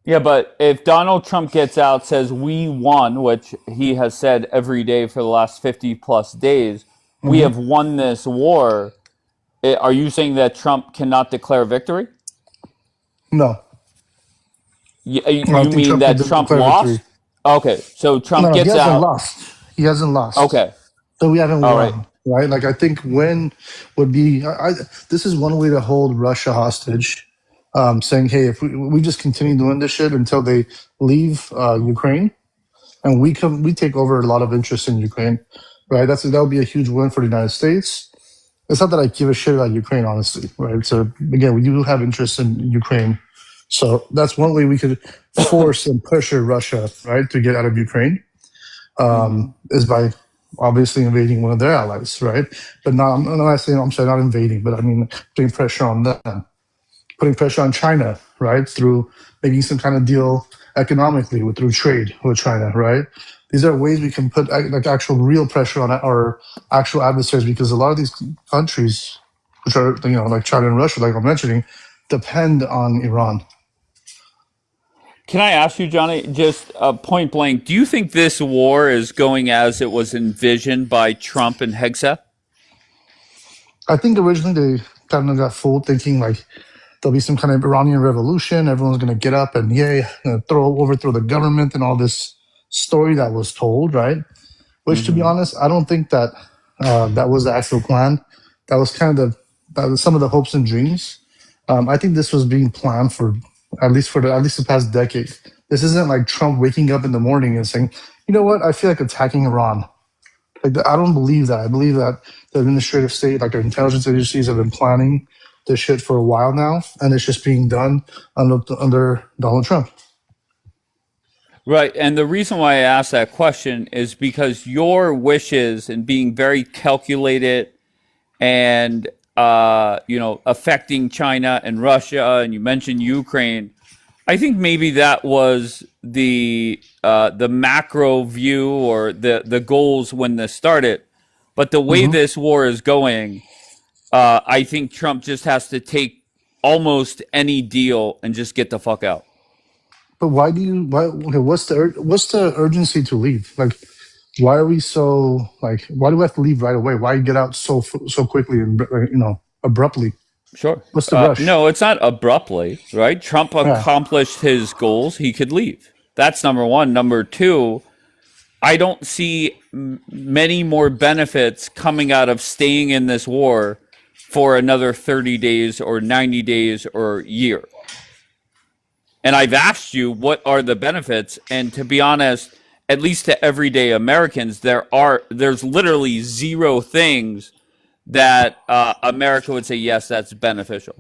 Yeah, but if Donald Trump gets out, says we won, which he has said every day for the last 50 plus days, we Hmm. have won this war. Are you saying that Trump cannot declare victory? No, I You don't think mean Trump can that Trump declare victory. lost? Okay, so Trump No, he gets hasn't out. lost. He hasn't lost. Okay, So we haven't all right. won, right? Like I think when would be. This is one way to hold Russia hostage, saying, "Hey, if we just continue doing this shit until they leave Ukraine, and we take over a lot of interest in Ukraine, right? That would be a huge win for the United States. It's not that I give a shit about Ukraine, honestly, right? So again, we do have interest in Ukraine, so that's one way we could force and pressure Russia, right, to get out of Ukraine, Mm-hmm. is by obviously invading one of their allies, right? But not, I'm not saying, I'm sorry, not invading, but I mean putting pressure on them, putting pressure on China, right, through making some kind of deal economically through trade with China, right? These are ways we can put like actual real pressure on our actual adversaries, because a lot of these countries, which are like China and Russia, like I'm mentioning, depend on Iran. Can I ask you, Johnny, just point blank, do you think this war is going as it was envisioned by Trump and Hegseth? I think originally they kind of got fooled thinking like there'll be some kind of Iranian revolution. Everyone's going to get up and overthrow the government and all this story that was told, right? Which, to be Mm-hmm. honest, I don't think that that was the actual plan. That was kind of that was some of the hopes and dreams. I think this was being planned for at least the past decade. This isn't like Trump waking up in the morning and saying, "You know what? I feel like attacking Iran." Like I don't believe that. I believe that the administrative state, like our intelligence agencies, have been planning this shit for a while now, and it's just being done under Donald Trump. Right. And the reason why I asked that question is because your wishes and being very calculated and, affecting China and Russia, and you mentioned Ukraine. I think maybe that was the macro view or the goals when this started. But the way Hmm. this war is going, I think Trump just has to take almost any deal and just get the fuck out. But why do you? Why? Okay, what's the urgency to leave? Like, why are we so like? Why do we have to leave right away? Why get out so quickly and abruptly? Sure. What's the rush? No, it's not abruptly, right? Trump Yeah. accomplished his goals. He could leave. That's number one. Number two, I don't see many more benefits coming out of staying in this war for another 30 days or 90 days or a year. And I've asked you what are the benefits, and to be honest, at least to everyday Americans, there's literally zero things that America would say yes, that's beneficial.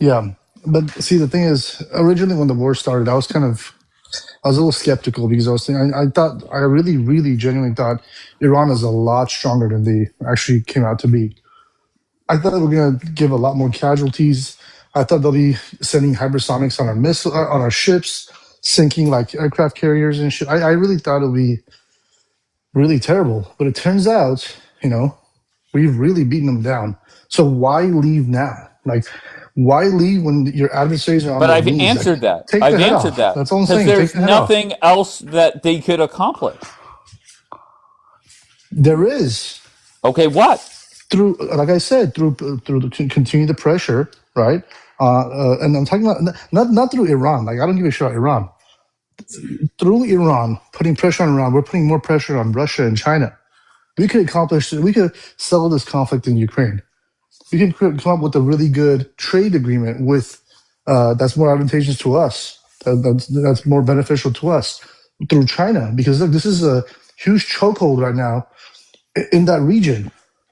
Yeah. But see, the thing is, originally when the war started, I was a little skeptical because I was thinking, I really, really genuinely thought Iran is a lot stronger than they actually came out to be. I thought they were going to give a lot more casualties. I thought they'll be sending hypersonics on on our ships, sinking like aircraft carriers and shit. I really thought it would be really terrible. But it turns out, we've really beaten them down. So why leave now? Like, why leave when your adversaries are on But their I've knees? Like, answered that. take the I've head answered off. that That's all I'm because saying. Take there's the head off. nothing else that they could accomplish. There is. Okay, what? Through, like I said, continue the pressure, right? And I'm talking about not through Iran. Like I don't give a shit about Iran. Through Iran, putting pressure on Iran, we're putting more pressure on Russia and China. We could accomplish. We could settle this conflict in Ukraine. We can come up with a really good trade agreement with that's more advantageous to us. That's more beneficial to us through China, because look, this is a huge chokehold right now in that region,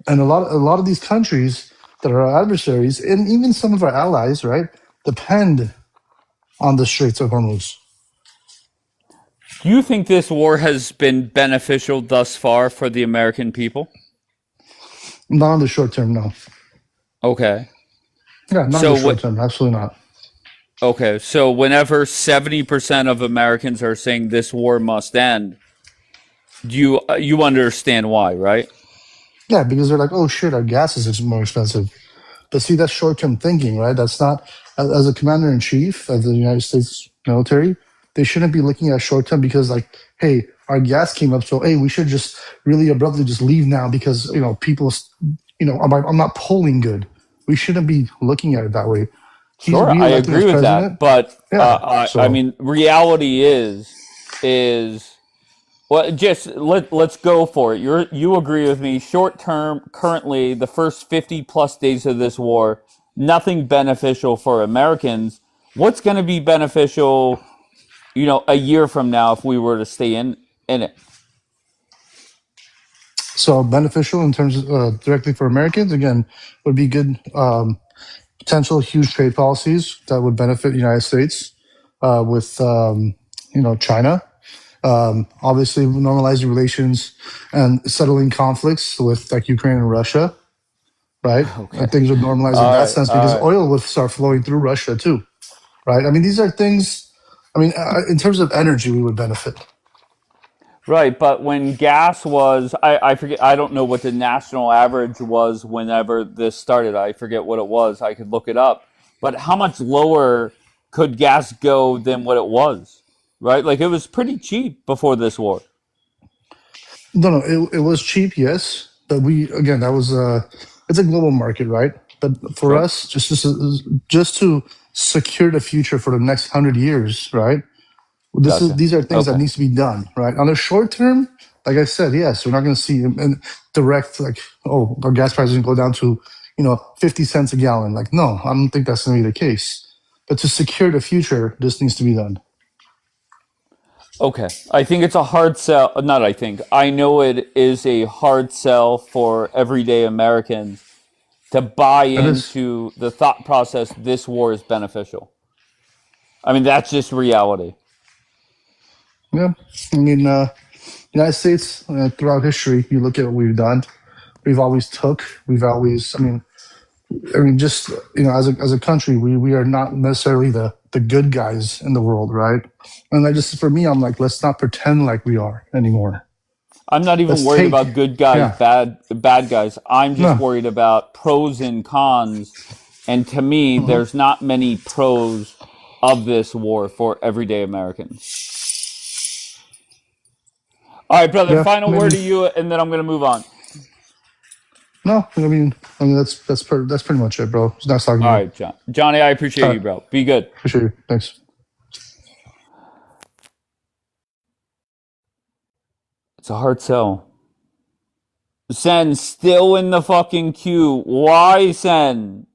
and a lot of these countries that are our adversaries, and even some of our allies, right, depend on the Straits of Hormuz. Do you think this war has been beneficial thus far for the American people? Not in the short term, no. Okay. Yeah, not in the So short what? term. Absolutely not. Okay. So whenever 70% of Americans are saying this war must end, you understand why, right? Yeah, because they're like, oh shit, our gas is more expensive. But see, that's short term thinking, right? That's not, as a commander in chief of the United States military, they shouldn't be looking at short term because, like, hey, our gas came up, so hey, we should just really abruptly just leave now because, people, I'm not polling good. We shouldn't be looking at it that way. He's Sure, I reelected as agree with that, president. but Yeah. I So, mean, reality is well, just let's go for it. You agree with me? Short term, currently, the first 50+ days of this war, nothing beneficial for Americans. What's going to be beneficial, a year from now if we were to stay in it? so beneficial in terms of directly for Americans, again, would be good. Potential huge trade policies that would benefit the United States with China. Obviously, normalizing relations and settling conflicts with like Ukraine and Russia, right? Okay. And things would normalize in All that right. sense All because right. oil would start flowing through Russia too, right? I mean, these are things. I mean, in terms of energy, we would benefit. Right, but when gas was, I forget, I don't know what the national average was whenever this started. I forget what it was. I could look it up. But how much lower could gas go than what it was? Right? Like it was pretty cheap before this war. No, it was cheap, yes, but we again that was it's a global market, right? But for Sure. us, just to secure the future for the next 100 years, right? Gotcha. These are things that Okay. needs to be done, right? On the short term, like I said, yes, we're not going to see and direct like, oh, our gas prices go down to 50 cents a gallon. Like, no, I don't think that's going to be the case. But to secure the future, this needs to be done. Okay. I think it's a hard sell. Not I think. I know it is a hard sell for everyday Americans to buy It is, into the thought process this war is beneficial. I mean, that's just reality. yeah. I mean, United States throughout history, you look at what we've done. We've always took. We've always. Just as a country, we are not necessarily the good guys in the world, right? And I just for me, I'm like, let's not pretend like we are anymore. I'm not even Let's worried take, about good guys, yeah, bad guys. I'm just no, worried about pros and cons. And to me, uh there's not many pros of this war for everyday Americans. All right, brother. yeah. Final I word mean, to you, and then I'm going to move on. no, that's pretty much it, bro. It's nice talking to All you. right, John. Johnny, I appreciate All you, right, bro. Be good. appreciate you. Thanks. It's a hard sell. Sen still in the fucking queue. Why, Sen?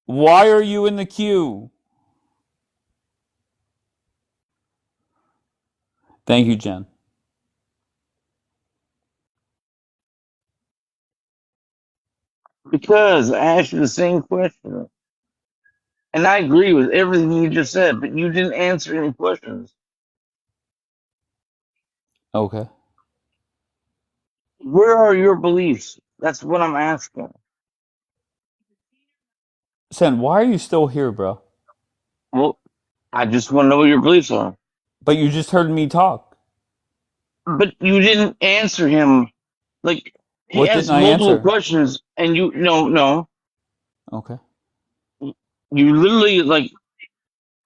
Why are you in the queue? Thank you, Jen. Because I asked you the same question. And I agree with everything you just said, but you didn't answer any questions. Okay. Where are your beliefs? That's what I'm asking. Sen, why are you still here, bro? Well, I just want to know what your beliefs are. But you just heard me talk. But you didn't answer him. Like, he What didn't asked I multiple answer? questions, and no. Okay. You literally, like,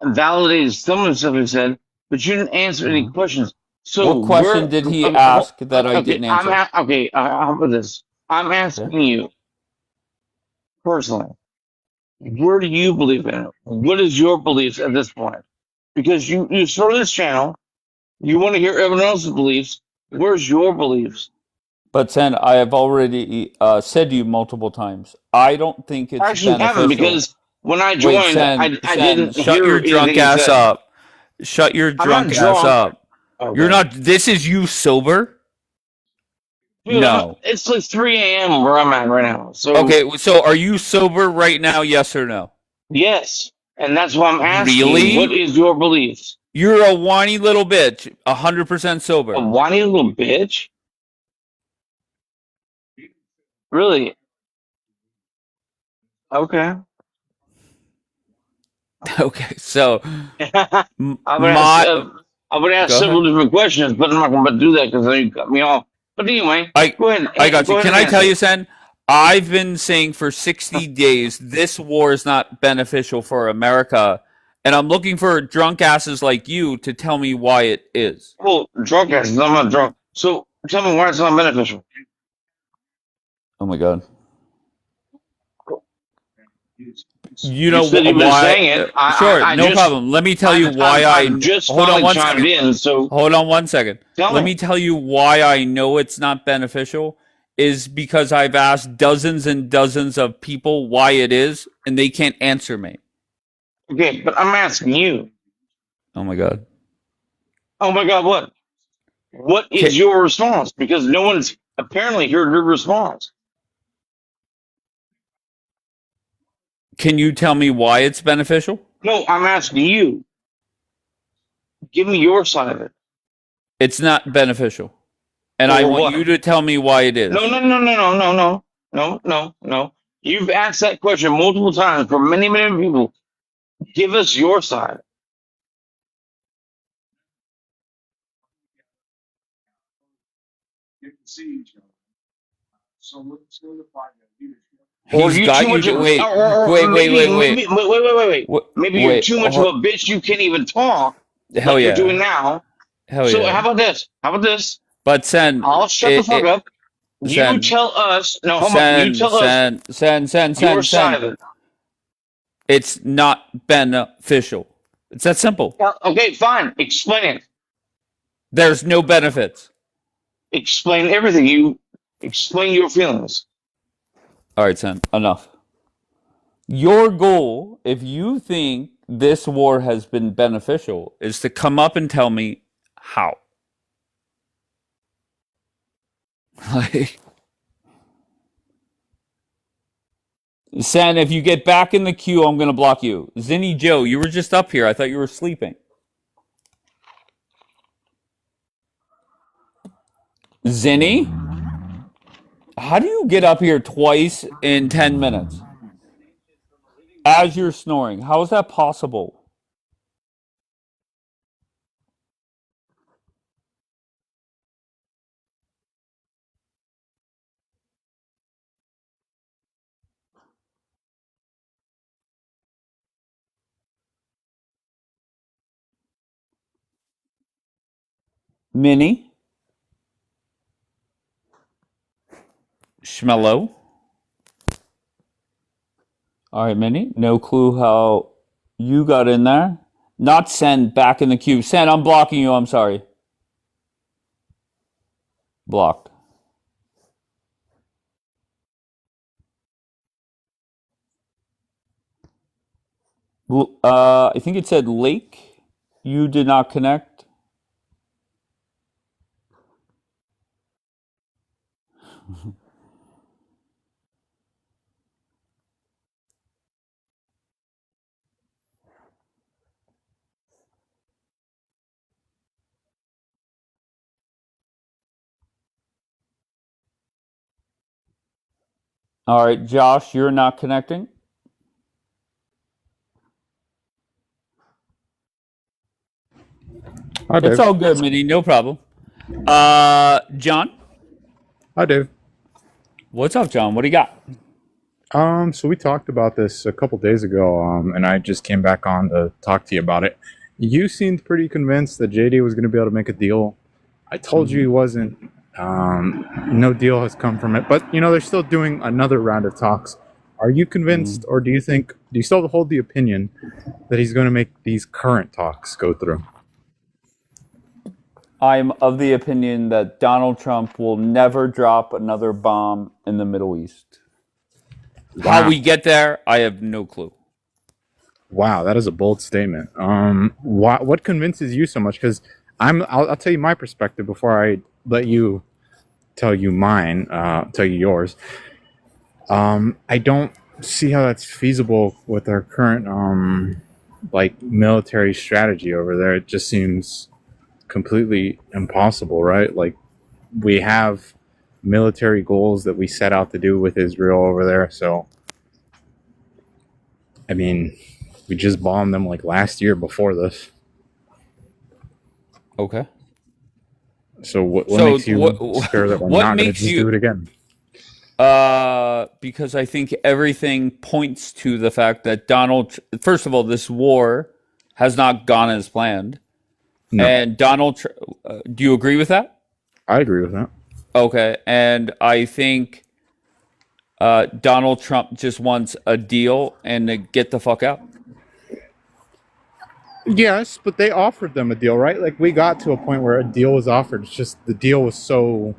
validated some of the stuff he said, but you didn't answer any Uh-huh. questions. So What question did he ask that I okay, didn't answer? how about this? I'm Okay. asking you personally, where do you believe in it? What is your beliefs at this point? Because you started this channel, you want to hear everyone else's beliefs. Where's your beliefs? But Sen, I have already said to you multiple times. I don't think it's Actually, you haven't, beneficial. because when I Wait, joined, Sen, I Sen, didn't shut hear your anything drunk you ass said. up. Shut your I'm not drunk ass drunk. up. You're Okay. not. This is you sober? Dude, No. it's like 3 a.m. where I'm at right now. So, Okay, so are you sober right now? Yes or no? yes. And that's why I'm asking, what Really? is your beliefs? You're a whiny little bitch, 100% sober. A whiny little bitch? Really? Okay. Okay, so I'm gonna ask. my I'm gonna ask go several ahead. different questions, but I'm not gonna do that because you cut me off. But anyway, I go ahead. I got Go you. ahead Can and I tell answer. you, Sen? I've been saying for 60 days this war is not beneficial for America, and I'm looking for drunk asses like you to tell me why it is. Well, drunk ass. I'm not drunk. So tell me why it's not beneficial. Oh my god. You You know said you've been why? saying it. Sure, no problem. Let me tell you why I've just hold on finally one chimed second. in. So Hold on one second. tell Let me. me tell you why I know it's not beneficial is because I've asked dozens and dozens of people why it is, and they can't answer me. Okay, but I'm asking you. Oh my god. Oh my God, what? What is your response? Because no one's apparently heard your response. Can you tell me why it's beneficial? No, I'm asking you. Give me your side of it. It's not beneficial. And I Or want you what? to tell me why it No, is. no, no, no, no, no, no, no, no, no. You've asked that question multiple times for many, many people. Give us your side. Or He's you too got you much to of, wait, or wait, wait, maybe, wait, wait, wait. wait, Maybe you're wait. too much of a bitch. You can't even talk Hell like you're yeah, doing now. hell So yeah. how about this? How about this? But Sen, I'll shut the fuck up. You Sen, tell us. No, hold on. You Sen, tell us Sen, Sen, Sen, your Sen, side Sen. of it. It's not beneficial. It's that simple. Well, okay, fine. Explain it. There's no benefits. Explain everything. You explain your feelings. All right, Sen, enough. Your goal, if you think this war has been beneficial, is to come up and tell me how. Like, Sen, if you get back in the queue, I'm going to block you. Zinny Joe, you were just up here. I thought you were sleeping. Zinny? How do you get up here twice in 10 minutes? As you're snoring. How is that possible? Minnie? Schmello? All right, Minnie. No clue how you got in there. Not Sen back in the queue. Sen, I'm blocking you. I'm sorry. Blocked. I think it said Lake. You did not connect. All right, Josh, you're not connecting. Hi, It's Dave. all good, Minnie. No problem. John? Hi, Dave. What's up, John? What do you got? So we talked about this a couple days ago, and I just came back on to talk to you about it. You seemed pretty convinced that JD was going to be able to make a deal. I told you he wasn't. No deal has come from it, but they're still doing another round of talks. Are you convinced, or do you still hold the opinion that he's going to make these current talks go through? I'm of the opinion that Donald Trump will never drop another bomb in the Middle East. How Wow. we get there, I have no clue. Wow, that is a bold statement. What convinces you so much? Because I'll tell you my perspective before I let you tell you mine. Tell you yours. I don't see how that's feasible with our current like military strategy over there. It just seems completely impossible, right? Like we have military goals that we set out to do with Israel over there. So, I mean, we just bombed them like last year before this. Okay. So what So makes you sure that we're what not going to makes just you? do it again? Because I think everything points to the fact that first of all, this war has not gone as planned. No. And do you agree with that? I agree with that. Okay. And I think Donald Trump just wants a deal and to get the fuck out. Yes, but they offered them a deal, right? Like we got to a point where a deal was offered. It's just the deal was so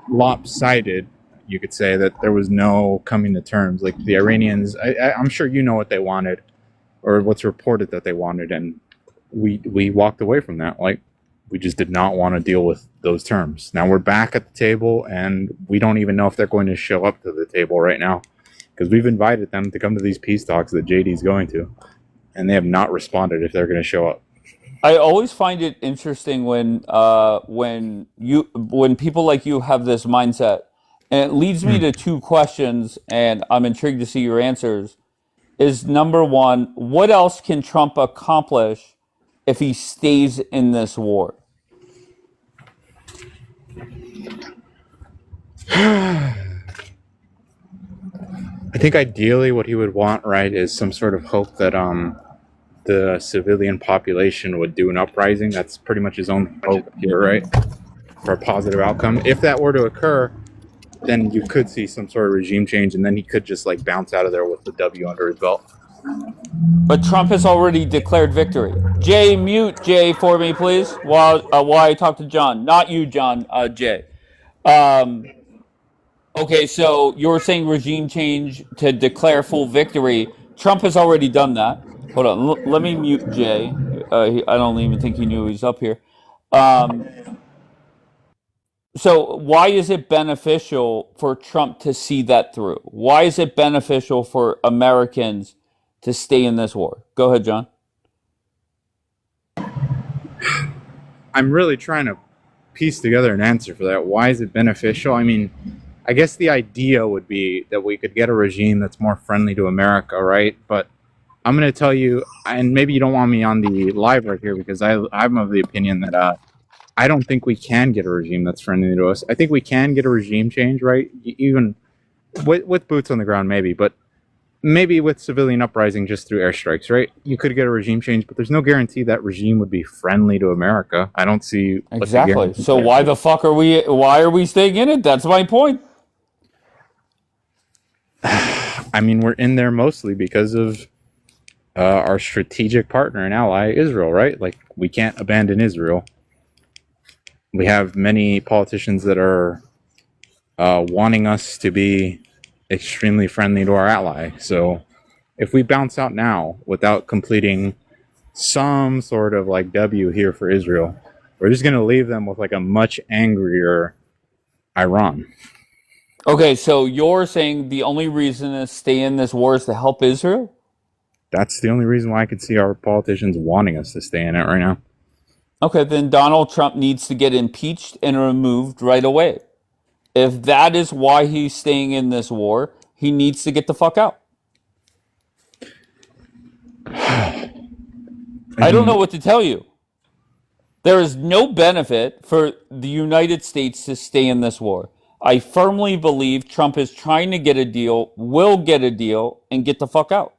lopsided, you could say, that there was no coming to terms. Like the Iranians, I'm sure you know what they wanted, or what's reported that they wanted, and we walked away from that. Like we just did not want to deal with those terms. Now we're back at the table, and we don't even know if they're going to show up to the table right now, because we've invited them to come to these peace talks that JD's going to, and they have not responded if they're going to show up. I always find it interesting when people like you have this mindset, and it leads me to two questions, and I'm intrigued to see your answers. Is number one, what else can Trump accomplish if he stays in this war? I think ideally what he would want, right, is some sort of hope that the civilian population would do an uprising. That's pretty much his own hope here, right, for a positive outcome. If that were to occur, then you could see some sort of regime change, and then he could just like bounce out of there with the W under his belt. But Trump has already declared victory. Jay, mute Jay for me, please, while I talk to John. Not you, John. Jay. Okay, so you're saying regime change to declare full victory. Trump has already done that. Hold on, let me mute Jay. I don't even think he knew he was up here. So why is it beneficial for Trump to see that through? Why is it beneficial for Americans to stay in this war? Go ahead, John. I'm really trying to piece together an answer for that. Why is it beneficial? I mean, I guess the idea would be that we could get a regime that's more friendly to America, right? But I'm going to tell you, and maybe you don't want me on the live right here, because I'm of the opinion that I don't think we can get a regime that's friendly to us. I think we can get a regime change, right? Even with boots on the ground, maybe, but maybe with civilian uprising just through airstrikes, right? You could get a regime change, but there's no guarantee that regime would be friendly to America. I don't see exactly. So why the fuck are we staying in it? That's my point. I mean, we're in there mostly because of our strategic partner and ally, Israel, right? Like, we can't abandon Israel. We have many politicians that are wanting us to be extremely friendly to our ally. So if we bounce out now without completing some sort of like W here for Israel, we're just going to leave them with like a much angrier Iran. Okay, so you're saying the only reason to stay in this war is to help Israel? That's the only reason why I could see our politicians wanting us to stay in it right now. Okay, then Donald Trump needs to get impeached and removed right away. If that is why he's staying in this war, he needs to get the fuck out. I don't know what to tell you. There is no benefit for the United States to stay in this war. I firmly believe Trump is trying to get a deal, will get a deal, and get the fuck out.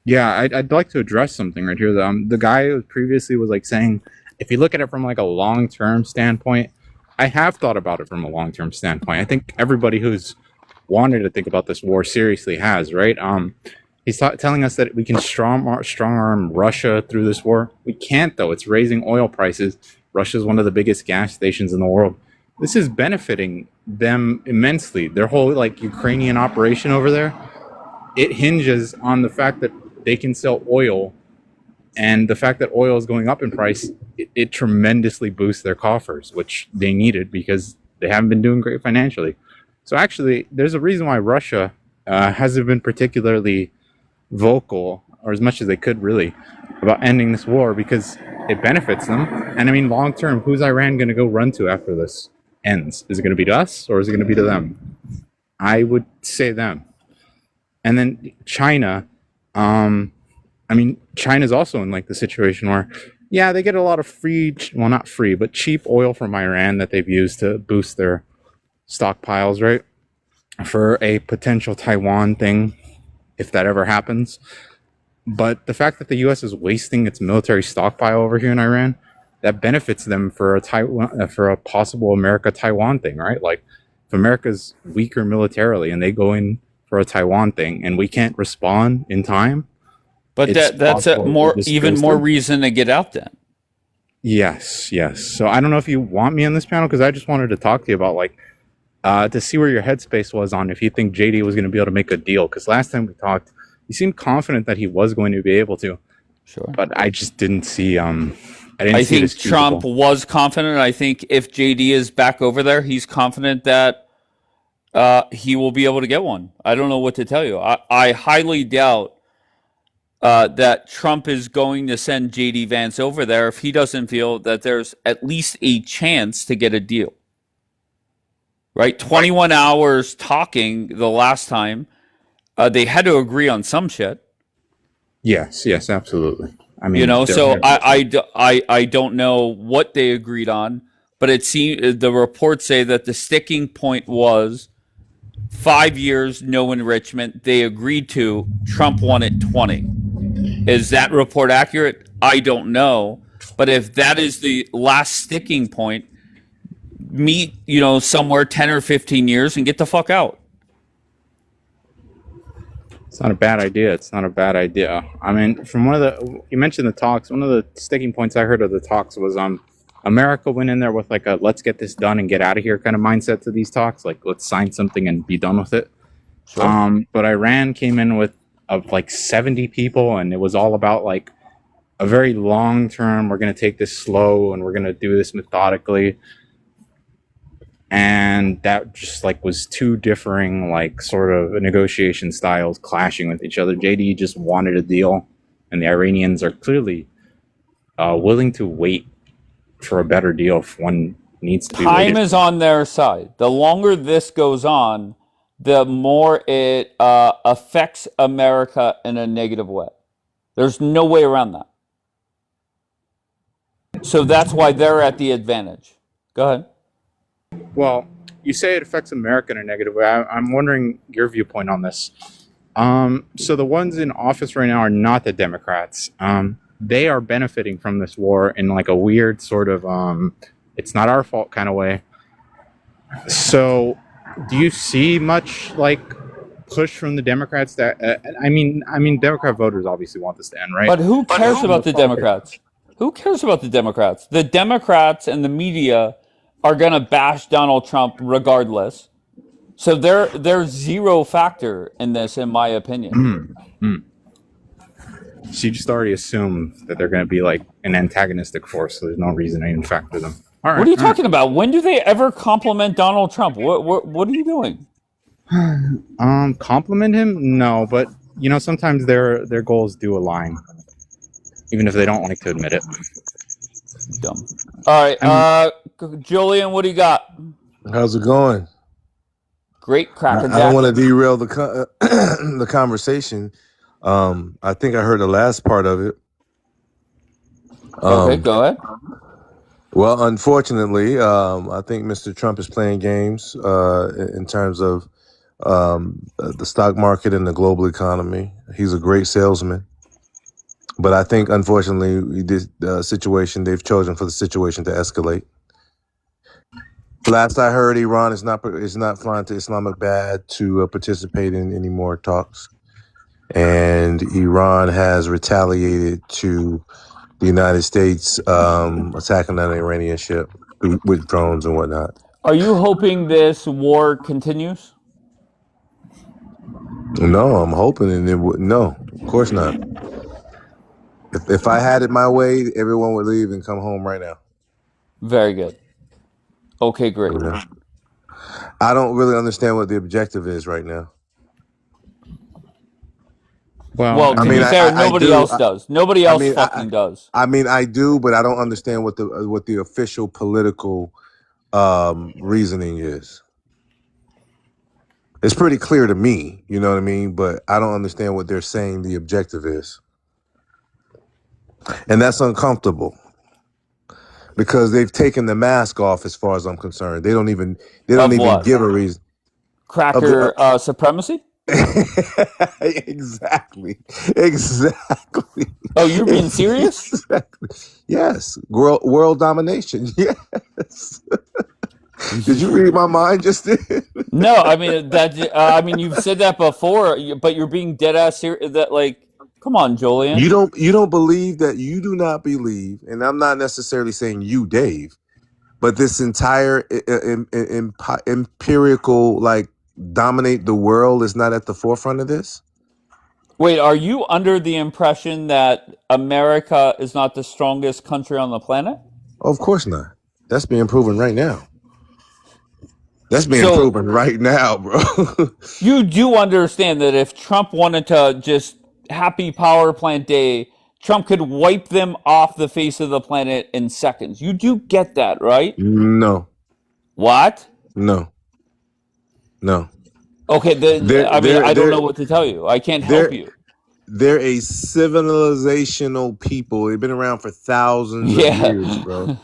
Yeah, I'd like to address something right here. The guy who previously was like saying, if you look at it from like a long-term standpoint, I have thought about it from a long-term standpoint. I think everybody who's wanted to think about this war seriously has, right? He's telling us that we can strong arm Russia through this war. We can't, though. It's raising oil prices. Russia is one of the biggest gas stations in the world. This is benefiting them immensely. Their whole like Ukrainian operation over there, it hinges on the fact that they can sell oil, and the fact that oil is going up in price, it tremendously boosts their coffers, which they needed because they haven't been doing great financially. So actually, there's a reason why Russia hasn't been particularly vocal, or as much as they could really, about ending this war because it benefits them. And I mean, long term, who's Iran going to go run to after this ends? Is it going to be to us or is it going to be to them? I would say them. And then China, I mean, China's also in like the situation where, yeah, they get a lot of free, well, not free, but cheap oil from Iran that they've used to boost their stockpiles, right? For a potential Taiwan thing, if that ever happens. But the fact that the U.S. is wasting its military stockpile over here in Iran, that benefits them for a possible America-Taiwan thing, right? Like, if America's weaker militarily and they go in for a Taiwan thing and we can't respond in time, but that's even more reason to get out then. Yes. So I don't know if you want me on this panel because I just wanted to talk to you about like to see where your headspace was on if you think JD was going to be able to make a deal. Because last time we talked, you seemed confident that he was going to be able to. Sure. But I just didn't see. I think Trump was confident. I think if JD is back over there, he's confident that he will be able to get one. I don't know what to tell you. I highly doubt that Trump is going to send JD Vance over there if he doesn't feel that there's at least a chance to get a deal. Right? 21 hours talking the last time. They had to agree on some shit. Yes, absolutely. I mean, so I don't know what they agreed on, but it seemed the reports say that the sticking point was 5 years, no enrichment. They agreed to. Trump wanted 20. Is that report accurate? I don't know. But if that is the last sticking point, meet, somewhere 10 or 15 years and get the fuck out. It's not a bad idea. I mean, from you mentioned the talks. One of the sticking points I heard of the talks was America went in there with like a let's get this done and get out of here kind of mindset to these talks. Like, let's sign something and be done with it. Sure. But Iran came in with like 70 people, and it was all about like a very long term. We're going to take this slow and we're going to do this methodically. And that just like was two differing like sort of negotiation styles clashing with each other. JD just wanted a deal, and the Iranians are clearly willing to wait for a better deal if one needs to. Time is on their side. The longer this goes on, the more it affects America in a negative way. There's no way around that. So that's why they're at the advantage. Go ahead. Well, you say it affects America in a negative way. I'm wondering your viewpoint on this. So the ones in office right now are not the Democrats. They are benefiting from this war in like a weird sort of it's not our fault kind of way. So do you see much like push from the Democrats that I mean Democrat voters obviously want this to end, right? But who cares about the Democrats? Who cares about the Democrats? The Democrats and the media are going to bash Donald Trump regardless. So they're zero factor in this, in my opinion. So you just already assume that they're going to be like an antagonistic force, so there's no reason to even factor them. All right, what are you talking about? When do they ever compliment Donald Trump? What are you doing? Compliment him? No, but sometimes their goals do align, even if they don't like to admit it. Dumb. All right, Julian, what do you got? How's it going? Great, cracking. I don't want to derail the conversation. I think I heard the last part of it. Okay, go ahead. Well, unfortunately, I think Mr. Trump is playing games in terms of the stock market and the global economy. He's a great salesman. But I think, unfortunately, they've chosen for the situation to escalate. Last I heard, Iran is not flying to Islamabad to participate in any more talks. And Iran has retaliated to the United States attacking an Iranian ship with drones and whatnot. Are you hoping this war continues? No, I'm hoping, and it would. No, of course not. If I had it my way, everyone would leave and come home right now. Very good. Okay, great. Yeah. I don't really understand what the objective is right now. Well, I to mean, be fair, I nobody do. else does. Nobody I else mean, fucking does. I mean, I do, but I don't understand what the official political reasoning is. It's pretty clear to me, you know what I mean? But I don't understand what they're saying the objective is. And that's uncomfortable because they've taken the mask off as far as I'm concerned. They don't even Of what? give a reason of Cracker supremacy? exactly. Oh, you're being serious? Exactly. Yes. World domination. Yes. Did you read my mind just then? No, I mean I mean you've said that before, but you're being dead ass serious. That like, come on, Julian. You don't believe that you do not believe, and I'm not necessarily saying you, Dave, but this entire empirical like dominate the world is not at the forefront of this. Wait, are you under the impression that America is not the strongest country on the planet? Of course not. That's being proven right now. That's being So proven right now, bro. you do understand that if Trump wanted to just happy power plant day, Trump could wipe them off the face of the planet in seconds. You do get that, right? No. What? No. Okay, then I mean I don't know what to tell you. I can't help you. They're a civilizational people. They've been around for thousands of Yeah. years, bro.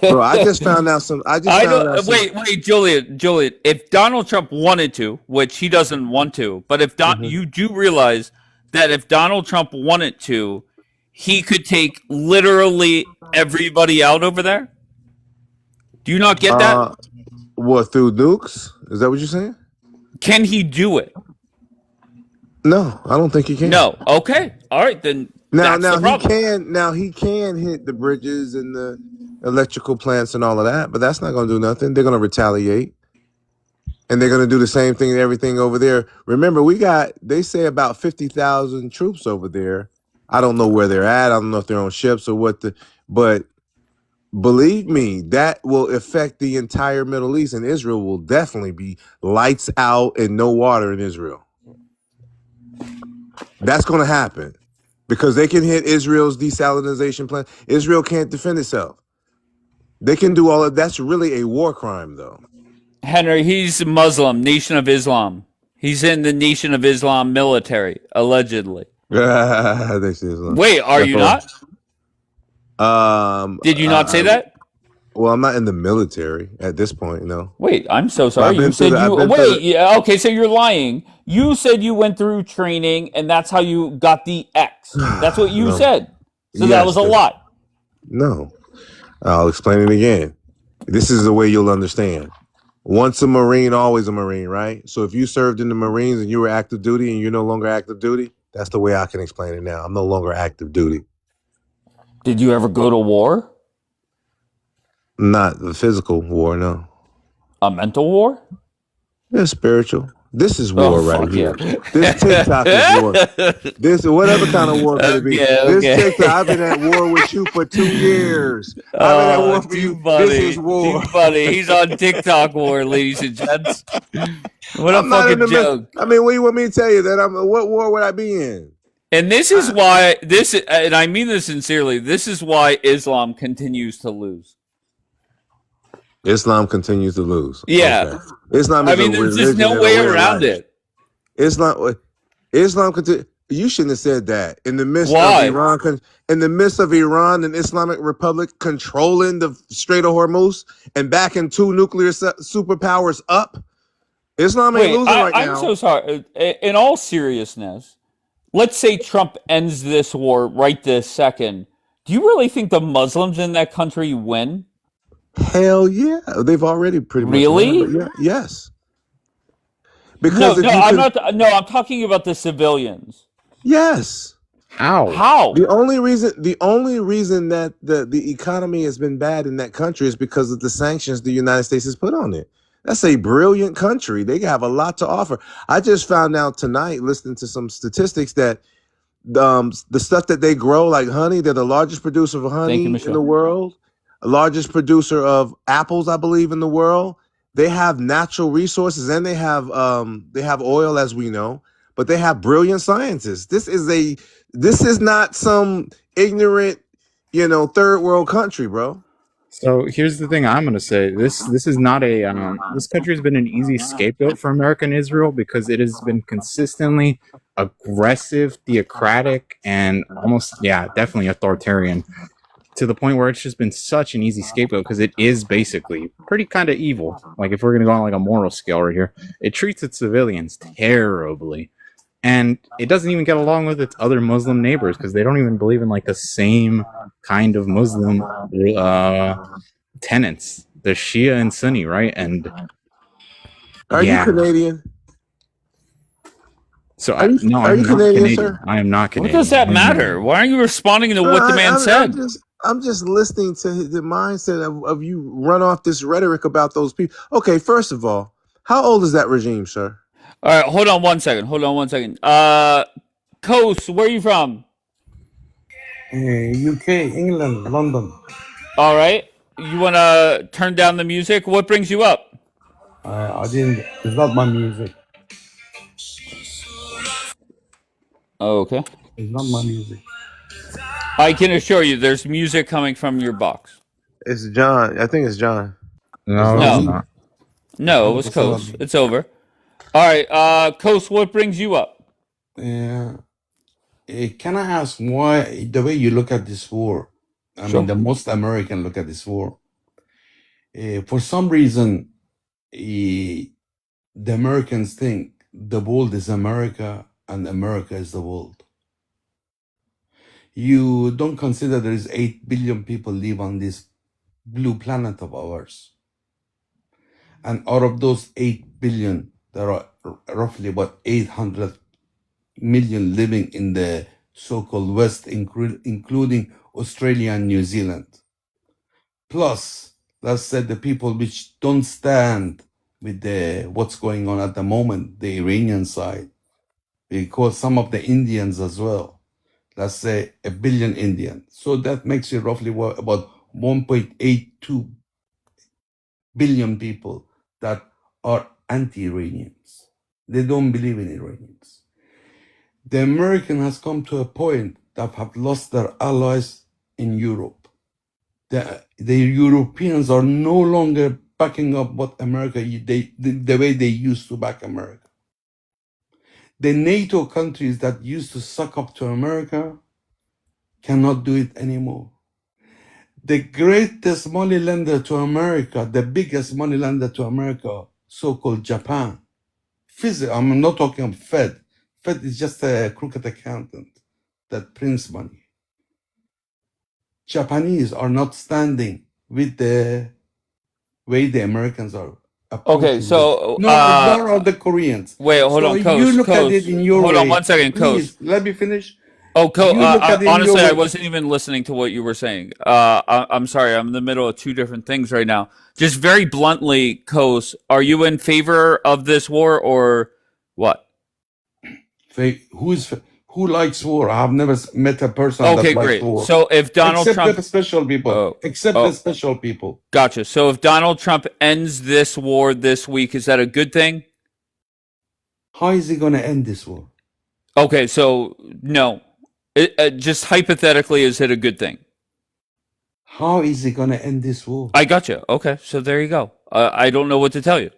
Bro, I just found out some. Wait, Julian. If Donald Trump wanted to, which he doesn't want to, but if you do realize that if Donald Trump wanted to, he could take literally everybody out over there. Do you not get that? What, through nukes? Is that what you're saying? Can he do it? No, I don't think he can. No. Okay. All right, then. Now That's the problem. he can hit the bridges and the electrical plants and all of that, but that's not going to do nothing. They're going to retaliate, and they're going to do the same thing and everything over there. Remember, they say about 50,000 troops over there. I don't know where they're at. I don't know if they're on ships or what but believe me, that will affect the entire Middle East, and Israel will definitely be lights out and no water in Israel. That's going to happen because they can hit Israel's desalinization plant. Israel can't defend itself. They can do all of that's really a war crime, though. Henry, he's Muslim, Nation of Islam. He's in the Nation of Islam military, allegedly. Wait, are you not? Did you not say that? Well, I'm not in the military at this point, no. Wait, I'm so sorry. You said okay, so you're lying. You said you went through training and that's how you got the X. That's what you said. So that was a lie. No. I'll explain it again. This is the way you'll understand. Once a Marine, always a Marine, right? So if you served in the Marines and you were active duty and you're no longer active duty, that's the way I can explain it now. I'm no longer active duty. Did you ever go to war? Not the physical war, no. A mental war? Yeah, spiritual. This is war right here. This TikTok is war. This whatever kind of war could it be. This TikTok, I've been at war with you for 2 years. I've been at war for you. Funny. This is war. Too funny. He's on TikTok war, ladies and gents. What a fucking joke. I mean, what do you want me to tell you? What war would I be in? And this is why and I mean this sincerely, this is why Islam continues to lose. Islam continues to lose. Yeah. Okay. Islam is there's just no way around it. Islam continues. You shouldn't have said that. In the midst of Iran and Islamic Republic controlling the Strait of Hormuz and backing 2 nuclear superpowers up, Islam ain't losing right now. I'm so sorry. In all seriousness, let's say Trump ends this war right this second. Do you really think the Muslims in that country win? Hell yeah. They've already pretty much won. Yeah, yes. Because I'm talking about the civilians. Yes. How? The only reason that the economy has been bad in that country is because of the sanctions the United States has put on it. That's a brilliant country. They have a lot to offer. I just found out tonight, listening to some statistics, that the stuff that they grow, like honey, they're the largest producer of honey in the world, largest producer of apples, I believe, in the world. They have natural resources and they have oil, as we know. but they have brilliant scientists. This is not some ignorant, third world country, bro. So here's the thing I'm going to say. This is not a this country has been an easy scapegoat for America and Israel because it has been consistently aggressive, theocratic, and almost definitely authoritarian, to the point where it's just been such an easy scapegoat because it is basically pretty kind of evil. Like if we're going to go on like a moral scale right here, it treats its civilians terribly. And it doesn't even get along with its other Muslim neighbors because they don't even believe in like the same kind of Muslim tenets. They're Shia and Sunni, right? And Are you Canadian? So are you I'm not Canadian, sir? I am not What Canadian. does that matter? Why aren't you responding to what the man said? I'm just listening to the mindset of you run off this rhetoric about those people. Okay, first of all, how old is that regime, sir? All right, hold on one second. Coast, where are you from? UK, England, London. All right. You want to turn down the music? What brings you up? I didn't. It's not my music. Okay. It's not my music. I can assure you there's music coming from your box. It's John. I think it's John. No, it's not. No, it was Coast. It's over. All right, Coast, what brings you up? Can I ask why the way you look at this war? I mean, the most American look at this war. For some reason, the Americans think the world is America and America is the world. You don't consider there is 8 billion people live on this blue planet of ours. And out of those 8 billion, there are roughly about 800 million living in the so-called West, including Australia and New Zealand. Plus, let's say the people which don't stand with what's going on at the moment, the Iranian side, because some of the Indians as well, let's say 1 billion Indians. So that makes it roughly about 1.82 billion people that are anti-Iranians. They don't believe in Iranians. The American has come to a point that have lost their allies in Europe. The Europeans are no longer backing up what America, the way they used to back America. The NATO countries that used to suck up to America cannot do it anymore. The greatest money lender to America, the biggest money lender to America, so-called Japan. I'm not talking about Fed. Fed is just a crooked accountant that prints money. Japanese are not standing with the way the Americans are. Okay, so no, nor are the Koreans. Wait, hold on, Coast. You look at it in your hold way. on one second, Please, Coast. let me finish. Oh, honestly, I way. wasn't even listening to what you were saying. I'm sorry, I'm in the middle of two different things right now. Just very bluntly, Coast, are you in favor of this war or what? Who likes war? I've never met a person that likes great. war. So if Donald except Trump, the special people, the special people. Gotcha. So if Donald Trump ends this war this week, is that a good thing? How is he going to end this war? Okay, so no. Just hypothetically, is it a good thing? How is he going to end this war? I gotcha. Okay, so there you go. I don't know what to tell you.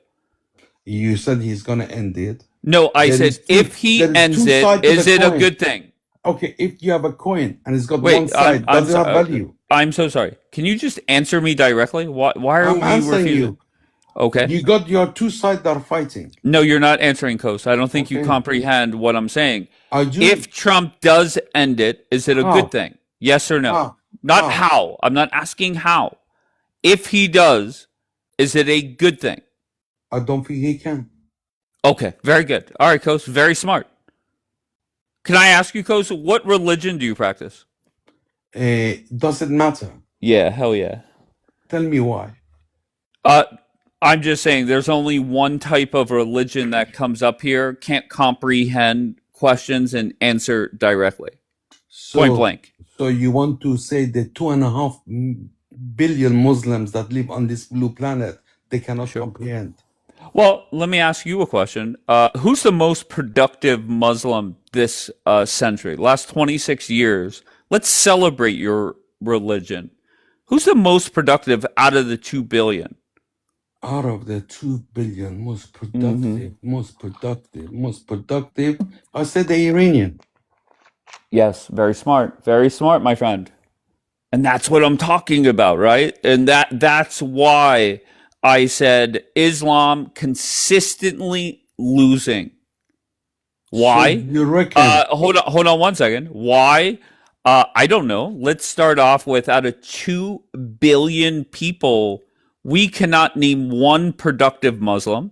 You said he's going to end it. No, I said if he ends it, is it a good thing? Okay, if you have a coin and it's got one side, does it have value? I'm so sorry. Can you just answer me directly? Why are we answering refusing? you? Okay. You got your two sides that are fighting. No, you're not answering, Coast. I don't think you comprehend what I'm saying. I do. If Trump does end it, is it a good thing? Yes or no? Not how. I'm not asking how. If he does, is it a good thing? I don't think he can. Okay, very good. All right, Coast, very smart. Can I ask you, Coast, what religion do you practice? Does it matter? Yeah, hell yeah. Tell me why. I'm just saying there's only one type of religion that comes up here, can't comprehend questions and answer directly. Point blank. So you want to say the 2.5 billion Muslims that live on this blue planet, they cannot comprehend? Well, let me ask you a question. Who's the most productive Muslim this century? Last 26 years. Let's celebrate your religion. Who's the most productive out of the 2 billion? Out of the 2 billion, most productive, most productive, I said the Iranian. Yes, very smart. Very smart, my friend. And that's what I'm talking about, right? And that's why I said Islam consistently losing. Why? So you reckon? Hold on one second. Why? I don't know. Let's start off with out of 2 billion people, we cannot name one productive Muslim.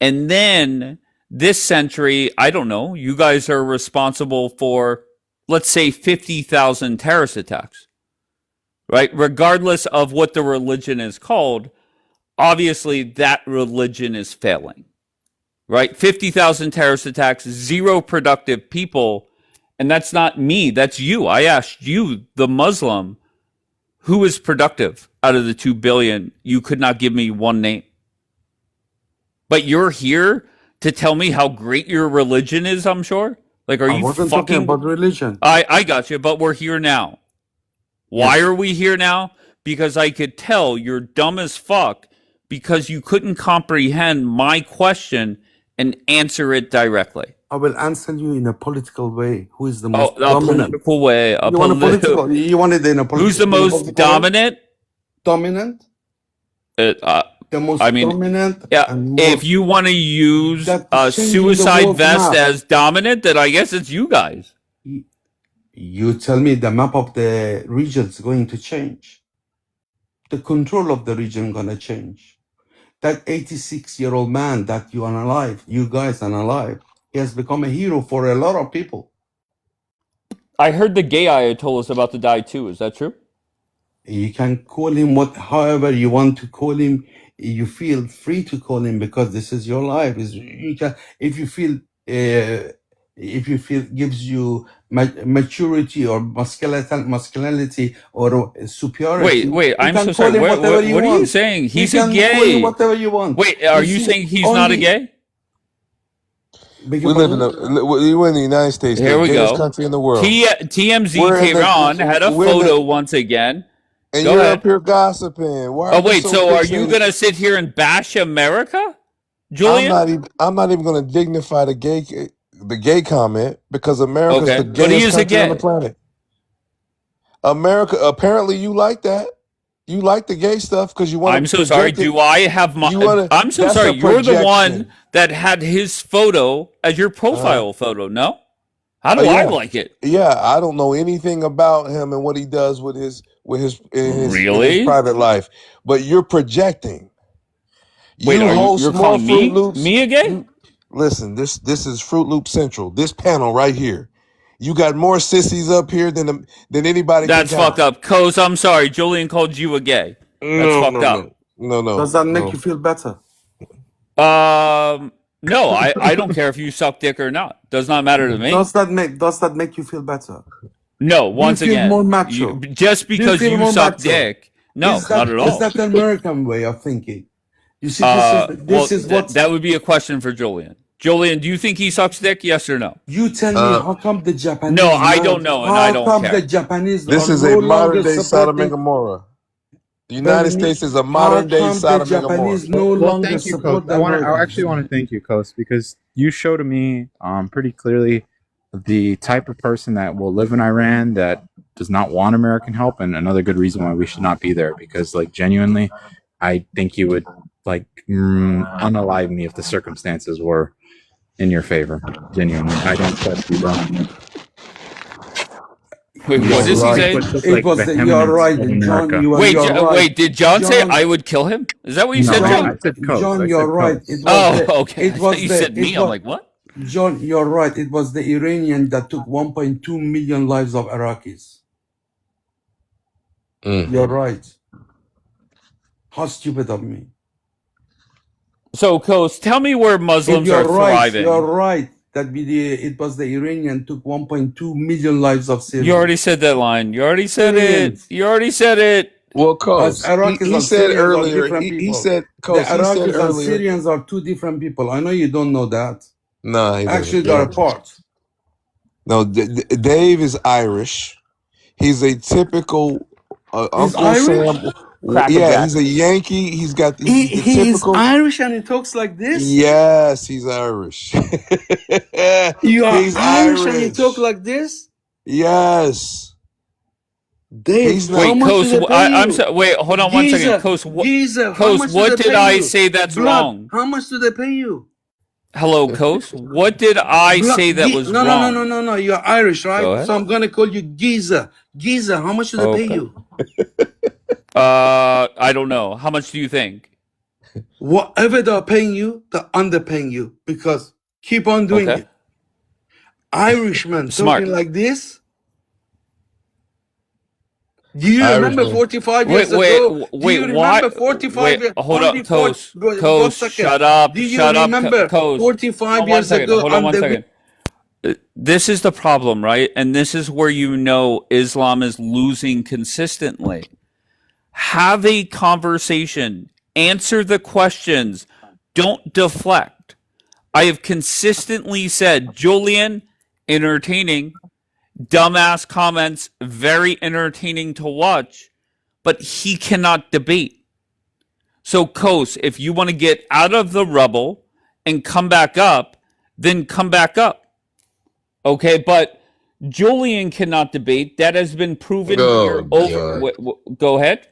And then this century, I don't know, you guys are responsible for, let's say, 50,000 terrorist attacks, right? Regardless of what the religion is called, obviously that religion is failing, right? 50,000 terrorist attacks, 0 productive people. And that's not me, that's you. I asked you, the Muslim, who is productive out of the 2 billion? You could not give me one name. But you're here to tell me how great your religion is, I'm sure? Like, are I you wasn't talking fucking... about religion. I got you, but we're here now. Why Yes. are we here now? Because I could tell you're dumb as fuck because you couldn't comprehend my question and answer it directly. I will answer you in a political way. Who is the Oh, most a dominant? political way. You want a political? You want it in a political? Who's the most dominant? Dominant? The most I mean, dominant? yeah. And If most, you want to use that a is changing the suicide world vest map. as dominant, then I guess it's you guys. You tell me the map of the region is going to change. The control of the region gonna change. That 86-year-old man that you unalive, you guys unalive, he has become a hero for a lot of people. I heard the gay guy told us about to die too. Is that true? You can call him however you want to call him. You feel free to call him because this is your life. You can, if you feel gives you maturity or masculinity or superiority. Wait, you I'm can so call sorry. him whatever you What are want. you saying? He's you a can call him gay. whatever you want. Wait, are you saying he's not a gay? We live in we're in the United States, Here the we gayest go. country in the world. TMZ We're in Tehran had a we're in photo once again. and Go you're ahead. up here gossiping. Why are Oh you wait, so so are you fixated? gonna sit here and bash America, Julian? I'm not even going to dignify the gay comment because America's Okay, the but he gayest is a country on the gay. planet. America, apparently you like that. You like the gay stuff because you want I'm to so sorry. project it. Do I have my? You want to. I'm so That's sorry. a You're the one projection. that had his photo as your profile photo. No, how do I Yeah, like it? yeah. I don't know anything about him and what he does with his in his Really? private life, but you're projecting. Wait, You host you're more calling Fruit Loops. me a gay? Listen, this is Fruit Loop Central. This panel right here. You got more sissies up here than anybody can That's count. fucked up. Coz, I'm sorry. Julian called you a gay. That's fucked up. No. Does that make you feel better? No, I don't care if you suck dick or not. Does not matter to me. Does that make you feel better? No, Do you once feel again, more macho? just Do you because feel you more suck macho? dick, no, not at all. Is that the American way of thinking? You see, That would be a question for Julian. Julian, do you think he sucks dick? Yes or no? You tell me, how come the Japanese? No, I don't know, and I don't How come care. the Japanese This are is no a modern longer day Sodom and supporting? Gomorrah. The United States is a modern day How come the Sodom and Gomorrah. Japanese no Well, longer thank you, support Coach. the I Americans? actually want to thank you, Coach, because you show to me pretty clearly the type of person that will live in Iran that does not want American help, and another good reason why we should not be there. Because, like, genuinely, I think you would unalive me if the circumstances were in your favor. Genuinely, I don't trust you, bro. Wait, what does he say? You're right, John. Wait, you're right. wait, did John say John- I would kill him? Is that what you No, said, John? I said Coach. John, I you're said right. Coach. It was Okay. I thought you said me. I'm like, what? John, you're right. It was the Iranian that took 1.2 million lives of Iraqis. You're right. How stupid of me. So, Coach, tell me where Muslims are thriving. You're right. It was the Iranian took 1.2 million lives of Syrians. You already said that line. You already said Syrians. it. You already said it. Well, As Coase, Iraqis he and said Syrians are earlier, different he people. said, The Coase, he said Iraqis and earlier, Syrians are two different people. I know you don't know that. nah, he doesn't. Actually, they are part. No, Dave is Irish. He's a typical He's Uncle Irish? Sam. Cracker Yeah, Jack. he's a Yankee. He's the He is typical. Irish and he talks like this? Yes, he's Irish. You are He's Irish and you talk Irish. like this? Yes, Dave, he's how not. Wait, much do Coase, they pay I'm you? sorry. Wait, hold on one second. Giza, Coase, Giza, how Coase, much do what they did pay I you? say that's Blood, wrong? how much do they pay you? Hello, Coase. What did I say that was No, no, no, no, wrong? no, no. You're Irish, right? Go So ahead. I'm gonna call you Giza. Giza, how much do they pay Okay. you? I don't know. How much do you think? Whatever they're paying you, they're underpaying you because keep on doing Okay. it. Irishman Smart. talking like this. Do you remember Irishman. 45 Wait, years wait, ago? Do wait. you Why? remember 45 Wait, years? hold Only up, Coase. one Coase, second. shut up. Do you Shut up, remember Coase. 45 Hold on one years second. ago? Hold on one second. This is the problem, right? And this is where you know Islam is losing consistently. Have a conversation. Answer the questions. Don't deflect. I have consistently said, Julian, entertaining. Dumbass comments, very entertaining to watch, but he cannot debate. So, Coase, if you want to get out of the rubble and come back up, then come back up. Okay, but Julian cannot debate. That has been proven here Oh over. God, Go ahead.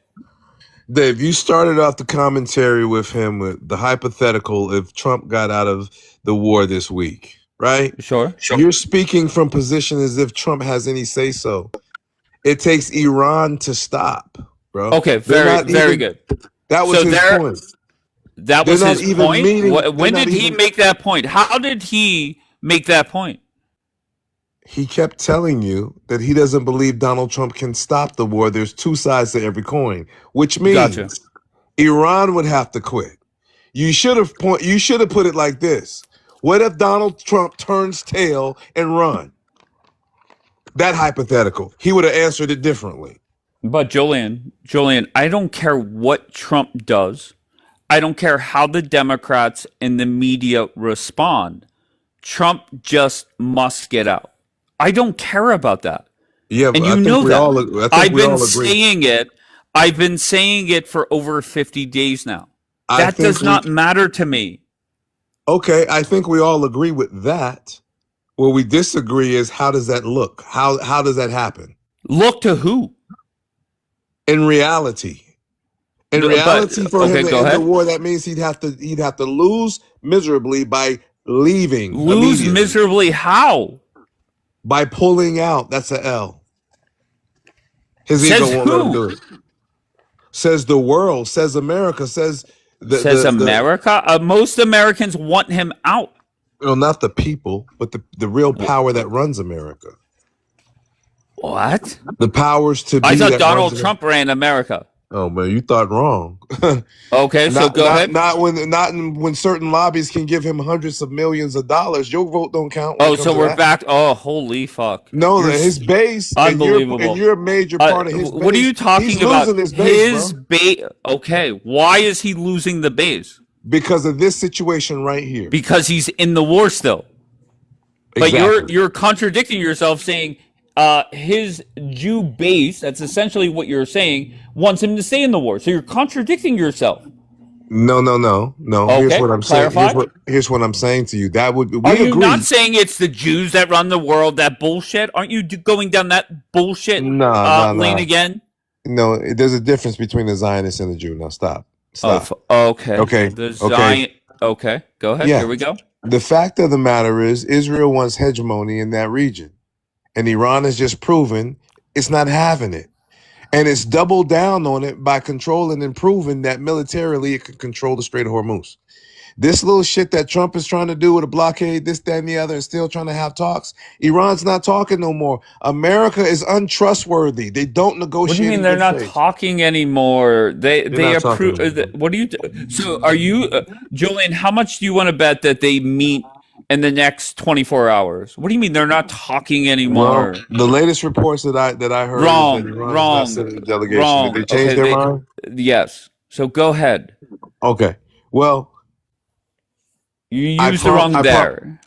Dave, you started off the commentary with him with the hypothetical if Trump got out of the war this week, right? Sure. You're speaking from position as if Trump has any say so. It takes Iran to stop, bro. Okay, They're very, not very even. good. That was So his there, point. that They're was not his even point. meeting. They're When not did he even. make that point? How did he make that point? He kept telling you that he doesn't believe Donald Trump can stop the war. There's two sides to every coin, which Gotcha. means Iran would have to quit. You should have put it like this. What if Donald Trump turns tail and run? That hypothetical. He would have answered it differently. But Julian, I don't care what Trump does. I don't care how the Democrats and the media respond. Trump just must get out. I don't care about that. Yeah, And but I you think know we that. all. I think I've we been all agree. saying it. I've been saying it for over 50 days now. I That think does not matter to me. Okay, I think we all agree with that. Where we disagree is how does that look? How does that happen? Look to who? In reality. In But reality, for him okay, to go end the ahead. war, that means he'd have to lose miserably by leaving Lose immediately. miserably how? By pulling out. That's a L. His Says ego won't let him who? do it. Says the world, says America, says Says America? Most Americans want him out. well, not the people, but the real power that runs America. What? The powers to be I thought that Donald runs Trump ran America. Oh man, you thought wrong. Okay, so go ahead. Not when certain lobbies can give him hundreds of millions of dollars. Your vote don't count. When Oh, it comes so to we're that. back. Oh, holy fuck! No, his base, unbelievable. and you're a major part of his base. What are you talking He's about? losing his base, base. Okay, why is he losing the base? Because of this situation right here. Because he's in the war still. Exactly. But you're contradicting yourself, saying his Jew base. That's essentially what you're saying. Wants him to stay in the war. So you're contradicting yourself. No. Okay, Here's what I'm clarify. saying. Here's what I'm saying to you. That would we Are you agree. not saying it's the Jews that run the world? That bullshit? Aren't you going down that bullshit lane again? No, there's a difference between a Zionist and a Jew. Now stop. Okay. Okay. Okay. Go ahead. Yeah. Here we go. The fact of the matter is, Israel wants hegemony in that region, and Iran has just proven it's not having it. And it's doubled down on it by controlling and proving that militarily it can control the Strait of Hormuz. This little shit that Trump is trying to do with a blockade, this, that, and the other, and still trying to have talks. Iran's not talking no more. America is untrustworthy. They don't negotiate. What do you mean in they're good not faith. talking anymore? They not approve. talking anymore. What do you? So are you, Julian? How much do you want to bet that they meet in the next 24 hours. What do you mean they're not talking Well, anymore? the latest reports that I heard is that Iran is not sending a delegation. Did they change Okay, their mind? yes. So go ahead. Okay. Well, You used the wrong there.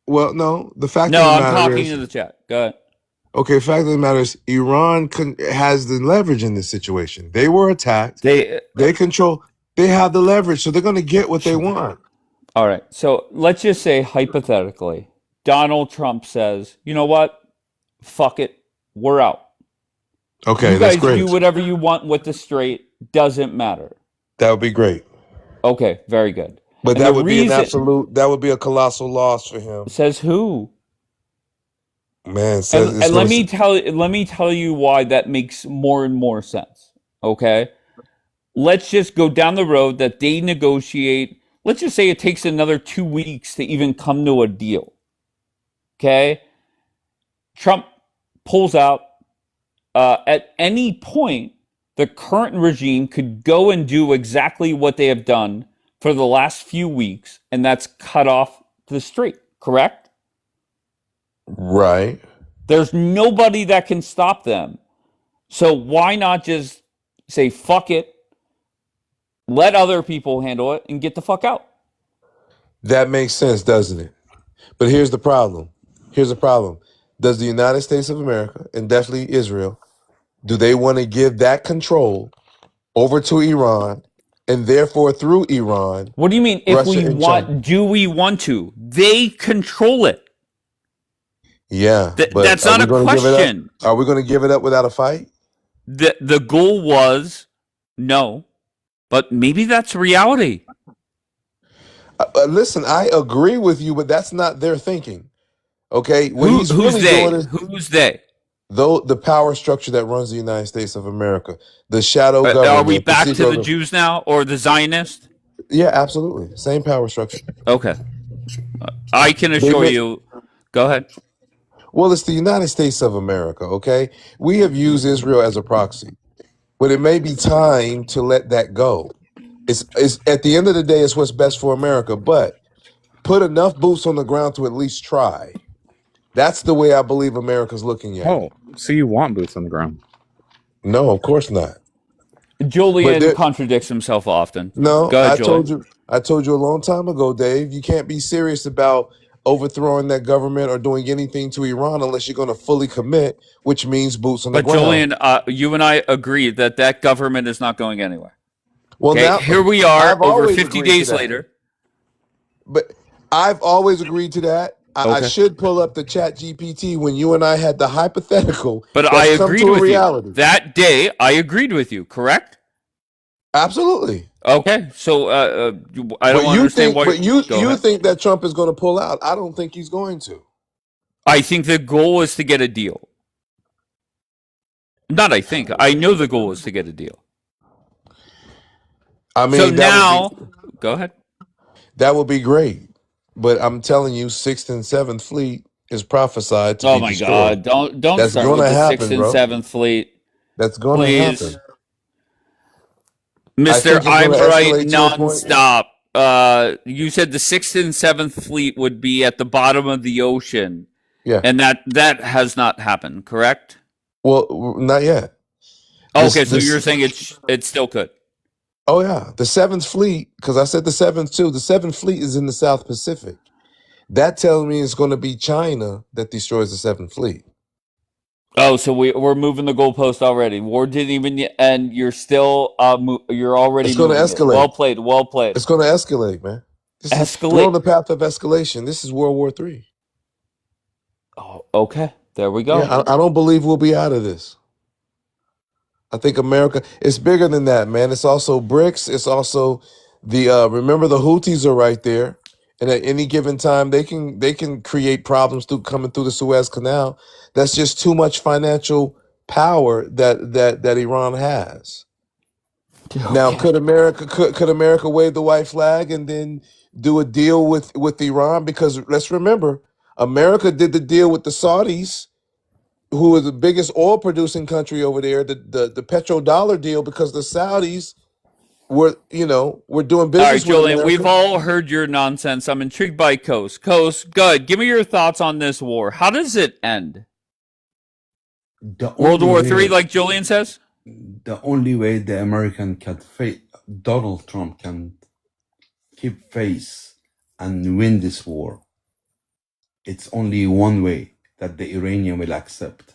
Well, no. The fact No, of the I'm matter talking is, to the chat. Go ahead. okay. Fact of the matter is, Iran has the leverage in this situation. They were attacked. They control. They have the leverage, so they're going to get what they want. All right. So let's just say hypothetically, Donald Trump says, "You know what? Fuck it. We're out. Okay, you that's guys great. do whatever you want with the strait. Doesn't matter." That would be great. Okay, very good. But And that the would be an reason absolute. That would be a colossal loss for him. says who? Man, says And, it's and going let me tell you why that makes more and more sense. Okay, let's just go down the road that they negotiate. Let's just say it takes another 2 weeks to even come to a deal. Okay, Trump pulls out. At any point, the current regime could go and do exactly what they have done for the last few weeks, and that's cut off the strait. Correct? Right. There's nobody that can stop them. So why not just say, fuck it, let other people handle it, and get the fuck out? That makes sense, doesn't it? But here's the problem. Here's the problem. Does the United States of America, and definitely Israel, do they want to give that control over to Iran, and therefore through Iran? What do you mean, if Russia we and want, China? do we want to? They control it. Yeah, but That's are not we a going to give it question. up? Are we going to give it up without a fight? The goal was no, but maybe that's reality. Listen, I agree with you, but that's not their thinking. Okay, what he's Who's really they? doing is Who's they? though the power structure that runs the United States of America, the shadow Are government. we back to the secret- Jews now, or the Zionists? Yeah, absolutely, same power structure. Okay, I can They assure may- you. Go ahead. Well, it's the United States of America. Okay, we have used Israel as a proxy, but it may be time to let that go. It's at the end of the day, it's what's best for America. But put enough boots on the ground to at least try. That's the way I believe America's looking at it. Oh, so you want boots on the ground? No, of course not. Julian contradicts himself often. No, Go ahead, I Julian. told you. I told you a long time ago, Dave. You can't be serious about overthrowing that government or doing anything to Iran unless you're going to fully commit, which means boots on the But ground. Julian, you and I agree that that government is not going anywhere. Well, okay, now here we are, I've over always 50 agreed to days that. later. But I've always agreed to that. I Okay. should pull up the Chat GPT when you and I had the hypothetical. But that's I come agreed to a with reality. you that day. I agreed with you, correct? Absolutely. Okay, so I don't But you understand think, why. but you Go ahead. think that Trump is going to pull out. I don't think he's going to. I think the goal is to get a deal. Not I think. I know the goal is to get a deal. I mean, So that now, would be, go ahead. that would be great. But I'm telling you, 6th and 7th Fleet is prophesied to Oh be my destroyed. God! Don't That's start going with to the happen, 6th and bro. 7th Fleet. That's going to Please. happen. I Mister, think it's going I'm to right escalate to a point. nonstop. You said the 6th and 7th Fleet would be at the bottom of the ocean. Yeah. And that has not happened, correct? Well, not yet. Okay, so you're saying it still could. Oh yeah, the 7th Fleet, because I said the 7th too. The 7th Fleet is in the South Pacific. That tells me it's going to be China that destroys the 7th Fleet. Oh, so we're moving the goalpost already. War didn't even end. You're still you're already. It's going to escalate. Well played. Well played. It's going to escalate, man. We're on the path of escalation. This is World War III. Oh, okay. There we go. Yeah, I don't believe we'll be out of this. I think America, it's bigger than that, man. It's also BRICS. It's also the remember the Houthis are right there, and at any given time they can create problems coming through the Suez Canal. That's just too much financial power that Iran has. Okay. Now, could America wave the white flag and then do a deal with Iran? Because let's remember, America did the deal with the Saudis, who are the biggest oil producing country over there, the petrodollar deal, because the Saudis we're doing All right, business with Julian, we've America. all heard your nonsense. I'm intrigued by Coast. Coast, good. Give me your thoughts on this war. How does it end? The World only War III, way, like Julian says? the only way the American can face Donald Trump can keep face and win this war, it's only one way that the Iranian will accept.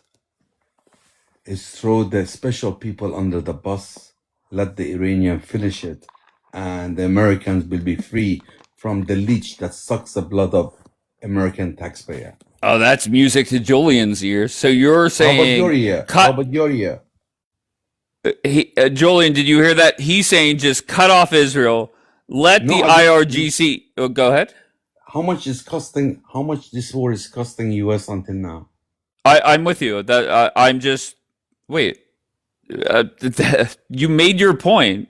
Is throw the special people under the bus, let the Iranian finish it, and the Americans will be free from the leech that sucks the blood of American taxpayer. Oh, that's music to Julian's ears. So you're How about your saying ear? How cut. about your ear? Julian, did you hear that? He's saying just cut off Israel. Let No, the I didn't. IRGC. Oh, go ahead. How much is costing? How much this war is costing U.S. until now? I'm with you. That I'm just wait. You made your point.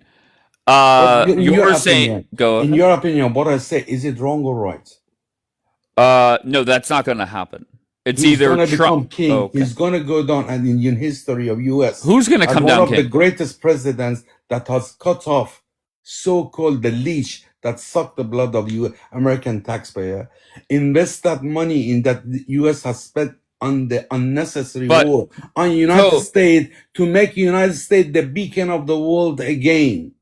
But in You your were saying opinion, go in ahead. your opinion, what I say, is it wrong or right? No, that's not going to happen. It's He's either gonna Trump. become king. Okay. He's gonna go down in the Indian history of U.S. Who's going to as come one down of the king? greatest presidents that has cut off so-called the leech that sucked the blood of American taxpayer. Invest that money in that the U.S. has spent on the unnecessary But war on United Coast, States to make United States the beacon of the world again.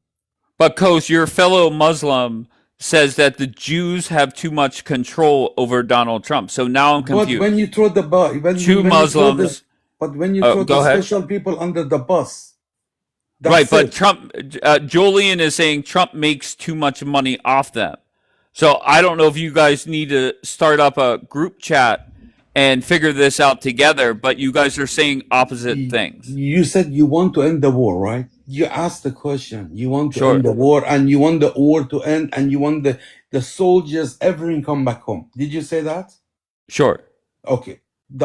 Your fellow Muslim says that the Jews have too much control over Donald Trump. So now I'm But when confused. you throw the Two Muslims. when you throw the Go ahead. special people under the bus, Right, that's but it. Trump, Julian is saying Trump makes too much money off them. So I don't know if you guys need to start up a group chat and figure this out together, but you guys are saying opposite things. You said you want to end the war, right? You asked the question. You want to Sure. end the war, and you want the war to end, and you want the soldiers, everything come back home. Did you say that? Sure. Okay.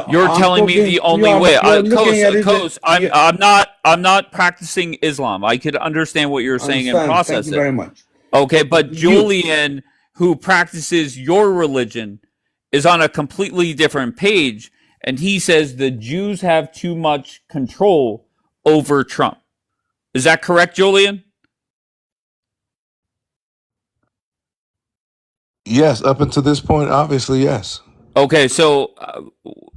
You're I'm telling me talking. the only way. You're looking at it. Coast, I'm not practicing Islam. I could understand what you're saying and Understand? Thank process you it. very much. Okay, but You. Julian, who practices your religion, is on a completely different page, and he says the Jews have too much control over Trump. Is that correct, Julian? Yes, up until this point, obviously, yes. Okay, so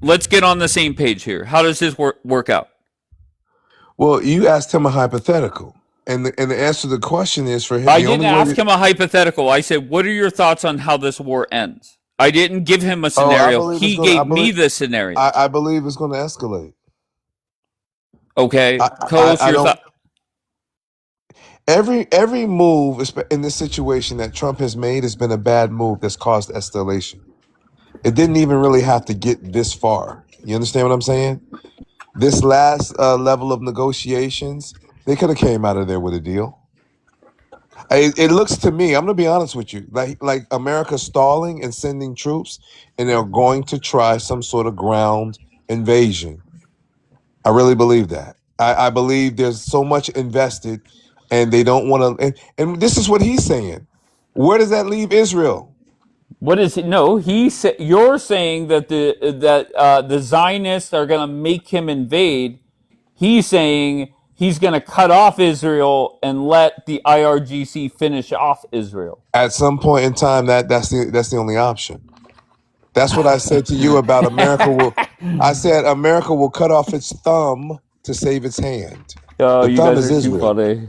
let's get on the same page here. How does this work out? Well, you asked him a hypothetical, and the answer to the question is for him. I The didn't only way. ask him a hypothetical. I said, "What are your thoughts on how this war ends?" I didn't give him a I scenario. believe it's He going. gave me the scenario. I believe it's going to escalate. Okay, I your don't. thought. Every move in this situation that Trump has made has been a bad move that's caused escalation. It didn't even really have to get this far. You understand what I'm saying? This last level of negotiations, they could have came out of there with a deal. It looks to me, I'm gonna be honest with you, like America's stalling and sending troops, and they're going to try some sort of ground invasion. I really believe that. I believe there's so much invested, and they don't want to. And this is what he's saying. Where does that leave Israel? What is it? No, you're saying that the Zionists are going to make him invade. He's saying he's going to cut off Israel and let the IRGC finish off Israel. At some point in time, that's the only option. That's what I said to you about America. I said America will cut off its thumb to save its hand. Oh, The you thumb guys is are too Israel. funny.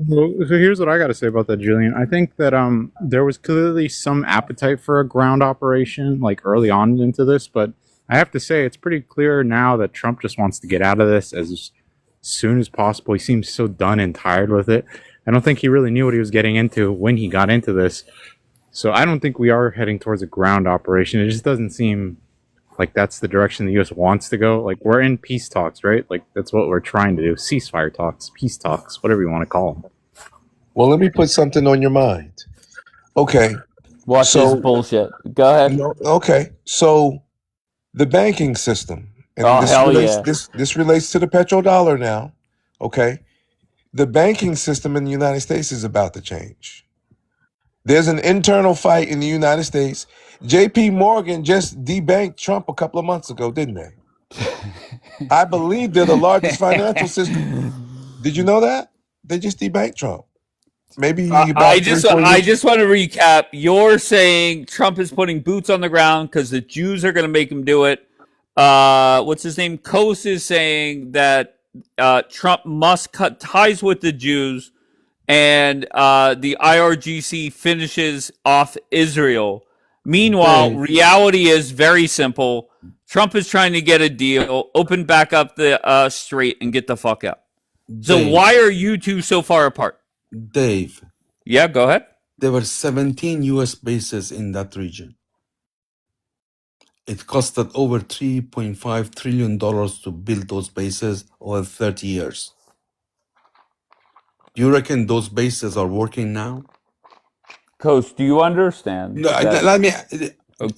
Well, so here's what I got to say about that, Julian. I think that there was clearly some appetite for a ground operation, like early on into this, but I have to say it's pretty clear now that Trump just wants to get out of this as soon as possible. He seems so done and tired with it. I don't think he really knew what he was getting into when he got into this. So I don't think we are heading towards a ground operation. It just doesn't seem like that's the direction the U.S. wants to go. Like, we're in peace talks, right? Like, that's what we're trying to do. Ceasefire talks, peace talks, whatever you want to call them. Well, let me put something on your mind. Okay. Watch this bullshit. Go ahead. No, okay. So the banking system, and this relates to the petrodollar now. Okay. The banking system in the United States is about to change. There's an internal fight in the United States. J.P. Morgan just debanked Trump a couple of months ago, didn't they? I believe they're the largest financial system. Did you know that? They just debanked Trump. maybe about three, 4 I years. just want to recap. You're saying Trump is putting boots on the ground because the Jews are going to make him do it. What's his name? Kos is saying that Trump must cut ties with the Jews, and the IRGC finishes off Israel. Meanwhile, Dave, reality is very simple. Trump is trying to get a deal, open back up the strait, and get the fuck out. So Dave, why are you two so far apart? Dave, Yeah, go ahead. there were 17 US bases in that region. It costed over $3.5 trillion to build those bases over 30 years. Do you reckon those bases are working now? Coach, do you understand No, that? let me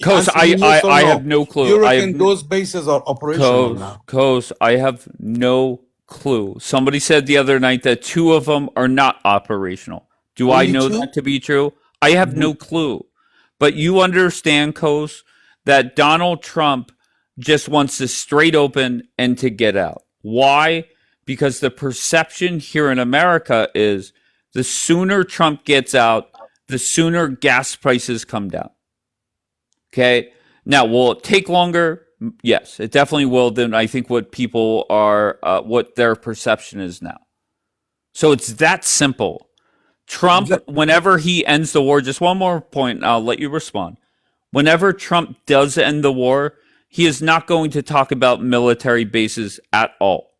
Coach, answer me yes or I no. have no Do clue. you I have reckon those bases are operational now? Coach, I have no clue. Somebody said the other night that two of them are not operational. Do I Only know two? that to be true? I have no clue. But you understand, Coach, that Donald Trump just wants to straight open and to get out. Why? Because the perception here in America is the sooner Trump gets out, the sooner gas prices come down. Okay. Now, will it take longer? Yes, it definitely will. Than I think what people are, what their perception is now. So it's that simple. Trump, Let- whenever he ends the war, just one more point, and I'll let you respond. Whenever Trump does end the war, he is not going to talk about military bases at all.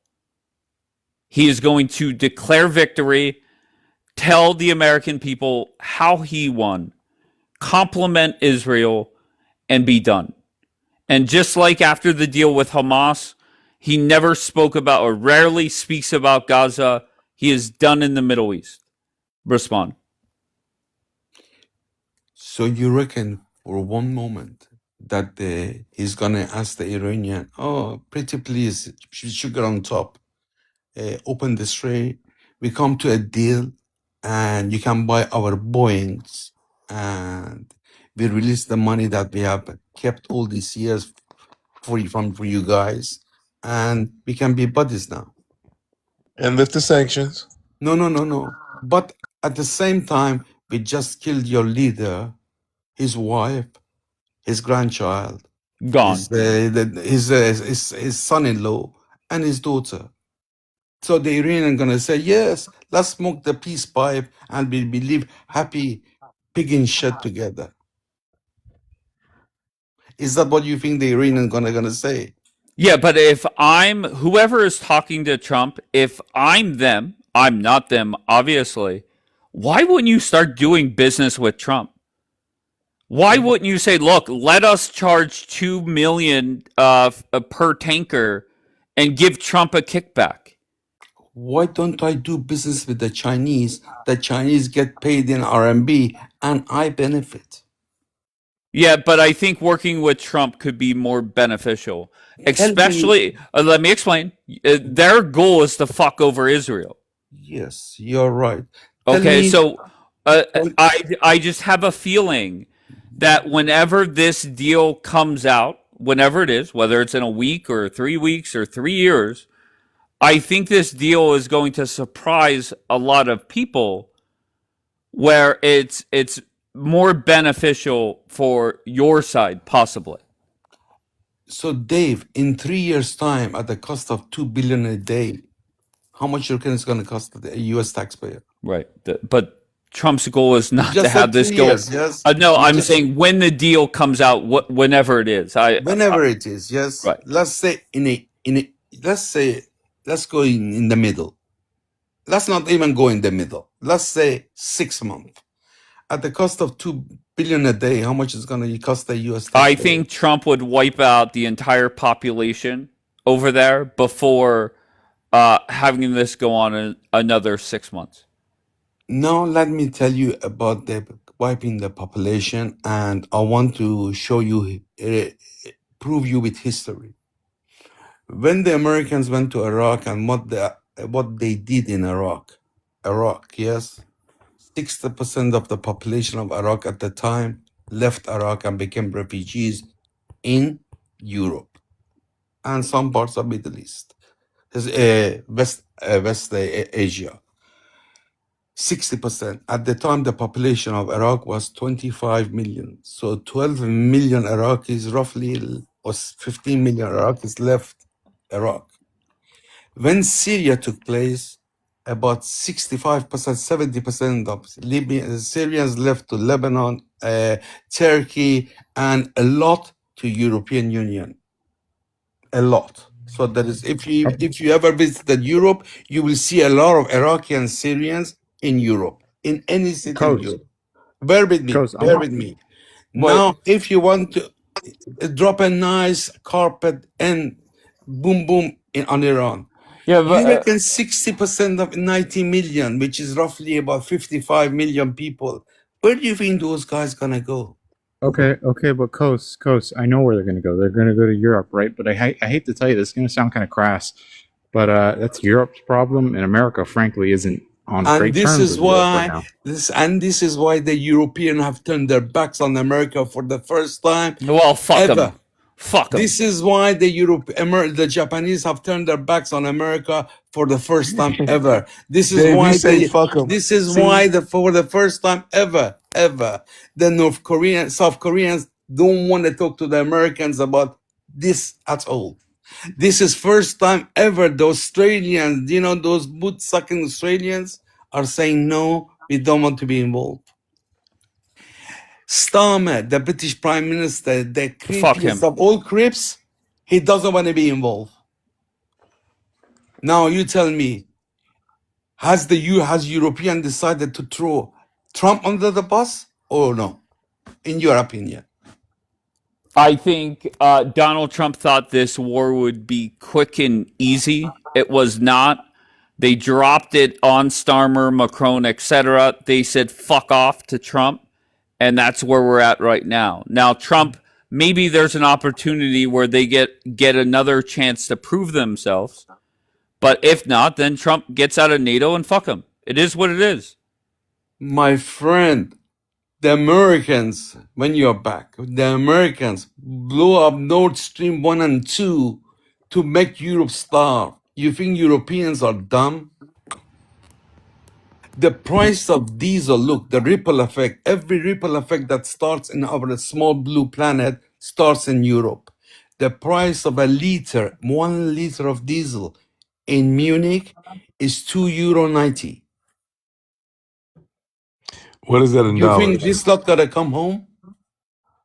He is going to declare victory, tell the American people how he won, compliment Israel, and be done. And just like after the deal with Hamas, he never spoke about or rarely speaks about Gaza. He is done in the Middle East. Respond. So you reckon for one moment that he's gonna ask the Iranian, "Oh, pretty please, sugar on top, open the tray. We come to a deal, and you can buy our Boeing's, and we release the money that we have kept all these years for you guys, and we can be buddies now." And lift the sanctions. No, no, no, no. But at the same time, we just killed your leader, his wife, his grandchild, Gone. his son-in-law, and his daughter. So the Iranian gonna say, yes, let's smoke the peace pipe and we live happy pig shit together. Is that what you think the Iranian gonna say? Yeah, but if I'm whoever is talking to Trump, if I'm them, I'm not them, obviously. Why wouldn't you start doing business with Trump? Why wouldn't you say, look, let us charge 2 million per tanker and give Trump a kickback? Why don't I do business with the Chinese? The Chinese get paid in RMB and I benefit. Yeah, but I think working with Trump could be more beneficial. Tell me, Especially, let me explain. Their goal is to fuck over Israel. yes, you're right. Tell Okay, me, so tell, I just have a feeling that whenever this deal comes out, whenever it is, whether it's in a week or 3 weeks or 3 years, I think this deal is going to surprise a lot of people where it's more beneficial for your side, possibly. so Dave, in 3 years' time, at the cost of 2 billion a day, how much you reckon it's gonna cost the US taxpayer? Right. But Trump's goal is You not to just have said this 3 go. years, yes? No, You I'm just saying when the deal comes out, whenever it is. whenever it is, yes. Right. Let's say let's say let's go in the middle. Let's not even go in the middle. Let's say 6 months. At the cost of 2 billion a day, how much is gonna cost the US I taxpayer? think Trump would wipe out the entire population over there before having this go on another 6 months. Now let me tell you about the wiping the population, and I want to show you, prove you with history. When the Americans went to Iraq and what they did in Iraq, yes, 60% of the population of Iraq at the time left Iraq and became refugees in Europe and some parts of Middle East, West Asia. 60%. At the time, the population of Iraq was 25 million. So 12 million Iraqis, roughly, or 15 million Iraqis left Iraq. When Syria took place, about 65%, 70% of Syrians left to Lebanon, Turkey, and a lot to European Union. A lot. So that is, if you ever visited Europe, you will see a lot of Iraqi and Syrians in Europe, in any city in Coast, Europe. Bear with me. Coast, Bear with me. Now, if you want to drop a nice carpet and boom boom on Iran, Yeah, you reckon 60% of 90 million, which is roughly about 55 million people, where do you think those guys gonna go? Okay, but Coast, I know where they're going to go. They're going to go to Europe, right? But I hate to tell you, this is going to sound kind of crass, but that's Europe's problem, and America, frankly, isn't on And great this terms is with Europe right why now. this is why the Europeans have turned their backs on America for the first time well, fuck ever. them. Fuck them. This is why the Japanese have turned their backs on America for the first time ever. This is Dave, why you say fuck them. this is See, why for the first time ever, the South Koreans don't want to talk to the Americans about this at all. This is first time ever the Australians, those boot sucking Australians are saying no, we don't want to be involved. Starmer, the British Prime Minister, the Fuck him. creepiest of all creeps, he doesn't want to be involved. Now you tell me, has European decided to throw Trump under the bus or no? In your opinion? I think Donald Trump thought this war would be quick and easy. It was not. They dropped it on Starmer, Macron, etc. They said fuck off to Trump, and that's where we're at right now. Now, Trump, maybe there's an opportunity where they get another chance to prove themselves, but if not, then Trump gets out of NATO and fuck him. It is what it is. My friend, the Americans, when you're back, the Americans blew up Nord Stream 1 and 2 to make Europe starve. You think Europeans are dumb? The price of diesel, look, the ripple effect, every ripple effect that starts in our small blue planet starts in Europe. The price of 1 liter of diesel in Munich is €2.90. what is that in You think dollars? this lot gotta come home?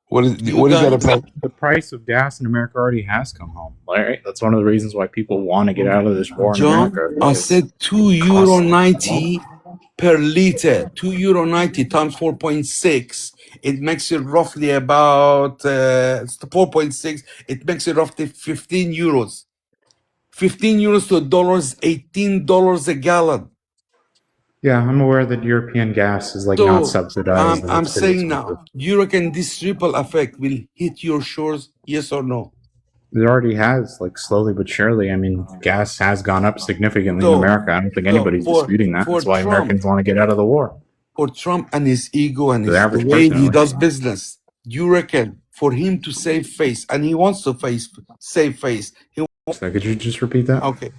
What is You that guys? about? The price of gas in America already has come home, right? That's one of the reasons why people want to get out of this war in John, America. I It's said costly. €2.90 per liter. €2.90 times 4.6. It makes it roughly about 4.6. It makes it roughly 15 euros. 15 euros to a dollar is $18 a gallon. Yeah, I'm aware that European gas is like not So subsidized and I'm it's pretty saying expensive. now, you reckon this ripple effect will hit your shores? Yes or no? It already has, like slowly but surely. I mean, gas has gone up significantly in So, America. I don't think so anybody's for disputing that. for That's why Trump, Americans want to get out of the war. for Trump and his ego and The the average way person, he at least. does business, you reckon for him to save face, and he wants to save face, So could you just repeat that? okay,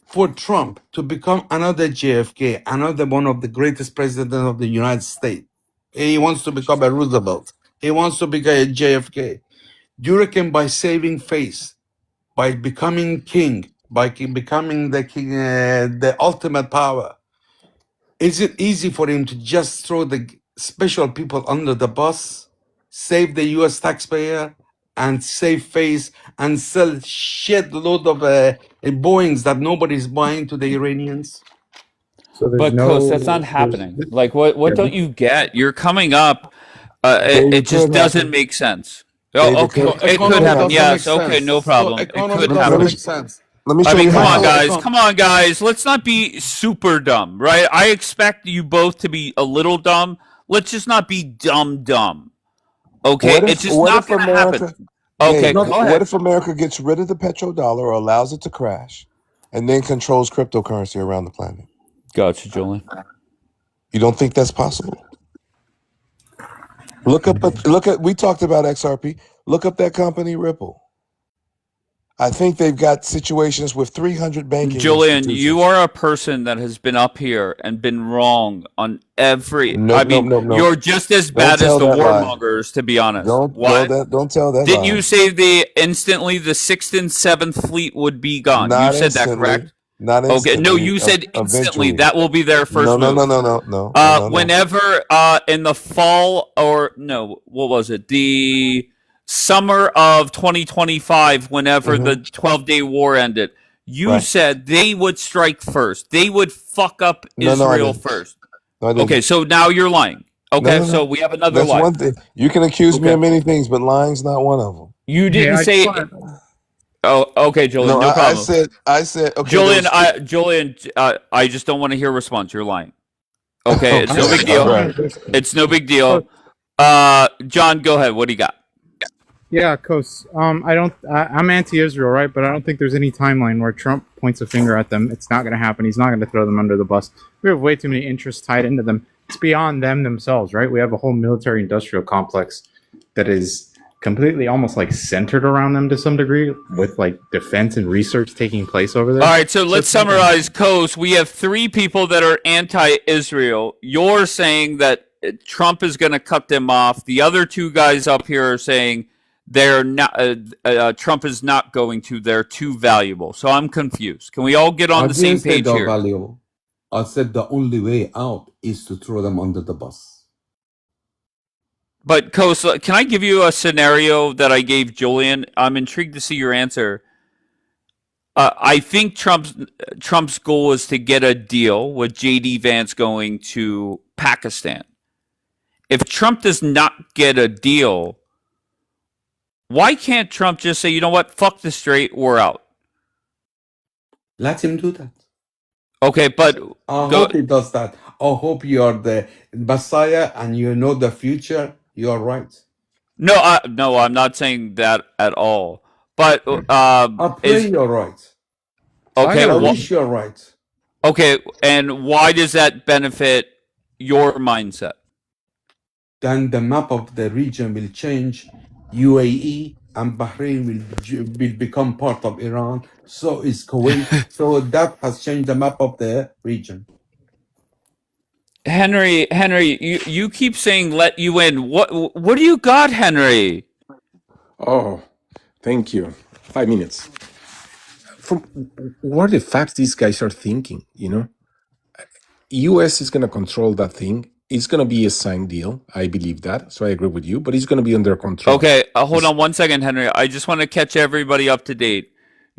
for Trump to become another JFK, another one of the greatest presidents of the United States, he wants to become a Roosevelt. He wants to become a JFK. Do you reckon by saving face, by becoming king, by becoming the king, the ultimate power, is it easy for him to just throw the special people under the bus, save the U.S. taxpayer, and save face and sell shit load of Boeings that nobody's buying to the Iranians? So there's But Coast, that's not no, happening. Like, what don't you get? You're coming up. Dave, It it just could doesn't happen. make sense. Dave, Oh, it okay, So could it could economy happen. doesn't make Yes, okay, sense. no So problem. It economy could doesn't let me make happen. sense. let me I show mean, you come on, how. guys. Come on, guys. Let's not be super dumb, right? I expect you both to be a little dumb. Let's just not be dumb. Okay? It's just What not if going to happen. America, Okay, Dave? go What ahead. if America gets rid of the petrodollar or allows it to crash, and then controls cryptocurrency around the planet? Gotcha, Julie. You don't think that's possible? Look at. We talked about XRP. Look up that company, Ripple. I think they've got situations with 300 banking Julian, you institutions. are a person that has been up here and been wrong on every. I Nope, nope, mean, nope, nope. you're just as Don't bad as tell the that lie. warmongers, to be honest. Don't What? tell that Didn't lie. you say instantly the 6th and 7th fleet would be gone? Not You said that, instantly. correct? Not Okay, no, instantly. you said instantly. Eventually. That will be their first No, move. no, no, no, no, no, no. Whenever in the fall or no, what was it? The summer of 2025, whenever the 12-day war ended, you Right. said they would strike first. They would fuck up No, no, I Israel didn't. first. No, I didn't. Okay, so now you're lying. No, Okay, no, so no. we have another That's lie. one thing. You can accuse me Okay. of many things, but lying's not one of them. You didn't say. Oh, okay, Julian. No, No, problem. I said. Okay, Julian, I just don't want to hear a response. You're lying. Okay, it's no Okay, big deal. all right. It's no big deal. John, go ahead. What do you got? Yeah, Kos. I'm anti-Israel, right? But I don't think there's any timeline where Trump points a finger at them. It's not going to happen. He's not going to throw them under the bus. We have way too many interests tied into them. It's beyond them themselves, right? We have a whole military-industrial complex that is completely almost like centered around them to some degree, with like defense and research taking place over there. All right, so let's summarize. Coast, we have 3 people that are anti-Israel. You're saying that Trump is going to cut them off. The other 2 guys up here are saying they're not. Trump is not going to. They're too valuable. So I'm confused. Can we all get on the same page here? Valuable. I said the only way out is to throw them under the bus. But Coast, can I give you a scenario that I gave Julian? I'm intrigued to see your answer. I think Trump's goal is to get a deal with J.D. Vance going to Pakistan. If Trump does not get a deal, why can't Trump just say, you know what, fuck the strait, we're out? Let him do that. Okay, but I hope he does that. I hope you are the Messiah and you know the future. You are right. No, I'm not saying that at all. But I pray you're right. Okay, I wish you're right. Okay, and why does that benefit your mindset? Then the map of the region will change. UAE and Bahrain will become part of Iran. So is Kuwait. So that has changed the map of the region. Henry, you keep saying let you in. What do you got, Henry? Oh, thank you. 5 minutes. From what are the facts these guys are thinking, you know? US is going to control that thing. It's going to be a signed deal. I believe that. So I agree with you, but it's going to be under control. Okay, hold on 1 second, Henry. I just want to catch everybody up to date.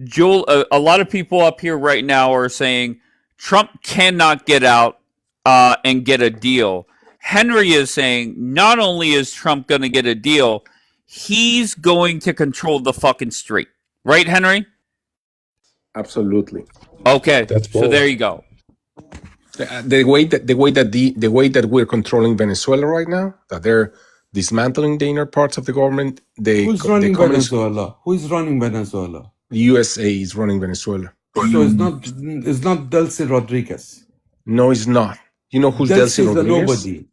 Joel, a lot of people up here right now are saying Trump cannot get out and get a deal. Henry is saying not only is Trump going to get a deal, he's going to control the fucking strait. Right, Henry? Absolutely. Okay, That's so bold. there you go. The way that we're controlling Venezuela right now, that they're dismantling the inner parts of the government. Who's running Venezuela? Who is running Venezuela? The USA is running Venezuela. So it's not Delcy Rodriguez. No, it's not. You know who's Delcy Rodriguez? Nobody.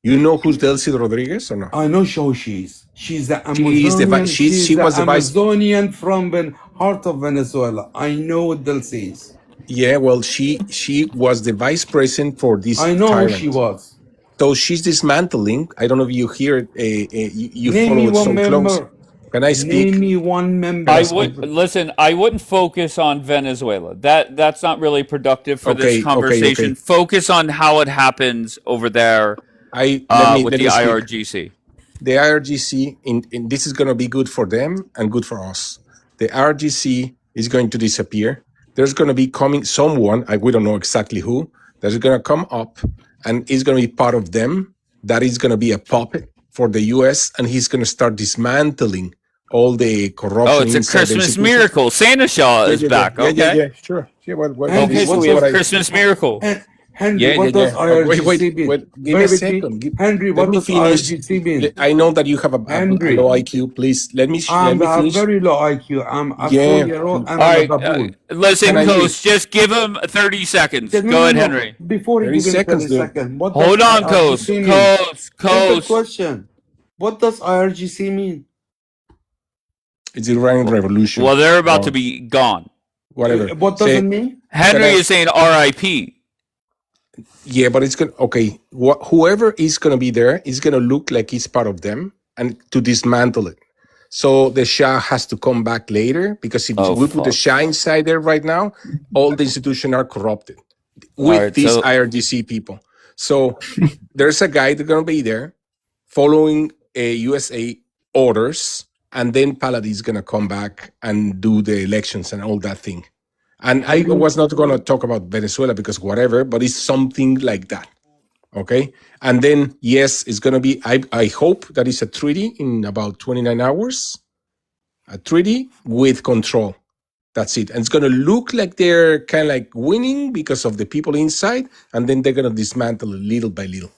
You know who's Delcy Rodriguez or not? I know who she is. She's the Amazonian. She was the Amazonian from the heart of Venezuela. I know what Delcy is. Yeah, well, she was the vice president for this. I know tyrant. who she was. So she's dismantling. I don't know if you hear it. You Name follow me it one so member. close. Can I speak? Name me one member. I wouldn't focus on Venezuela. That's not really productive for this conversation. Okay. Focus on how it happens over there with the IRGC. The IRGC, in this is going to be good for them and good for us. The IRGC is going to disappear. There's going to be coming someone, we don't know exactly who, that's going to come up and is going to be part of them. That is going to be a puppet for the U.S. and he's going to start dismantling all the corruption. Oh, it's a Christmas miracle. Santa Claus is back. Yeah, sure. Yeah, okay, so it's a Christmas miracle. Henry, what does IRGC mean? Wait, give me a second. Henry, what does IRGC mean? I know that you have a low IQ. Please, let me finish. I have very low IQ. I'm a 4-year-old and I'm a baboon. Listen, Coach, just give him 30 seconds. Go ahead, Henry. Before you give him 30 seconds. Hold on, Coach. Coach. Question. What does IRGC mean? It's the Iranian Revolution. Well, they're about or to be gone. whatever. What does it mean? Henry is saying R.I.P. Yeah, but it's gonna okay. Whoever is gonna be there is gonna look like it's part of them, and to dismantle it. So the Shah has to come back later because if we put the Shah inside there right now, all the institutions are corrupted with these IRGC people. So there's a guy that's gonna be there following USA orders, and then Paladin is gonna come back and do the elections and all that thing. And I was not going to talk about Venezuela because whatever, but it's something like that. Okay. And then, yes, it's going to be, I hope that it's a treaty in about 29 hours, a treaty with control. That's it. And it's going to look like they're kind of like winning because of the people inside. And then they're going to dismantle it little by little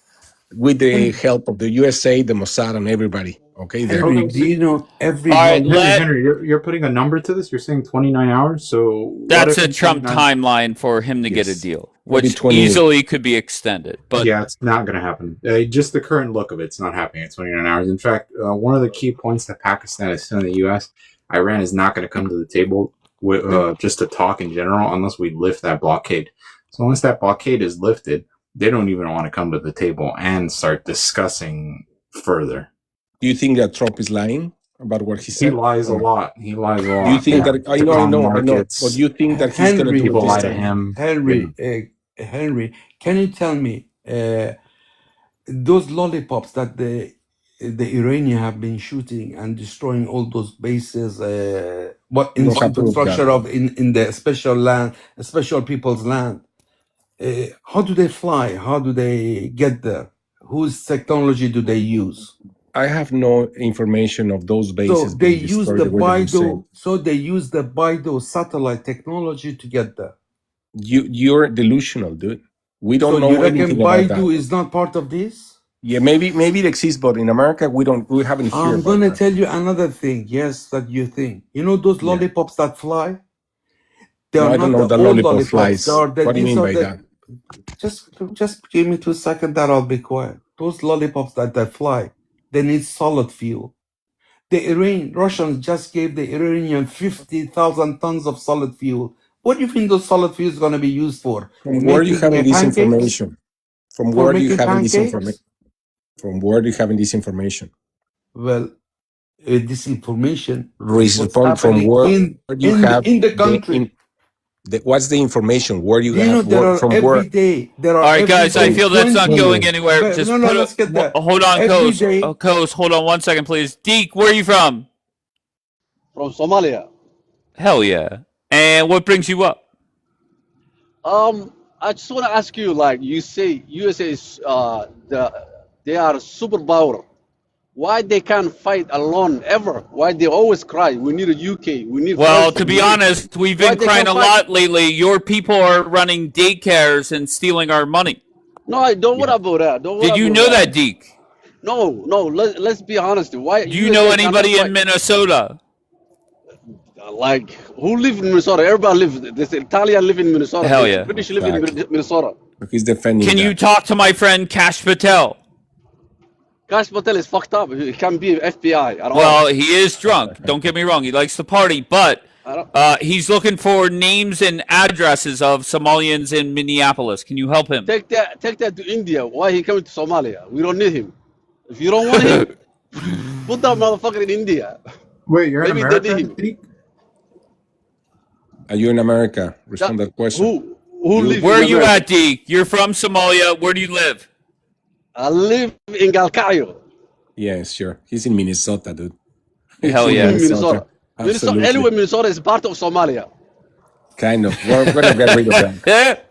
with the help of the USA, the Mossad, and everybody. Okay. Henry, do you know every Henry, you're putting a number to this? You're saying 29 hours? So that's a Trump timeline for him to get a deal, which easily could be extended. But yeah, it's not going to happen. Just the current look of it's not happening at 29 hours. In fact, one of the key points that Pakistan is sending the U.S., Iran is not going to come to the table with, just to talk in general unless we lift that blockade. So once that blockade is lifted, they don't even want to come to the table and start discussing further. Do you think that Trump is lying about what he said? He lies a lot. He lies a lot. Do you think that I know. But you think that he's going to do people lie to him? Henry, can you tell me those lollipops that the Iranian have been shooting and destroying all those bases? What infrastructure of in the special people's land? How do they fly? How do they get there? Whose technology do they use? I have no information of those bases. So they use the Baidu. So they use the Baidu satellite technology to get there. You're delusional, dude. We don't know you anything reckon about that. Baidu is not part of this? Yeah, maybe it exists, but in America we haven't heard. I'm gonna tell you another thing. Yes, that you think. You know those lollipops that fly? They are I don't know the lollipop flies. What do you mean by that? Just give me 2 seconds, that I'll be quiet. Those lollipops that fly, they need solid fuel. The Russians just gave the Iranian 50,000 tons of solid fuel. What do you think those solid fuel is going to be used for? From where are you having this information? From where are you having this information? From where are you having this information? Well, this information from where in the country. What's the information? Where you have from every where? Day, there are all right, guys. I feel that's not going anywhere. But, just let's get that. Hold on, Coast. Hold on 1 second, please. Deke, where are you from? From Somalia. Hell yeah! And what brings you up? I just want to ask you, like you say, USA is they are superpower. Why they can't fight alone ever? Why they always cry? We need a UK. We need. Well, to be honest, we've been crying a lot lately. Your people are running daycares and stealing our money. No, don't worry about that. Did you know that, Deke? No. Let's be honest. Why? Do you know anybody in Minnesota? Like who live in Minnesota? Everybody live. This Italian live in Minnesota. Hell yeah. British live in Minnesota. He's defending. Can you talk to my friend Kash Patel? Kash Patel is fucked up. He can't be FBI at all. Well, he is drunk. Don't get me wrong. He likes to party, but he's looking for names and addresses of Somalians in Minneapolis. Can you help him? Take that to India. Why he coming to Somalia? We don't need him. If you don't want him, put that motherfucker in India. Wait, you're in America? Are you in America? Respond that question. Who lives? Where are you at, Deke? You're from Somalia. Where do you live? I live in Galkayo. Yeah, sure. He's in Minnesota, dude. Hell yeah. Minnesota. Anyway, Minnesota is part of Somalia. Kind of. We're going to get rid of that.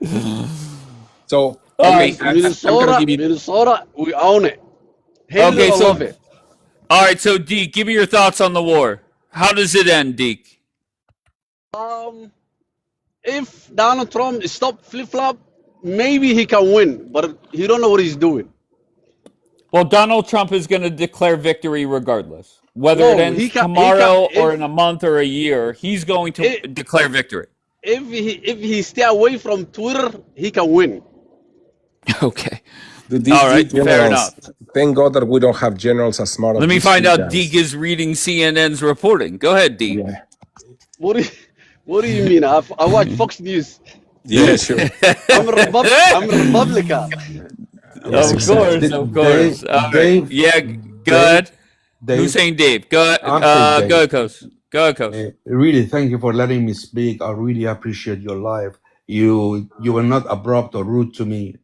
So, okay, Minnesota, we own it. Okay, so love it. All right, so Deke, give me your thoughts on the war. How does it end, Deke? If Donald Trump stop flip-flop, maybe he can win, but he don't know what he's doing. Well, Donald Trump is going to declare victory regardless. Whether it ends tomorrow or in a month or a year, he's going to declare victory. If he stay away from Twitter, he can win. Okay. These All right, fair generals. enough. Thank God that we don't have generals as smart as Let me these find two out guys. Deke is reading CNN's reporting. Go ahead, Deke. Yeah. What do you mean? I watch Fox News. Yeah, sure. I'm a Republican. Yes, Of course, exactly. of course. All right. Dave, Yeah, go Dave, ahead. Who's Dave. saying Dave? Go I'm saying go Dave. ahead, Coach. Go ahead, Coach. Really, thank you for letting me speak. I really appreciate your life. You were not abrupt or rude to me.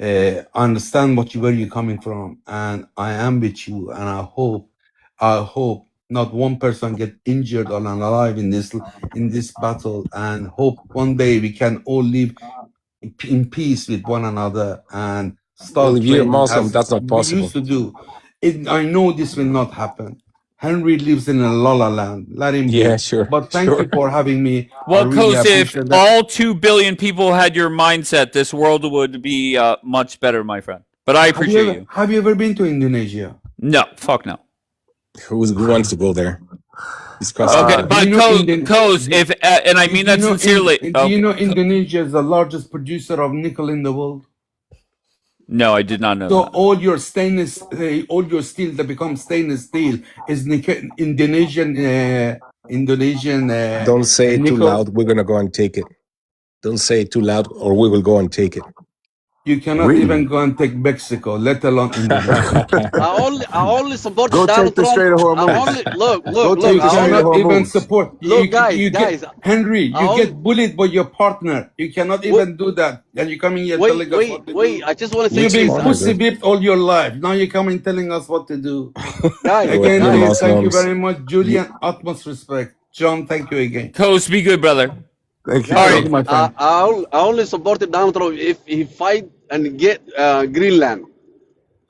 I understand where you're coming from, and I am with you. And I hope not one person get injured or unalive in this battle. And hope one day we can all live in peace with one another and Well, start if you're trading Muslim, as that's not we possible. used to do. I know this will not happen. Henry lives in a la la land. Let him Yeah, be. sure, But thank sure. you for having me. I Well, really Coach, if appreciate that. all 2 billion people had your mindset, this world would be much better, my friend. But I appreciate you. Have you ever been to Indonesia? No, fuck no. Who wants to go there? Okay, Do you but know Coach, if and I mean that sincerely. do you Okay. know Indonesia is the largest producer of nickel in the world? No, I did not know So that. all your steel that becomes stainless steel is Indonesian Don't say it too nickel. loud. We're gonna go and take it. Don't say it too loud, or we will go and take it. You cannot even go and take Mexico, let alone Indonesia. I only support Go Donald take the Trump. Strait of I Hormuz. only look. You I only cannot even support. look, guys. You get Henry. You get bullied by your partner. You cannot even do that. And you coming here telling us what to do. I just want to say You've been this. pussy whipped all your life. Now you're coming telling us what to do. Guys, Again, You're Dave, thank you Muslims. very much. Julian, utmost respect. John, thank you again. Coach, be good, brother. Thank you. Guys, Thank you, my friend. I only supported Donald Trump if he fight and get Greenland.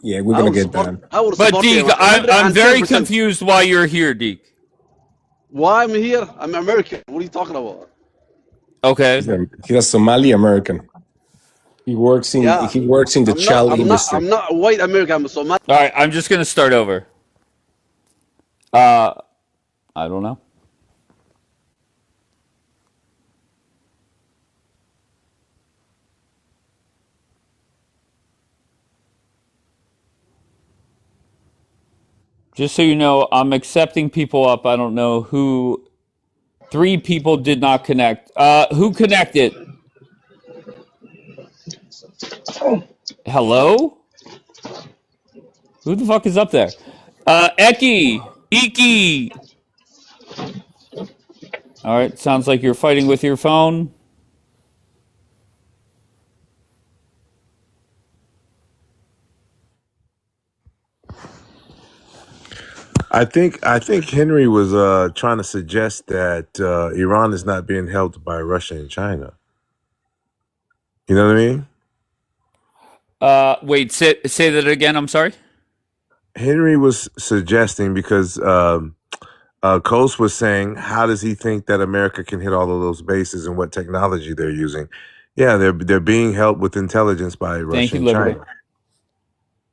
Yeah, we're gonna get that. I would But support Deke, him I'm very 110%. confused why you're here, Deke. Why I'm here? I'm American. What are you talking about? Okay. He's a Somali American. He works in Yeah. the child industry. I'm not a white American. I'm a Somali. All right, I'm just gonna start over. I don't know. Just so you know, I'm accepting people up. I don't know who. 3 people did not connect. Who connected? Hello? Who the fuck is up there? Eki! Iki! All right, sounds like you're fighting with your phone. I think Henry was trying to suggest that Iran is not being helped by Russia and China. You know what I mean? Wait, say that again. I'm sorry. Henry was suggesting because Coase was saying, how does he think that America can hit all of those bases and what technology they're using? Yeah, they're being helped with intelligence by Russia Thank you, and Liberty. China.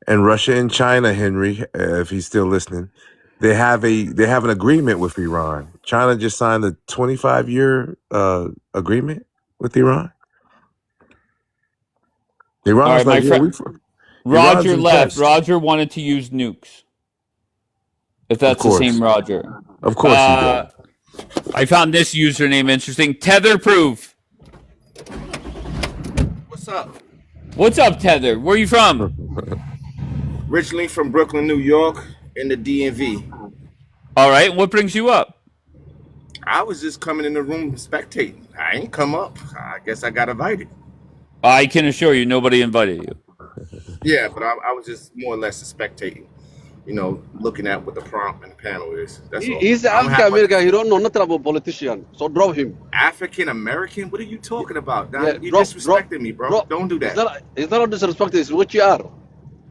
And Russia and China, Henry, if he's still listening, they have an agreement with Iran. China just signed a 25-year agreement with Iran. Iran All was right, my like, yeah, friend. Iran's Roger left. impressed. Roger wanted to use nukes. If that's the same Roger. Of course he did. I found this username interesting. Tether proof. What's up? What's up, Tether? Where are you from? Originally from Brooklyn, New York, in the DMV. All right, what brings you up? I was just coming in the room spectating. I ain't come up. I guess I got invited. I can assure you, nobody invited you. Yeah, but I was just more or less spectating. You know, looking at what the prompt and the panel is. That's all. He's African American. He don't know nothing about politician. So drop him. African American? What are you talking about? Now, Yeah, you drop, disrespecting me, bro. Don't do that. It's not disrespect. It's what you are.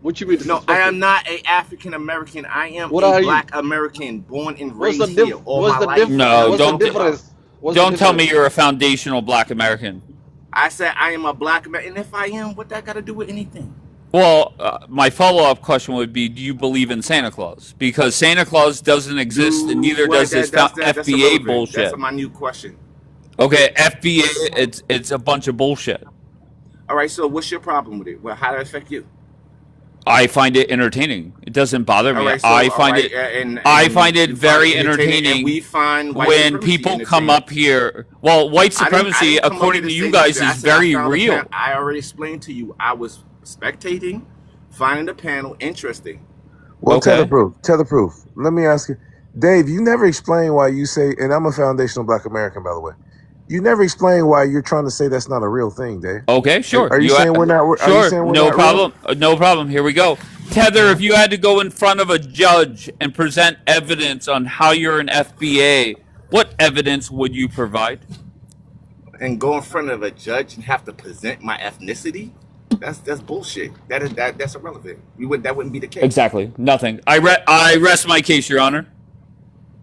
What you mean? No, I am not a African American. I am What a are you? Black American, born and What's raised the here all what's my the life. difference? No, What's don't the difference? What's don't the tell me difference? you're a foundational Black American. I said I am a Black American, and if I am, what that got to do with anything? Well, my follow-up question would be, do you believe in Santa Claus? Because Santa Claus doesn't exist, and neither does this That's FBA irrelevant. bullshit. That's my new question. Okay, FBA, it's a bunch of bullshit. All right. So what's your problem with it? Well, how does it affect you? I find it entertaining. It doesn't bother All me. right. So I all find right, it. and I find it you find very it entertaining, and entertaining we find white when supremacy people come entertaining. up here. Well, white I supremacy, didn't come up here according to to you say that. guys, I is said I very found the panel. real. I already explained to you. I was spectating, finding the panel interesting. Well, tell the Okay. proof. Tell the proof. Let me ask you, Dave. You never explain why you say, and I'm a foundational Black American, by the way. You never explain why you're trying to say that's not a real thing, Dave. Okay, sure. Are you saying we're not? Are you Sure, saying we're no not real? problem. No problem. Here we go. Tether, if you had to go in front of a judge and present evidence on how you're an FBA, what evidence would you provide? And go in front of a judge and have to present my ethnicity. That's bullshit. That's irrelevant. That wouldn't be the case. Exactly. Nothing. I rest my case, Your Honor.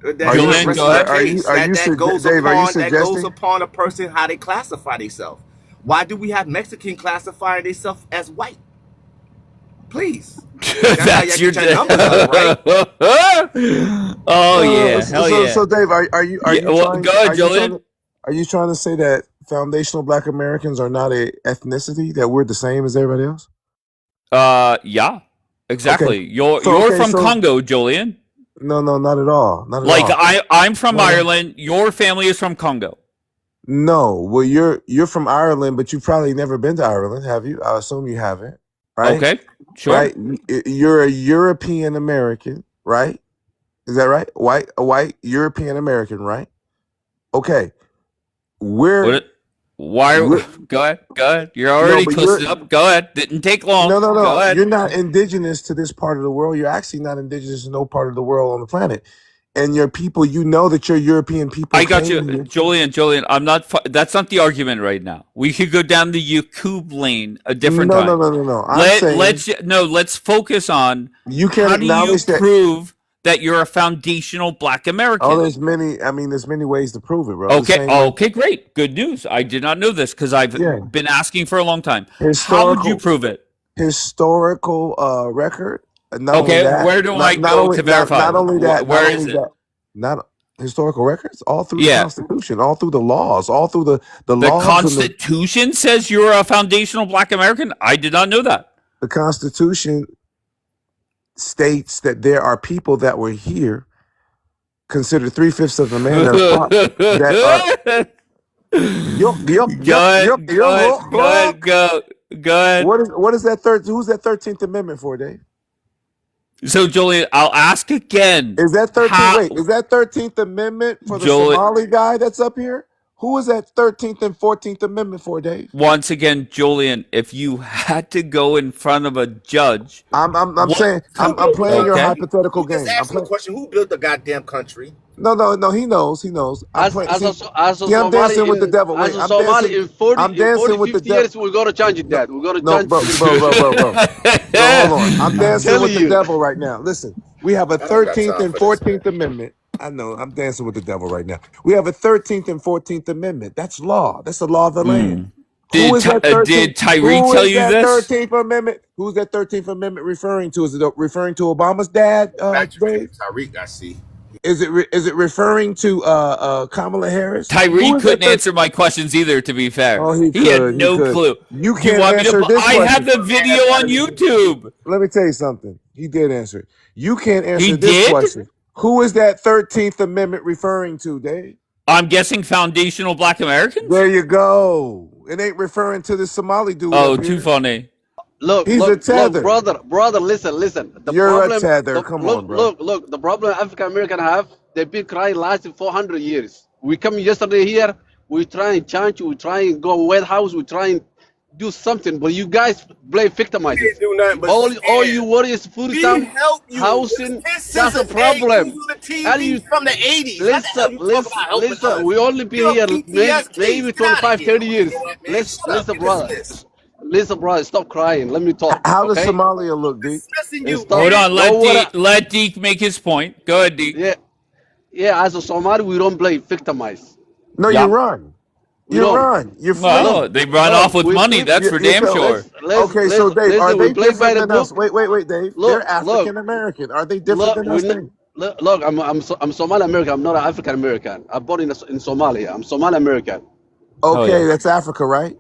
That Julian, rest go my ahead. case. That goes Dave? Are you upon that goes suggesting? upon a person how they classify themselves. Why do we have Mexican classifying themselves as white? Please. That's your get your numbers up, right? Oh yeah, hell yeah. So Dave, are you Yeah, well, trying? go ahead, Julian. Are you trying to say that foundational Black Americans are not a ethnicity, that we're the same as everybody else? Yeah, exactly. Okay. You're from Congo, Julian. No, not at all. Not at Like all. I'm from No. Ireland. Your family is from Congo. No, well, you're from Ireland, but you've probably never been to Ireland, have you? I assume you haven't, right? Okay, sure. Right? You're a European American, right? Is that right? A white European American, right? Okay. Go ahead. You're already twisted up. Go ahead. Didn't take long. No. Go ahead. You're not indigenous to this part of the world. You're actually not indigenous to no part of the world on the planet. And your people, you know that your European people. I got you, Julian. I'm not. That's not the argument right now. We could go down the Yakub lane a different time. No. Let's focus on. You can't how do you acknowledge that. prove that you're a foundational Black American? Oh, there's many. I mean, there's many ways to prove it, bro. Okay. Okay. Great. Good news. I did not know this because I've been asking for a long time. How would you prove it? Historical record. Not Okay. only that, Where do I go to verify? Not only that. Where is it? Not historical records. All through the Constitution. All through the laws. All through the laws. The Constitution says you're a foundational Black American. I did not know that. The Constitution states that there are people that were here, considered 3/5 of a man Go ahead. What is that who's that 13th Amendment for, Dave? So Julian, I'll ask again. Is that 13th is that 13th Amendment for the Somali guy that's up here? Who is that 13th and 14th Amendment for, Dave? Once again, Julian, if you had to go in front of a judge, I'm playing your hypothetical game. Just ask the question: who built the goddamn country? No, he knows. As I'm a dancing with the devil. As a Somali, in 40, 50 years, we're going to change it, Dad. We're going to change bro. No, hold on. I'm dancing with the devil right now. Listen, we have a 13th and 14th Amendment. I know. I'm dancing with the devil right now. We have a 13th and 14th Amendment. That's law. That's the law of the land. Did Tyreek tell you this? 13th Amendment? Who's that 13th Amendment referring to? Is it referring to Obama's dad, Dave? Tyreek, I see. Is it referring to Kamala Harris? Tyreek couldn't answer my questions either, to be fair. Oh, he had no clue. You can't answer this question. I have the video on YouTube. Let me tell you something. He did answer it. You can't answer this question. Who is that 13th Amendment referring to, Dave? I'm guessing foundational Black Americans? There you go. It ain't referring to the Somali dude. Oh, too funny. Look, he's a tether. brother, listen. You're a tether. Come on, bro. Look. The problem African American have, they've been crying lasting 400 years. We come yesterday here, we try and change, we try and go White House, we try and do something, but you guys blame victimizers. Do nothing but all you worry is food stamp, housing. That's a problem. How do you from the 80s? Listen. We only been here maybe 25, 30 years. Listen, brother. Listen, brother, stop crying. Let me talk. How does Somalia look, Deke? Hold on, let Deke make his point. Go ahead, Deke. Yeah. As a Somali, we don't blame victimize. No, you run. You run. You're free. Well, they run off with money. That's for damn sure. Okay, so Dave, are they different than us? Wait, Dave. They're African American. Are they different than us? Look, I'm Somali American. I'm not an African American. I'm born in Somalia. I'm Somali American. Okay, that's Africa, right?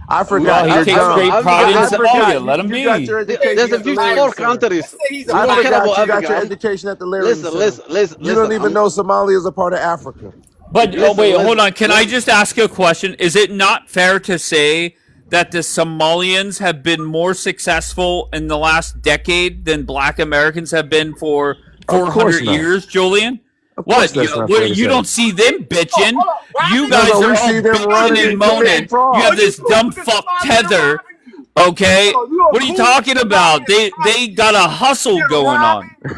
I We Well, forgot. he You're takes dumb. great pride in I forgot. Somalia. Let him You got your be. education there's a at the few Learning small Center. countries. Let's say he's a We I don't care Malian. forgot about you got your Africa. education at the Learning Listen, Center. listen, listen, You don't listen. even know Somalia is a part of Africa. But oh, Listen, wait, hold listen, on. Can I just ask a question? Is it not fair to say that the Somalians have been more successful in the last decade than Black Americans have been for Of course 400 not. years, Julian? Of course What? that's not fair to You say. don't see them Oh, bitching. hold on. You Robbing No, you? no, guys are we all see them bitching running and and committing moaning. You Oh, have fraud. you this cool dumb with the fuck Somalians? They're tether. robbing you. Okay? Hold on, you are What are you cool with the talking about? Somalians They robbing got you. a hustle They're going robbing on. you.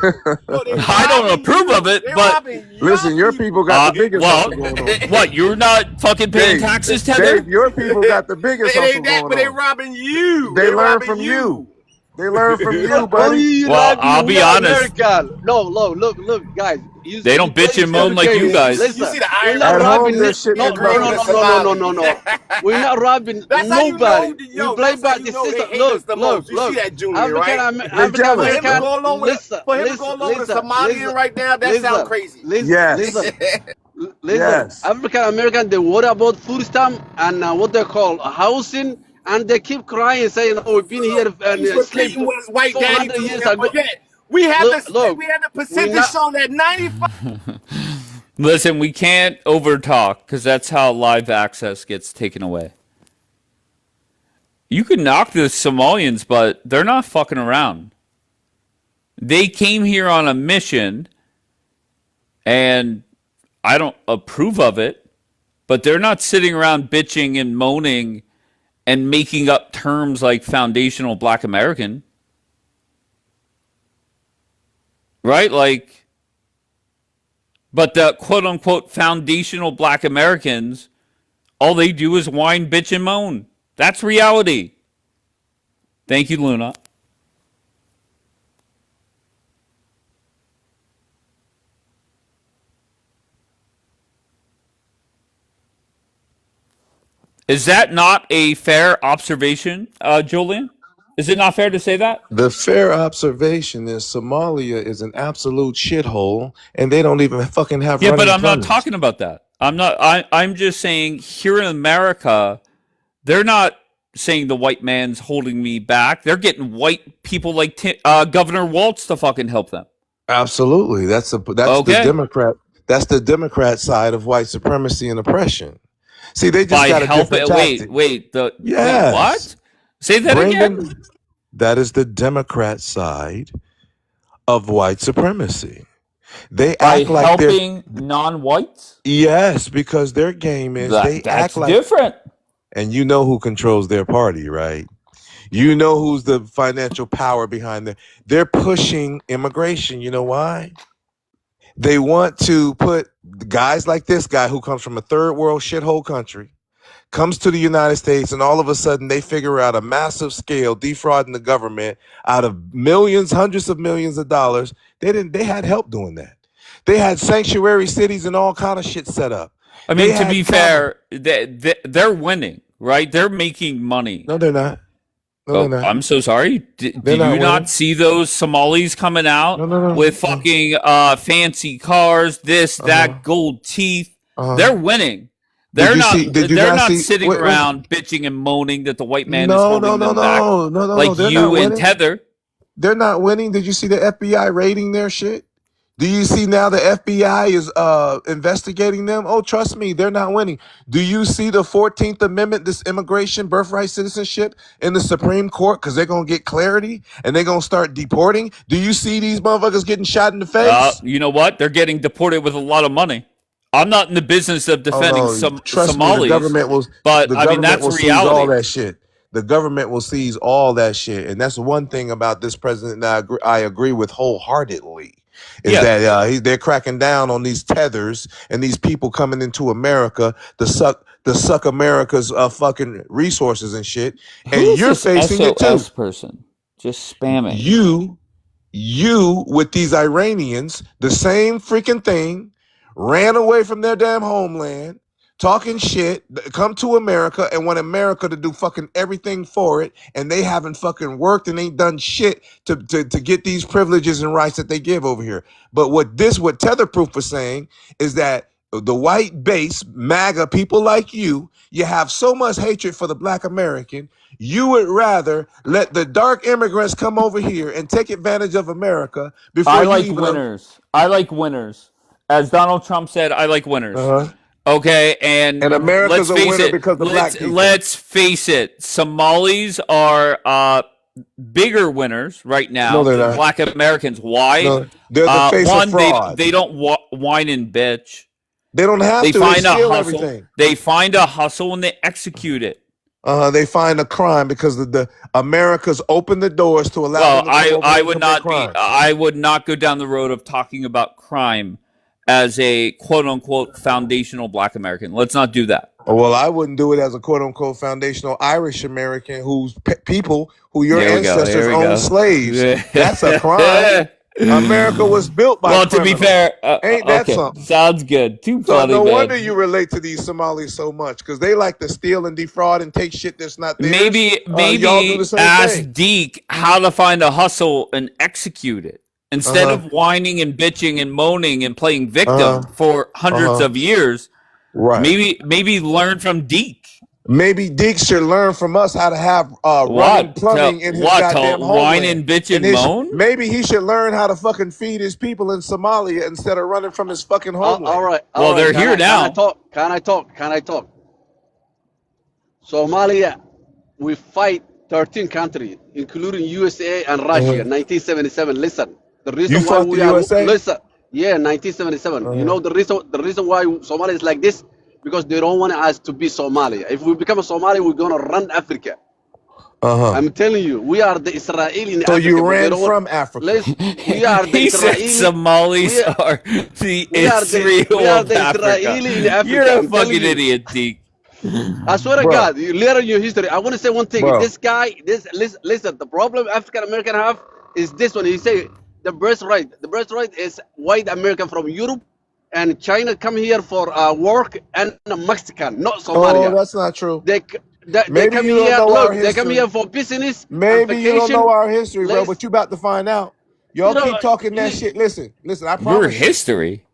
Yo, they I don't robbing approve of you. it, They but robbing Listen, young your people got people. the biggest well, hustle going on. what? You're not fucking paying Dave, taxes, Dave, Tether? your people got the biggest It hustle ain't that, going but they on. robbing you. They They learn robbing from you. you. They learn from you, what are buddy. you Well, I'll laughing? We be are honest. American. No, no, look, guys. They You don't bitch and British moan like you educated. guys. You Listen, see the we're irony, not At right? home, robbing. they're He shitting and agreeing with bucking. the Somali. We're not robbing That's how you know, nobody. We yo, play that's how back you the know they system. hate us Look, the look, most. You see look. that, Julian, right? They African For jealous, him to American. man. go along with Listen, for him to listen, go along with a listen, Somalian listen, right now, that sound listen, crazy. listen, Yes, listen. Listen, yes. African American, they worry about food stamp and what they call housing, and they keep crying, saying, "Oh, we've been here and He's slave repeating for what his white daddy 400 told years him, ago." but yet we have Look, the we percentage not. shown that 95. Listen, we can't overtalk because that's how live access gets taken away. You can knock the Somalians, but they're not fucking around. They came here on a mission, and I don't approve of it, but they're not sitting around bitching and moaning and making up terms like foundational Black American, right? Like, but the quote unquote foundational Black Americans, all they do is whine, bitch, and moan. That's reality. Thank you, Luna. Is that not a fair observation, Julian? Is it not fair to say that? The fair observation is Somalia is an absolute shithole, and they don't even fucking have Yeah, but running I'm not plumbing. talking about that. I'm not. I'm just saying here in America, they're not saying the white man's holding me back. They're getting white people like Governor Waltz to fucking help them. Absolutely, that's the Okay, Democrat. That's the Democrat side of white supremacy and oppression. See, they just by got a different helping. tactic. Wait. Yes, What? Say that again. bringing that is the Democrat side of white supremacy. They By act like they're helping non-whites. yes, because their game is they That's act like, different. and you know who controls their party, right? You know who's the financial power behind them. They're pushing immigration. You know why? They want to put guys like this guy who comes from a third world shithole country, comes to the United States, and all of a sudden they figure out a massive scale defrauding the government out of millions, hundreds of millions of dollars. They had help doing that. They had sanctuary cities and all kind of shit set up. I They mean, to be had cabinet. fair, they're winning, right? They're making money. No, they're not. No, they're Oh, not. I'm so sorry. Do They're you not not winning. see those Somalis coming out No, no, no. with fucking fancy cars, this, Uh huh. that, gold teeth? Uh huh. They're winning. Did you see? Did you They're not not see? sitting Wait, wait. around bitching and moaning that the white man is No, no, holding no, them back no, no, no, no. like They're not you and winning. Tether. They're not winning. Did you see the FBI raiding their shit? Do you see now the FBI is investigating them? Oh, trust me, they're not winning. Do you see the 14th Amendment, this immigration, birthright citizenship in the Supreme Court? Because they're going to get clarity and they're going to start deporting. Do you see these motherfuckers getting shot in the face? You know what? They're getting deported with a lot of money. I'm not in the business of Oh defending no, some trust me, Somalis, but the I mean government that's will seize all reality. that shit. The government will seize all that shit, and that's one thing about this president that I agree with wholeheartedly is Yeah. that they're cracking down on these tethers and these people coming into America to suck America's fucking resources and shit, and Who is you're this facing it too. SOS person just spamming? You with these Iranians, the same freaking thing, ran away from their damn homeland, talking shit, come to America and want America to do fucking everything for it, and they haven't fucking worked and ain't done shit to get these privileges and rights that they give over here. But what Tetherproof was saying is that the white base, MAGA people like you have so much hatred for the black American, you would rather let the dark immigrants come over here and take advantage of America before I you like even... winners. I like winners. As Donald Trump said, I like winners. Okay, and America's let's a face winner it. because of black people. Let's face it. Somalis are bigger winners right now No, they're than not. Black Americans. Why? No, they're the face of fraud. They don't whine and bitch. They don't have They to. They find a steal hustle. everything. They find a hustle and they execute it. They find a crime because the America's opened the doors to allow Well, them to come over I and would commit not crimes. I would not go down the road of talking about crime as a quote unquote foundational Black American. Let's not do that. Well, I wouldn't do it as a quote unquote foundational Irish American whose people who your ancestors owned slaves. That's a crime. America was built by criminals. To be fair, ain't that something? Sounds good. Too So funny, no man. wonder you relate to these Somalis so much because they like to steal and defraud and take shit that's not theirs. Maybe y'all do the same ask thing. Deke how to find a hustle and execute it instead of whining and bitching and moaning and playing victim for hundreds of years. Right. Maybe learn from Deke. Maybe Deke should learn from us how to have running plumbing in his goddamn homeland. Whine and bitch and moan? Maybe he should learn how to fucking feed his people in Somalia instead of running from his fucking homeland. All right. Well, they're here now. Can I talk? Somalia, we fight 13 countries, including USA and Russia, 1977. Listen, the reason why we are listen. Yeah, 1977. You know the reason why Somalia is like this. Because they don't want us to be Somalia. If we become a Somalia, we're gonna run Africa. I'm telling you, we are the Israeli in Africa. So you ran from Africa. We are the Israeli. Somalis are the Israel of Africa. Israeli in Africa. You're a fucking idiot, Deke. I swear to God, you later in your history. I want to say one thing. This guy, listen. The problem African American have is this one. He say the birthright. The birthright is white American from Europe. And China come here for work, and Mexican, not Somalia. Oh, that's not true. They come here. Look, they come here for business. Maybe you don't know our history, bro. But you about to find out. Y'all keep talking that shit. Listen. I promise. Your history.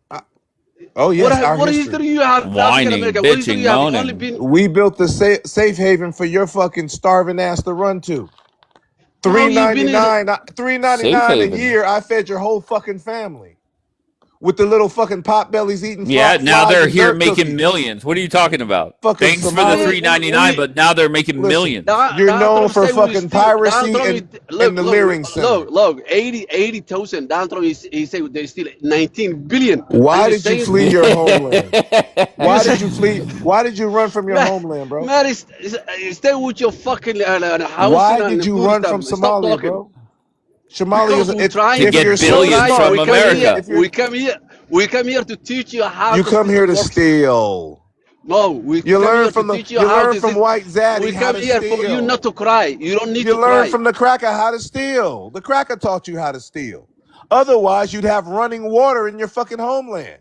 Oh yes, what history you have? Whining, bitching, moaning. We built the safe haven for your fucking starving ass to run to. $3.99 a year. I fed your whole fucking family. With the little fucking pot bellies eating. Yeah, now they're here making millions. What are you talking about? Thanks for the $3.99, but now they're making millions. You're known for fucking piracy and the Leering Center. Look, 80,000. Donald Trump, he said they steal 19 billion. Why did you flee your homeland? Why did you flee? Why did you run from your homeland, bro? Man, stay with your fucking house. Why did you run from Somalia, bro? Somalia is trying to get billions from America. We come here to teach you how. You come here to steal. No, you learn from white zaddy. We come here for you not to cry. You don't need to cry. You learn from the cracker how to steal. The cracker taught you how to steal. Otherwise, you'd have running water in your fucking homeland.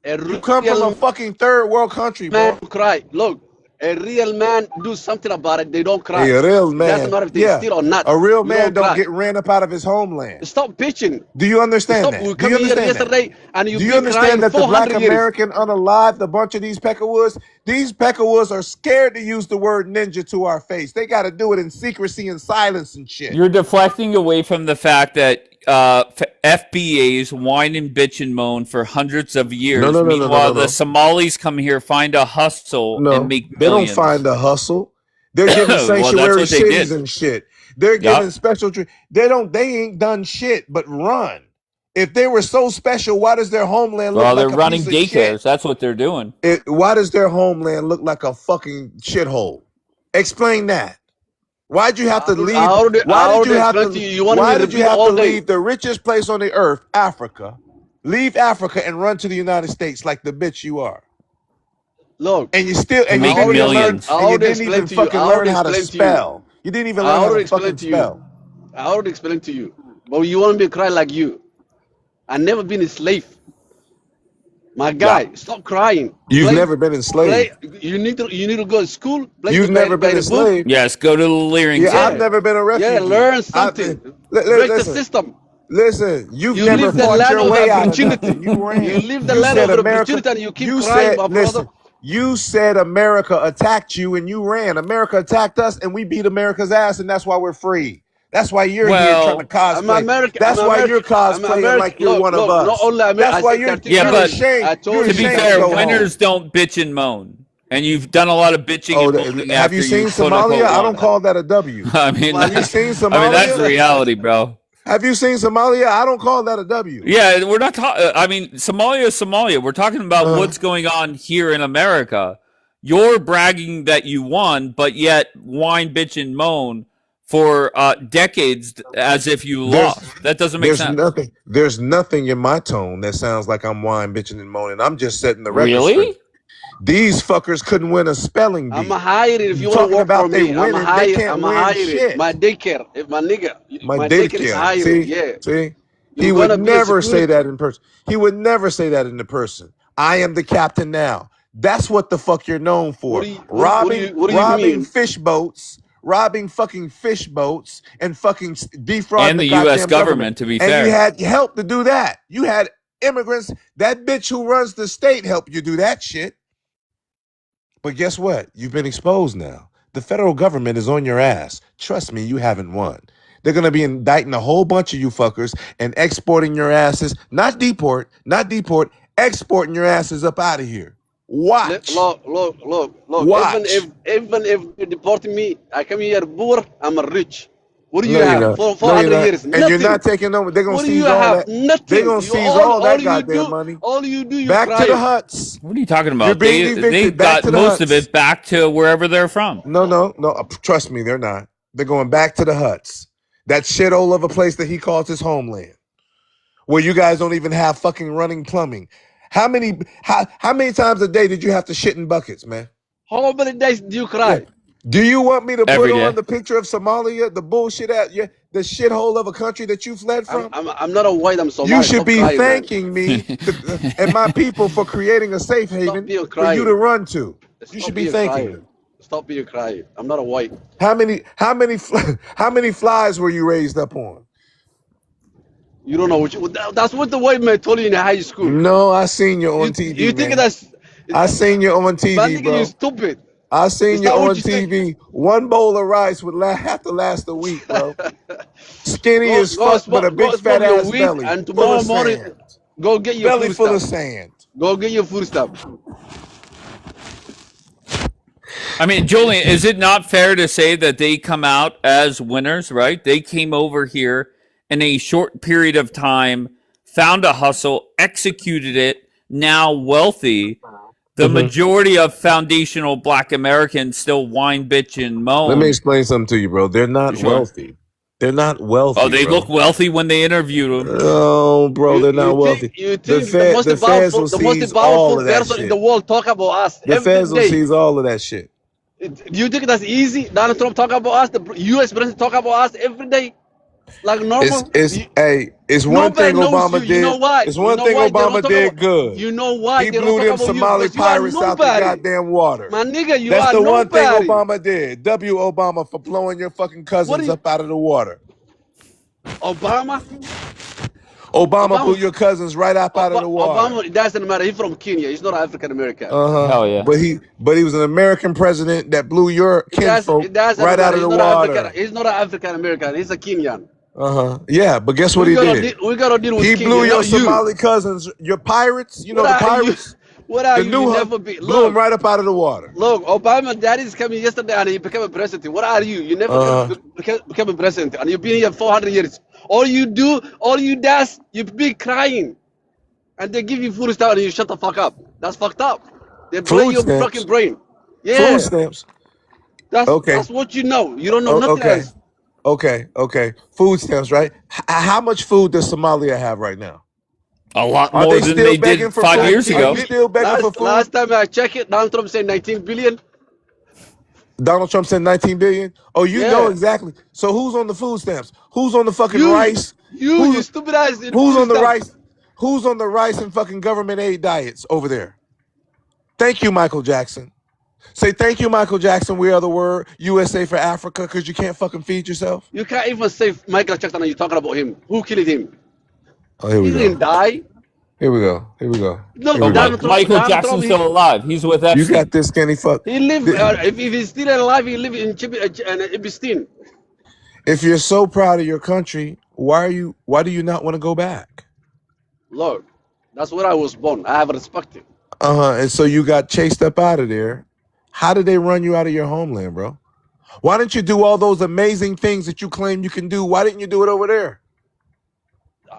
You come from a fucking third world country, bro. Cry. Look. A real man do something about it. They don't cry. A real man. Doesn't matter if they steal or not. A real man don't get ran up out of his homeland. Stop pitching. Do you understand that? We come here yesterday and do you understand that the Black American unalived a bunch of these Peckerwoods? These Peckerwoods are scared to use the word ninja to our face. They got to do it in secrecy and silence and shit. You're deflecting away from the fact that FBAs whine and bitch and moan for hundreds of years. Meanwhile, the Somalis come here, find a hustle, and make millions. They don't find a hustle. They're giving sanctuary cities and shit. They're giving special treatment. They ain't done shit but run. If they were so special, why does their homeland look like a piece of shit? Well, they're running daycares. That's what they're doing. Why does their homeland look like a fucking shithole? Explain that. Why'd you have to leave? Why did you have to leave the richest place on the earth, Africa? Leave Africa and run to the United States like the bitch you are. Look, and you still and you didn't even fucking learn how to spell. You didn't even learn how to fucking spell. I already explained to you, but you want me to cry like you? I never been a slave. My guy, stop crying. You've never been enslaved. You need to go to school. You've never been enslaved. Yes, go to the Leering Center. I've never been a refugee. Yeah, learn something. Break the system. Listen, you've You never leave the fought land your of way out of opportunity. nothing. You You ran. leave the You land said of America. opportunity and you keep You crying, said, my brother. listen, you said America attacked you and you ran. America attacked us and we beat America's ass, and that's why we're free. That's why you're here trying to Well, I'm cosplay. American. I'm That's why you're American. I'm cosplaying American. like you're Look, one of look. Not us. only American. That's I why said you're 13 yeah, you're billion. but ashamed. I You're told to you be ashamed to fair, 13 go billion. home. winners don't bitch and moan. And you've done a lot of bitching Oh, and moaning have you after you seen quote Somalia? unquote I don't won. call that a W. I Have you seen that's Somalia? the reality, bro. Have you seen Somalia? I don't call that a W. Yeah, we're not talking. I mean, Somalia is Somalia. We're talking about Uh, what's going on here in America. You're bragging that you won, but yet whine, bitch, and moan for decades as if you there's lost. That doesn't make sense. there's nothing in my tone that sounds like I'm whine, bitching, and moaning. I'm just setting the record straight. Really? These fuckers couldn't win a spelling I'm bee. hired if You you want to talking work for about they me. winning? They can't I'm win hired. shit. My daycare. If my nigga, My my data daycare is care. hired. See, Yeah. see, he You're would gonna be a never say security. that in person. He would never say that in the person. I am the captain now. That's what the fuck you're known for. What do you Robbing mean? fish boats, robbing fucking fish boats, and fucking defrauding And the the U.S. goddamn government. government, to be And you fair. had help to do that. You had immigrants. That bitch who runs the state help you do that shit. But guess what? You've been exposed now. The federal government is on your ass. Trust me, you haven't won. They're going to be indicting a whole bunch of you fuckers and exporting your asses, not deport, exporting your asses up out of here. Watch. Look. Watch. Even if they deporting me, I come here poor. I'm rich. What do you No, you're have? not. For No, you're 400 not. years, And you're nothing. not taking over. They're going to What do you seize all have? that. They're Nothing. going to You seize all all that you goddamn do, money. all you do, you Back to the cry. huts. What are you talking You're about? being They evicted. Back got to the most of huts. it back to wherever they're from. No. Trust me, they're not. They're going back to the huts. That shithole of a place that he calls his homeland, where you guys don't even have fucking running plumbing. How many times a day did you have to shit in buckets, man? How many days do you Yeah. cry? Do you want me to put Every on day. the picture of Somalia, the bullshit at you, the shithole of a country that you fled from? I'm not a white. I'm You Somali. should Stop be crying, man. thanking me and my people for creating a safe Stop haven being for you to crying. run to. You should Stop be being thanking crying. me. Stop being crying. I'm not a white. How many how many flies were you raised up on? You don't know what you. That's what the white man told you in high school. No, I seen you on You TV, think man. that's I seen you on man, TV, nigga, you bro. stupid. I It's seen you not what on you think. TV. One bowl of rice would have to last a week, bro. Skinny Go as fuck, but a big go fat smoke your ass weed, belly and full of tomorrow morning sand. go get your Belly food full stuff. of sand. Go get your food stuff. I mean, Julian, is it not fair to say that they come out as winners, right? They came over here in a short period of time, found a hustle, executed it, now wealthy. The hmm majority of foundational black Americans still whine, bitch, and Let me moan. explain something to you, bro. They're not Sure. wealthy. They're not Oh, wealthy, they look bro. wealthy when they interviewed them. Oh, bro, they're not wealthy. You The think the most feds will the most seize all powerful of that person in the shit. world talk about us The every feds will day? seize all of that shit. Do you think that's easy? Donald Trump talk about us. The U.S. president talk about us every day like normal. It's one thing Nobody knows you. Obama You know did. why? It's You one know thing why they don't Obama talk about? did good. You know why He they don't blew talk them about you? Somali Because you are pirates out the nobody, goddamn water. my nigga. You That's are the one thing nobody. Obama did. W. Obama for blowing your fucking What do cousins you, up out of the water. Obama? Obama blew Obama? your cousins right up out of the water. Obama, it doesn't matter. He's from Kenya. He's not African American. Uh-huh. Hell yeah. But he was an American president that blew your kinfolk It doesn't right out matter. of He's the not an African. water. He's not an African American. He's a Kenyan. Uh-huh. Yeah, but guess what he did? We gotta deal with He blew Kenya, your not you. Somali cousins, your pirates, you What know the are you? pirates, What are the you? You new never be. blew them Look, right up out of the water. Obama daddy is coming yesterday and he became a president. What are you? You never Uh-huh. become a president and you've been here 400 years. All you does, you be crying. And they give you food stuff and you shut the fuck up. That's fucked up. They play Food your fucking stamps. brain. Food Yeah. stamps. That's Okay. what you know. You don't know nothing Okay. else. Okay. Food stamps, right? How much food does Somalia have right now? A lot Are more they than still they begging did for 5 years food? Are you ago. still begging for food? Last time I checked it, Donald Trump said 19 billion. Donald Trump said 19 billion. Oh, you know Yeah. exactly. So who's on the food stamps? Who's on the fucking You rice? you Who's stupid ass in who's food on the stuff. rice? Who's on the rice and fucking government aid diets over there? Thank you, Michael Jackson. Say thank you, Michael Jackson. We are the word USA for Africa because you can't fucking feed yourself. You can't even say Michael Jackson and you're talking about him. Who killed him? Oh, here He we didn't go. die. Here we go. Here we go. Look, Here Oh, we go. Michael Donald Trump, Jackson's still alive. He's with You Epstein. got this skinny fuck. he live. If he's still alive, he live in Epstein. If you're so proud of your country, why do you not want to go back? Look, that's where I was born. I have respect. And so you got chased up out of there. How did they run you out of your homeland, bro? Why didn't you do all those amazing things that you claim you can do? Why didn't you do it over there?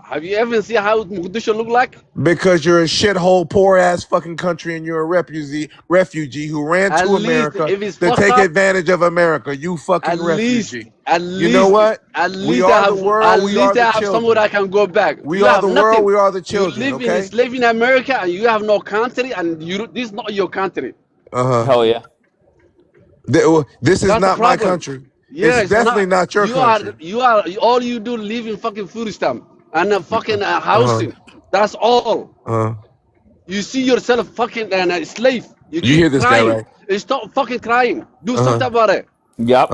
Have you ever seen how Mogadishu look like? Because you're a shithole, poor ass fucking country, and you're a refugee who ran At to least America if it's to fucked take up, advantage of America. You fucking at least, refugee. at You know least, what? at We least are I the have, world. at We are least I the have somewhere children. I can go back. We You are have the nothing. world. We are the You children. live in Okay. slave in America and you have no country and this is not your country. Hell yeah. This is That's the not my problem. country. Yeah, It's it's definitely not. not your country. You are all you do live in fucking food stamp and fucking Uh huh. housing. That's all. Uh huh. You see yourself fucking a slave. You You hear keep this guy, crying. right? Stop fucking crying. Do Uh huh. something about it. Yep.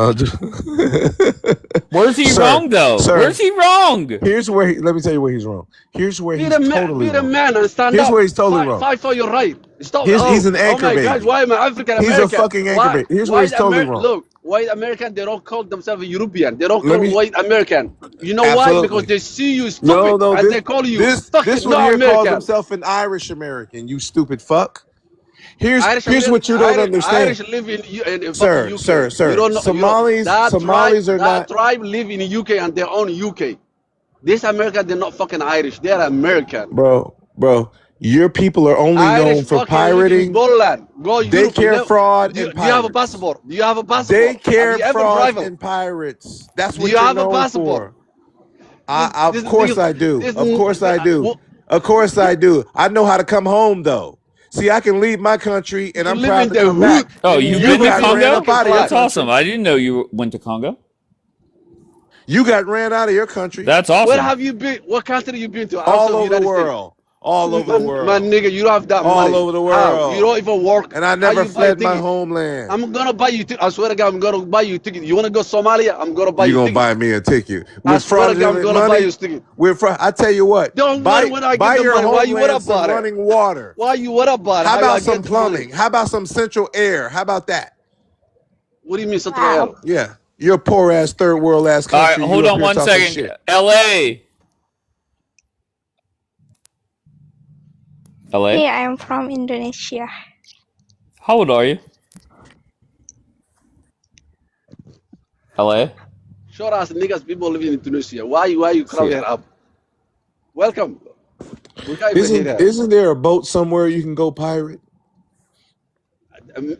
Where's he Sir, wrong though? Where's sir. he wrong? Here's where let me tell you where he's wrong. Here's where Be he's the man, totally be the wrong. man and stand Here's up. where he's totally wrong. Fight for your right. Stop. He's an Oh anchor my God, baby. why am I African He's a American? fucking anchor Why? baby. Here's where White he's totally American. wrong. Look, white American. They don't call themselves European. They don't Let call me white American. You know why? Because absolutely. they see you No, stupid no, and this they call you this fucking one no here calls American. himself an Irish American, you stupid fuck. Here's Irish here's what you don't understand. Irish live in fucking Sir, UK. sir, You sir. don't know. You don't, Somalis are that not tribe live in the UK and they own UK. This America, they're not fucking Irish. They're American. bro. Your people are only Irish known for fucking live in pirating, Poland. Go Europe. You daycare know? fraud, Do you, and do you have a pirates. passport? Do you have a passport? Have Daycare you ever fraud traveled? and pirates. That's Do what you you're have a known passport? for. Of course I do. This, Of course I do. what, Of course I do. I know how to come home though. See, I can leave my country and you I'm live proud in to the come hood. back. Oh, In you've You been to Europe, got you ran Congo? up fucking out of your That's fly. awesome. country. I didn't know you went to Congo. You got ran out of your country. That's Where awesome. have you been? What country you been to outside All of the over the United States? world. All over the My world. nigga, you don't have that All money. over the How? You world. don't even work. And I How never you buy a fled my ticket? homeland. I'm gonna buy you. I swear to God, I'm gonna buy you a ticket. You wanna go Somalia? I'm gonna buy You're you a gonna ticket. buy me a ticket I with swear to God, I'm fraudulent gonna buy you money. a ticket. I tell you what, Don't worry when I buy get the your money. Why you worry homeland some about it? running water. Why you worry about it? How How I about some get the money? plumbing? How about some central air? How about that? What do you mean, Central Air? Yeah, you're a poor ass third world ass All right, country. hold You up on here one talking second. shit. LA. LA? Hey, I am from Indonesia. How old are you? LA? Short ass niggas, people living in Tunisia. Why you crowd Shit. here up? Welcome. We can't even hear that. Isn't there a boat somewhere you can go pirate?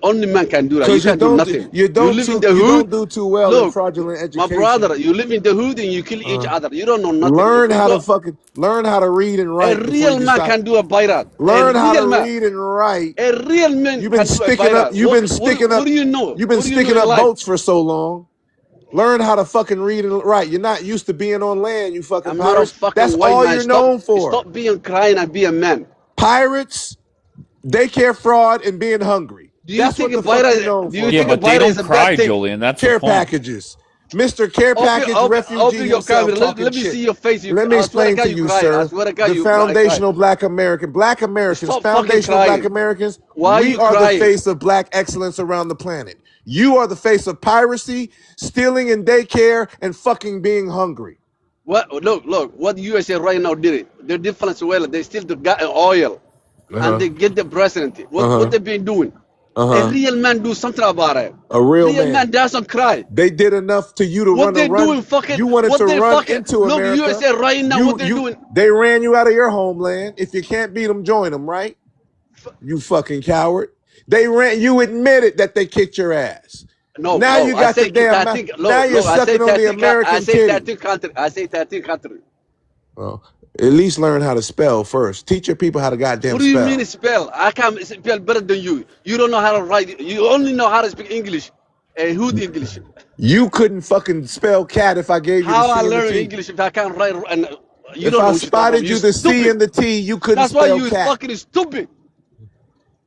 Only man can do that. You Because can't do nothing. You live in the you hood. don't do too well in Look, fraudulent my education. brother, you live in the hood and you kill each other. You don't know nothing. Learn If you how go, to read and a write before real you man stop. can do a pirate. Learn A how to real man. read and write. A real man You've can been do a sticking up. pirate. What do you know? You've been What do you know sticking in up life? boats for so long. Learn how to fucking read and write. You're not used to being on land. You fucking I'm not a pirates. fucking That's white all man. you're known for. Stop being crying and be a man. Pirates, daycare fraud, and being hungry. Do you That's think what a the fuck you're pirate? known Do for. you Yeah, think a but they pirate don't is a cry, bad thing? Julian. That's the Care point. packages. Mr. Care Package refugee himself let talking me shit. see your face. Let me I swear explain God, to you you, cry. I sir. swear to God, The you cry. foundational Black Americans, Stop fucking foundational Black crying. Americans, Why we you are the crying? face of Black excellence around the planet. You are the face of piracy, stealing in daycare, and fucking being hungry. What? Look. What the USA right now did it. They're different Venezuela. They still got oil, and they get the presidency. What they been doing? A real man do something about it. A real man doesn't cry. They did enough to you to What they run. doing? Fucking. You wanted What to they run fucking. into Look, America. USA right now. What they're doing? They ran you out of your homeland. If you can't beat them, join them, right? You fucking coward. They ran. You admitted that they kicked your ass. No. Now you got the damn. Now you're sucking on the American I say titty. 13 country. I say 13 country. Well, at least learn how to spell first. Teach your people how to goddamn What do you spell. mean spell? I can spell better than you. You don't know how to write. You only know how to speak English. Hood English. You couldn't fucking spell cat if I gave you How the C I and the learn T. English if I can't write? And you If don't know I what you're talking spotted about. you You the C stupid. and the T, you couldn't That's why spell you cat. fucking stupid.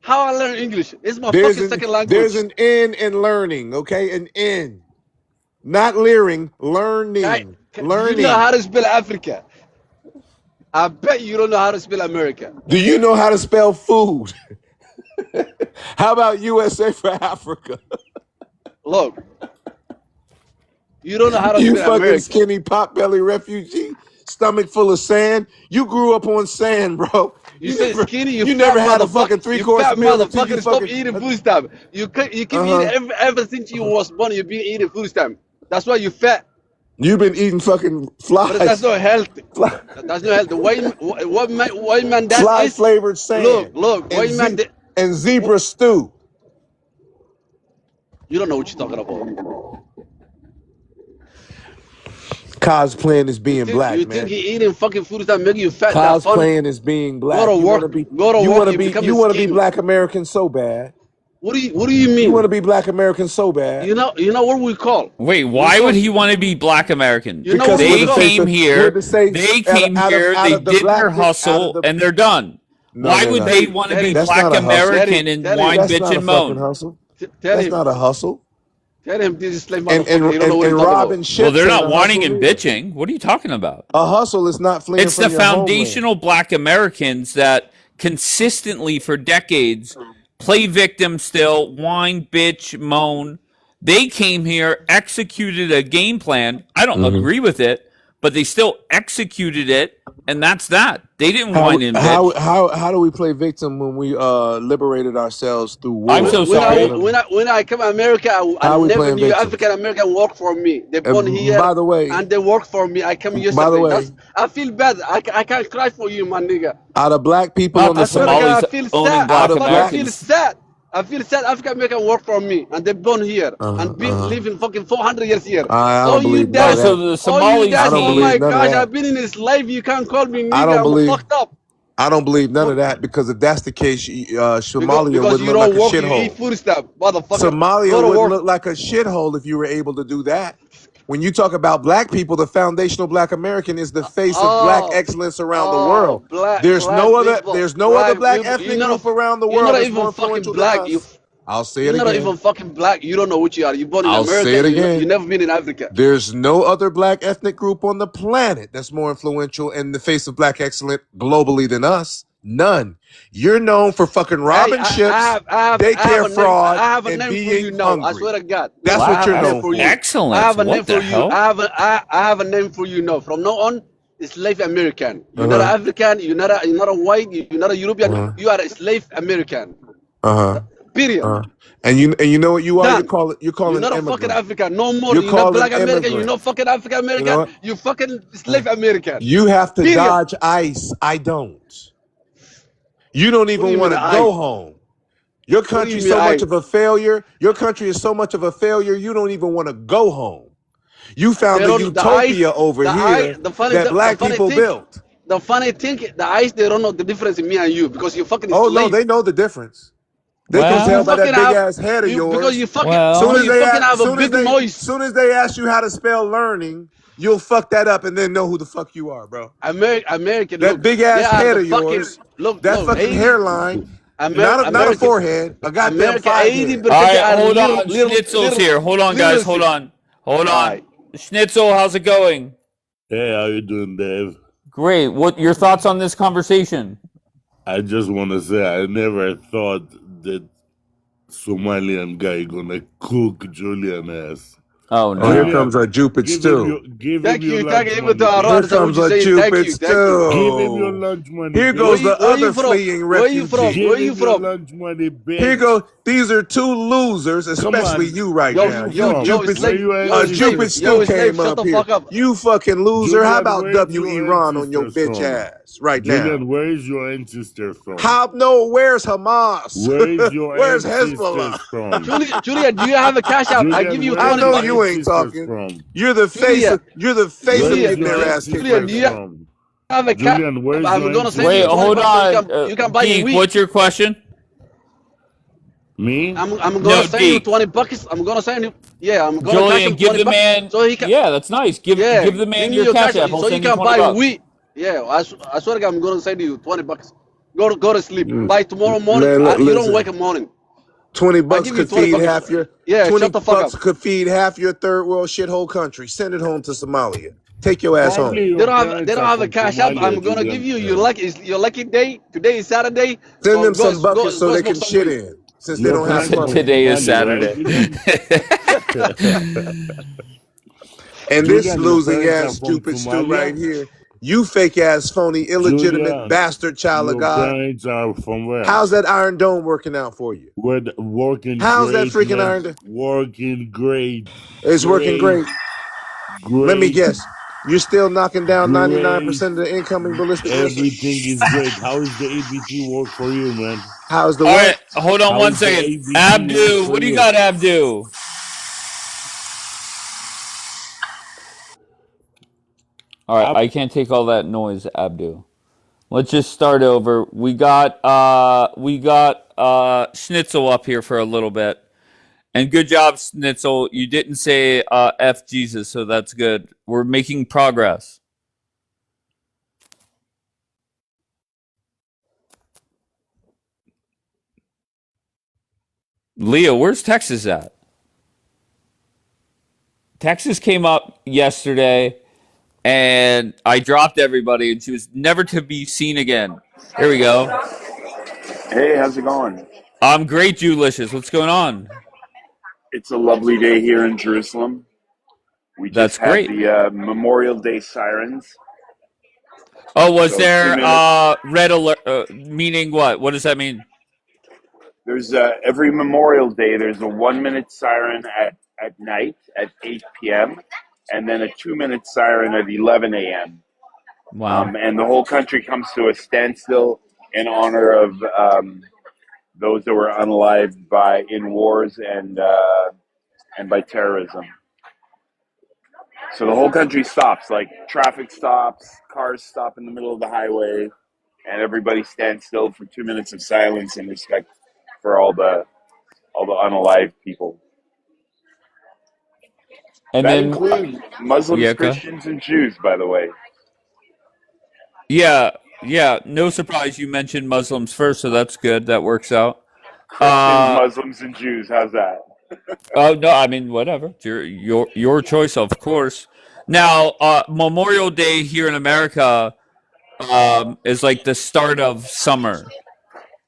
How I learn English? It's my There's fucking an second language. N in learning, okay? An N. Not leering, learning. Do you know Learning. how to spell Africa? I bet you don't know how to spell America. Do you know how to spell food? How about USA for Africa? Look, you don't know how to You spell fucking America. skinny potbelly refugee, stomach full of sand. You grew up on sand, bro. You say skinny, you never fat had a fucking motherfucker. You 3-course fat meal until you motherfucker. Stop fucking. eating food stamp. You keep eating ever since you was born. You've been eating food stamp. That's why you fat. You've been eating fucking flies. But that's not healthy. That's not healthy. What man that Fly is? flavored sand. Look. White man. And zebra stew. You don't know what you're talking about. Cosplaying as being black, you man. think he eating fucking food that make you fat? That funny? Cosplaying as being black. Go to work. You want to be black American so bad. What do you mean? You want to be black American so bad. You know what we call? Wait, why would he want to be black American? You know Because what we they call? came here, They they did their hustle, and they're done. Why would they want to be black American and whine, bitch, and moan? That's not a hustle. Tell him this is slave And motherfucker. You don't know what he's robbing talking about. shit. Well, they're not whining and bitching. What are you talking about? A hustle is not fleeing It's from the your foundational black Americans that consistently for decades play victim still, whine, bitch, moan. They came here, executed a game plan. I don't agree with it, but they still executed it, and that's that. They didn't whine and bitch. How do we play victim when we liberated ourselves through war? I'm so sorry. When I come to America, I never knew African American work for me. They born here, by the way, and they work for me. I come yesterday. By the way, I feel bad. I can't cry for you, my nigga. Out of black people on the Somalis I feel owning sad. black I Americans. feel sad. I feel sad. African American work for me, and they born here and been living fucking 400 years here. I don't believe none of that. So the Somalis I don't oh believe my none of gosh, that. I've been in his life. You can't call me nigga. I'm fucked up. I don't believe none of that because if that's the case, Somalia Because would you look don't like a work, you shithole. eat food stuff, motherfucker. Somalia Go to would work. look like a shithole if you were able to do that. When you talk about black people, the foundational black American is the face of black excellence around the world. There's no other black ethnic group around the world that's more influential than us. I'll say it You're not again. even fucking black. You don't know what you are. You're born in I'll America. say it again. You never been in Africa. There's no other black ethnic group on the planet that's more influential in the face of black excellence globally than us. None. You're known for fucking robbing ships, daycare fraud, I have a and name for being you now. hungry. I swear to God. That's what you're known for. Excellent. I have a name What the for hell? you. I have a name for you now. From now on, it's slave American. You're not an African. You're not a white. You're not a European. You are a slave American. Period. And you know what you are? Done. You're calling You're not a immigrant. fucking African. No more. You're You're not calling black American. immigrant. You're not fucking African American. You know what? You fucking slave American. You have to Period. dodge ICE. I don't. You don't even want to go home. Your country's so much of a failure. Your country is so much of a failure. You don't even want to go home. You found the utopia over here that black people built. The funny thing, the ICE, they don't know the difference in me and you because you fucking Oh slave. no, they know the difference. They can tell by that big ass head of yours. Because you fucking, have a big noise. Soon as they ask you how to spell learning, you'll fuck that up and then know who the fuck you are, bro. American. That big ass head of yours. That fucking 80, hairline. Not a forehead. A goddamn 5 head. All right, hold on. Schnitzel's here. Hold on, guys. Hold on. Schnitzel, how's it going? Hey, how you doing, Dave? Great. What your thoughts on this conversation? I just want to say I never thought that Somalian guy gonna cook Julian ass. Oh no! Oh, here comes our Jupiter stew. Thank you. Here comes our Jupiter stew. Give him your lunch money. Here goes the other fleeing refugee. Where you from? Where you from? Lunch money, bitch. Here go. These are two losers, especially you right now. Jupiter stew came up here. You fucking loser. How about Iran on your bitch ass right now? Julian, where is your ancestor from? Where's Hamas? Where is your Where's ancestors Hezbollah? from? Julian, do you have a cash out? I give you 20 I know bucks. you ain't talking. You're the face of getting their ass kicked. Julian, do you have a cash? Julian, where's I'm gonna send Wait, you 20 hold bucks. on. You can buy Geek, a week. what's your question? Me? I'm gonna send you 20 bucks. I'm gonna send you. Yeah, I'm gonna cash Julian, him give 20 the bucks man. So he can. Yeah, that's nice. Give the man give me your cash app. so He'll you send you can 20 buy bucks. weed. Yeah, I swear to God, I'm gonna send you 20 bucks. Go to sleep. Mm, By tomorrow morning, Man, you don't listen. wake up morning. 20 I bucks give you could 20 feed fucking. half your Yeah, 20 shut the fuck up. bucks could feed half your third world shithole country. Send it home to Somalia. Take your ass home. Probably your They parents don't are have a from cash app. Somalia, I'm gonna give Julian. you Yeah. your lucky day. Today is Saturday, Send so them some buckets so go they smoke can some shit weed. in, since they Your don't He have parents are said from money. today is Somalia, right, Saturday. Julian? And this Julian, your losing parents are ass from stupid stew right Somalia? here, you fake ass phony illegitimate Julian, bastard child of your God. parents are from where? How's that Iron Dome working out for you? Working How's that great, freaking man. Iron Dome? Working great. It's working Great, great. Let me great, guess. You're still knocking down great. 99% of the incoming ballistic Everything missiles? is great. How is the ABT work for you, man? How's the All right, what? hold on How one is the second. ABT work Abdu, for what do you you? got, Abdu? All right, Up. I can't take all that noise, Abdu. Let's just start over. We got Schnitzel up here for a little bit. And good job, Schnitzel. You didn't say F Jesus, so that's good. We're making progress. Leo, where's Texas at? Texas came up yesterday, and I dropped everybody, and she was never to be seen again. Here we go. Hey, how's it going? I'm great, Julicious. What's going on? It's a lovely day here in Jerusalem. We just That's had great. the Memorial Day sirens. Oh, was So there 2 minutes. red alert? Meaning what? What does that mean? There's every Memorial Day. There's a 1 minute siren at night at 8 p.m. and then a 2 minute siren at 11 a.m. Wow. And the whole country comes to a standstill in honor of those that were unalived in wars and by terrorism. So the whole country stops, like traffic stops, cars stop in the middle of the highway, and everybody stands still for 2 minutes of silence in respect for all the unalived people. And That then, includes Muslims, yeah, okay. Christians, and Jews, by the way. Yeah, yeah. No surprise you mentioned Muslims first, so that's good. That works out. Christians, Uh, Muslims, and Jews. How's that? oh no, I mean whatever. It's your choice, of course. Now, Memorial Day here in America is like the start of summer,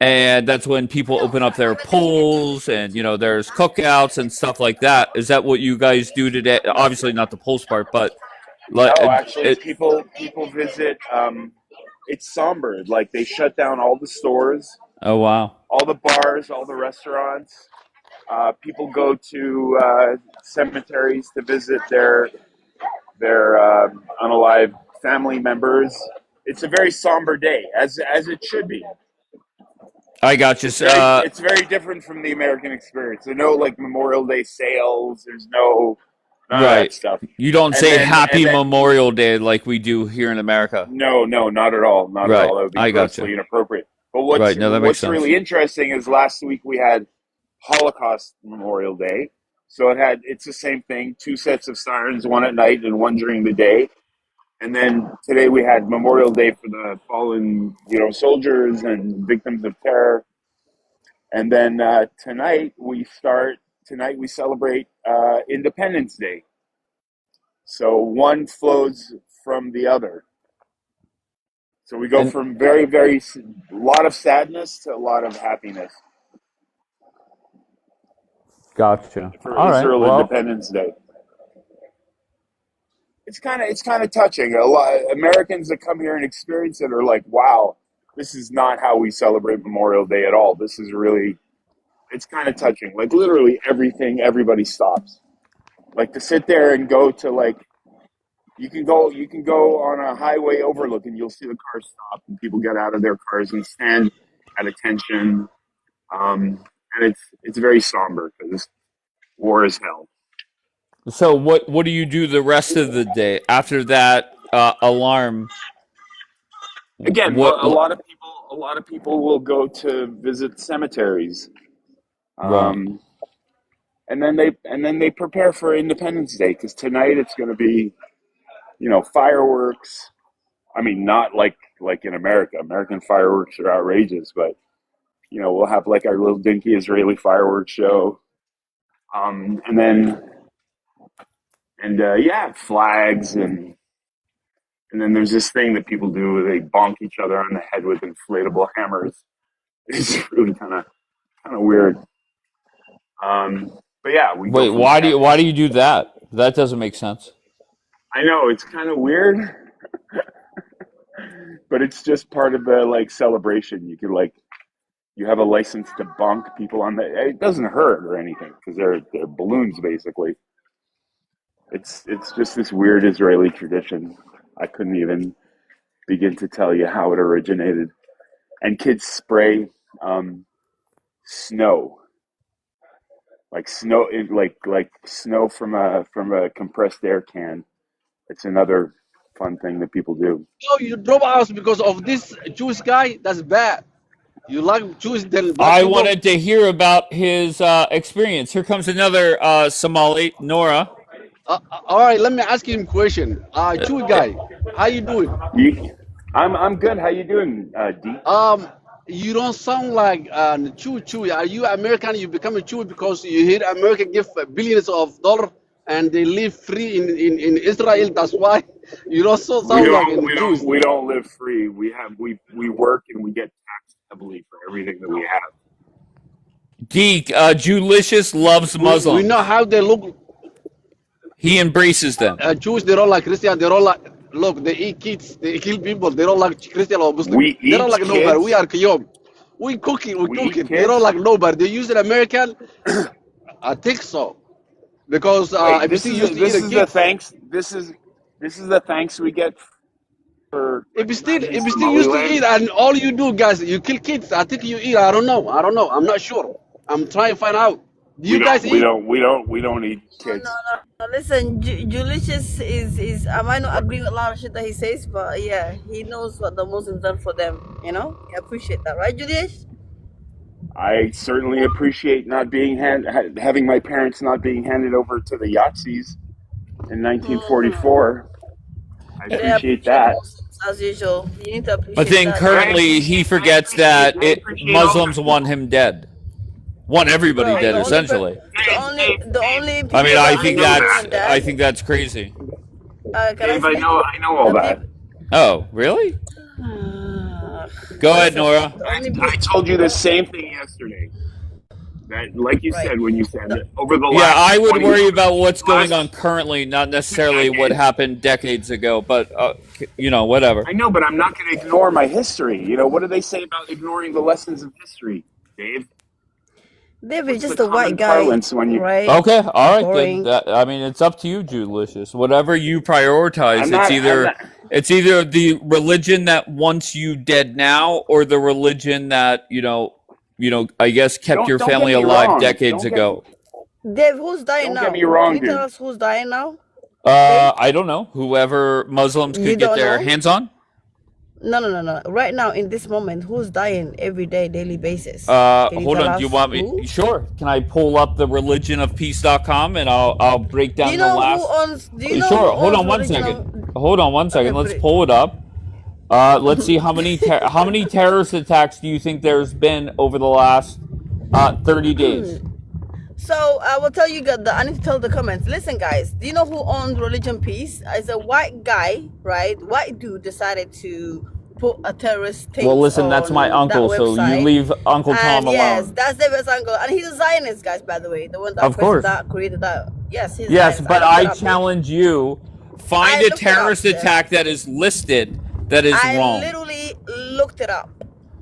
and that's when people open up their pools, and there's cookouts and stuff like that. Is that what you guys do today? Obviously, not the pools part, but like No, actually, it. people visit. It's somber. Like they shut down all the stores, Oh wow. all the bars, all the restaurants. People go to cemeteries to visit their unalived family members. It's a very somber day, as it should be. I got you. It's very different from the American experience. There's no like Memorial Day sales. There's none of that Right. stuff. You don't And say then Happy Memorial Day like we do here in America. no, not at all, not at Right. all. That would be I got you. grossly inappropriate. But Right. No, that makes what's sense. really interesting is last week we had Holocaust Memorial Day. So it's the same thing, two sets of sirens, one at night and one during the day. And then today we had Memorial Day for the fallen, soldiers and victims of terror. And then tonight we celebrate Independence Day. So one flows from the other. So we go And from very, very a lot of sadness to a lot of happiness gotcha. for All right. Israel Well, Independence Day. It's kind of touching. A lot Americans that come here and experience it are like, wow, this is not how we celebrate Memorial Day at all. This is really, it's kind of touching. Like literally everybody stops. Like to sit there and go to like, you can go on a highway overlook and you'll see the cars stop and people get out of their cars and stand at attention. And it's very somber because war is hell. so what do you do the rest of the day after that alarm? Again, What? a lot of people will go to visit cemeteries, Right. um, and then they prepare for Independence Day because tonight it's going to be fireworks. I mean, not like like in America. American fireworks are outrageous, but we'll have like our little dinky Israeli fireworks show, and then flags, and then there's this thing that people do where they bonk each other on the head with inflatable hammers. It's really kind of weird. But yeah, we go Wait, from why do you do that? That doesn't make sense. I know it's kind of weird, but it's just part of the like celebration. You could like you have a license to bonk people on the. It doesn't hurt or anything because they're balloons basically. It's just this weird Israeli tradition. I couldn't even begin to tell you how it originated. And kids spray snow, like snow, like snow from a compressed air can. It's another fun thing that people do. No, you drop us because of this Jewish guy. That's bad. You like Jewish than black I people? wanted to hear about his experience. Here comes another Somali, Nora. All right, let me ask you a question. Jewish guy, how you doing? I'm good. How you doing, D? You don't sound like Chewy. Are you American? You become a Chewy because you hear America give billions of dollars and they live free in Israel. That's why you don't sound like a Jewish. We don't live free. We work and we get taxed heavily for everything that we have. Geek, Jewlicious loves Muslims. We know how they look. He embraces them. Jews, they don't like Christian. They don't like. Look, they eat kids. They kill people. They don't like Christian or Muslim. We They don't eat like nobody. kids? We are Kiyom. We cooking. We We eat cooking. They don't kids? like nobody. They use an American. I think so. Because Wait, if you this see is used to this eat a is the kid, thanks. This is the thanks we get for if recognizing you still used to eat, Somaliland. and all you do, guys, you kill kids. I think you eat. I don't know. I don't know. I'm not sure. I'm trying to find out. Do you guys eat? We don't eat kids. No. Listen, Julicious is I might not agree with a lot of shit that he says, but yeah, he knows what the Muslims done for them. You know, I appreciate that, right, Julius? I certainly appreciate not being having my parents not being handed over to the Yahtzees in 1944. I They appreciate appreciate the that. Muslims as usual. You need to But appreciate then that. currently he forgets that I appreciate all Muslims that. want him dead. Want everybody Bro, dead, the only essentially. the only I mean, people that I know who want to I die. think that's crazy. Can I Dave, I speak? know all The that. people. Oh, really? Go ahead, Listen, Nora. the only I told you the same thing yesterday. That, like you right. said, when you said The, that over the Yeah, last I would 20, worry about what's going on last currently, not 2 necessarily what decades. happened decades ago, but, whatever. I know, but I'm not going to ignore my history. What do they say about ignoring the lessons of history, Dave? David, What's the just a white common guy, parlance when you? right? Okay, all right, then. Boring. It's up to you, Jewlicious. Whatever you prioritize, I'm not. I'm not. it's either the religion that wants you dead now, or the religion that I guess kept your Don't get family me alive wrong. decades ago. Dave, who's dying Don't get now? me Can wrong, you tell dude. us who's dying now? Dave? I don't know. Whoever Muslims You could get don't their know? hands on. No. Right now, in this moment, who's dying every day, daily basis? Can you Hold tell on. Do you us want me? who? Sure. Can I pull up the religionofpeace.com and I'll break Do you down the know who last. owns? Do you know Sure. who Hold owns on one religion? second. Hold on one second. Okay, Let's pull it up. Let's see how many terrorist attacks do you think there's been over the last 30 days? So I will tell you guys. I need to tell the comments. Listen, guys. Do you know who owns Religion Peace? It's a white guy, right? White dude decided to put a terrorist thing Well, listen, that's my on that uncle, so you website. leave Uncle Tom And yes, alone. that's David's uncle, and he's a Zionist, guys. By the way, the one that Of course. created that. Yes, he's a Yes, Zionist. but looked I it up, challenge you. Find I a looked it up, terrorist Jeff. attack that is listed that is I wrong. literally looked it up.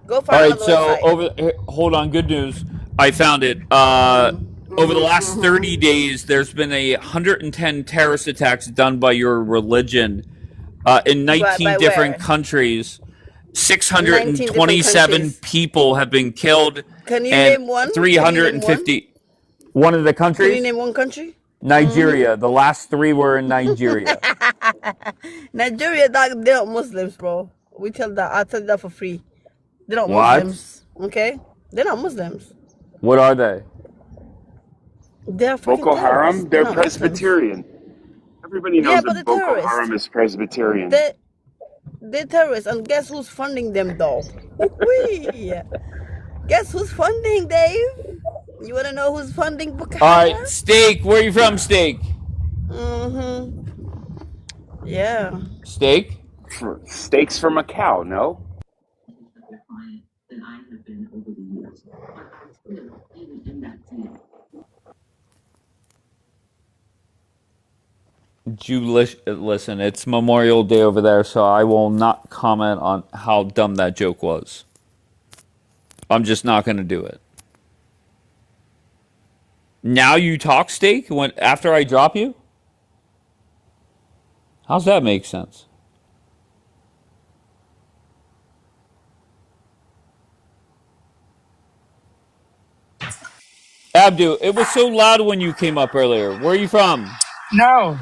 Go All find right, another so website. hold on, good news. I found it. Over the last 30 days, there's been 110 terrorist attacks done by your religion in 19 By different where? countries. 19 different 627 countries. people have been killed, Can you and name one? 350. One of the Can you countries? name one country? Nigeria. The last 3 were in Nigeria. Nigeria, they're not Muslims, bro. I tell you that for free. They're not What? Muslims. Okay? They're not Muslims. What are they? They're freaking Boko Haram. terrorists. They're not Muslims. Presbyterian. Everybody knows Yeah, but that they're Boko terrorists. Haram is Presbyterian. They're terrorists, and guess who's funding them though? Whee! Guess who's funding, Dave? You wanna know who's funding Boko All right, Haram? Steak. Where are you from, Steak? Mm-hmm. Yeah. Steak. Steaks from a cow, no? Listen, it's Memorial Day over there, so I will not comment on how dumb that joke was. I'm just not going to do it. Now you talk, Steak, after I drop you? How's that make sense? Abdu, it was so loud when you came up earlier. Where are you from? No,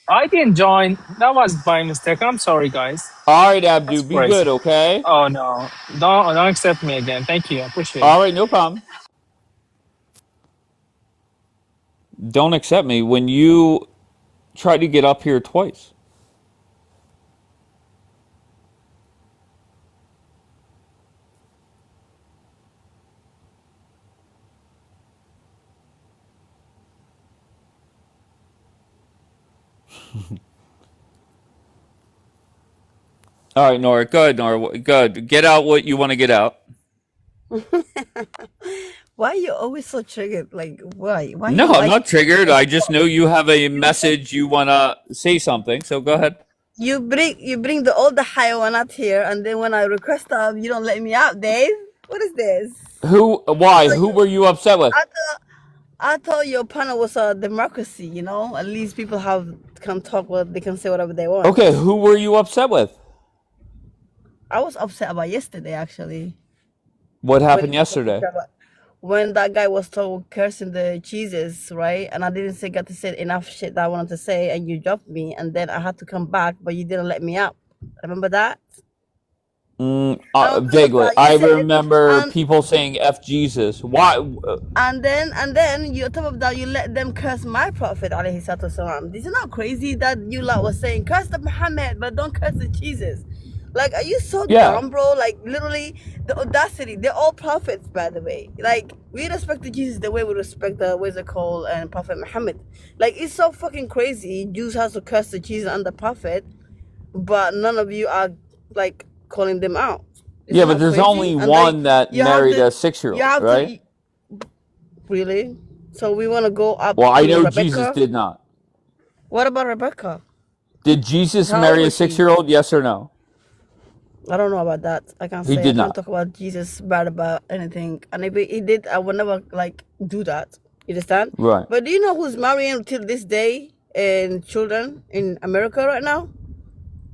I didn't join. That was by mistake. I'm sorry, guys. All right, Abdu, That's be crazy. good, okay? Oh no, don't accept me again. Thank you. I appreciate it. All right, no problem. Don't accept me when you tried to get up here twice. All right, Nora. Good, Nora. Good. Get out what you want to get out. Why are you always so triggered? Like, why? Why No, you I'm like? not triggered. I just know you have a message you want to say something. So go ahead. You bring all the hayawanat here, and then when I request them, you don't let me out, Dave. What is this? Why? Who were you upset with? I thought your panel was a democracy. You know, at least people can talk. They can say whatever they want. Okay, who were you upset with? I was upset about yesterday, actually. What happened yesterday? When that guy was told cursing the cheeses, right? And I didn't get to say enough shit that I wanted to say, and you dropped me, and then I had to come back, but you didn't let me out. Remember that? Vaguely. I remember people saying F Jesus. Why? And then you, on top of that, you let them curse my prophet, alayhi salatu wasalam. This is not crazy that you lot was saying, curse the Muhammad, but don't curse the cheeses. Like, are you so dumb, bro? Like, literally, the audacity. They're all prophets, by the way. Like, we respect the Jesus the way we respect the, what's it called, and Prophet Muhammad. Like, it's so fucking crazy. Jews have to curse the Jesus and the prophet, but none of you are, like, calling them out. Yeah, but there's only one that married a 6-year-old, right? Really? So we want to go up Well, I know Rebecca? Jesus did not. What about Rebecca? Did Jesus marry a 6-year-old? Yes or no? I don't know about that. I can't say. I can't talk about Jesus bad about anything. And if he did, I would never like do that. You understand? Right. But do you know who's marrying till this day and children in America right now?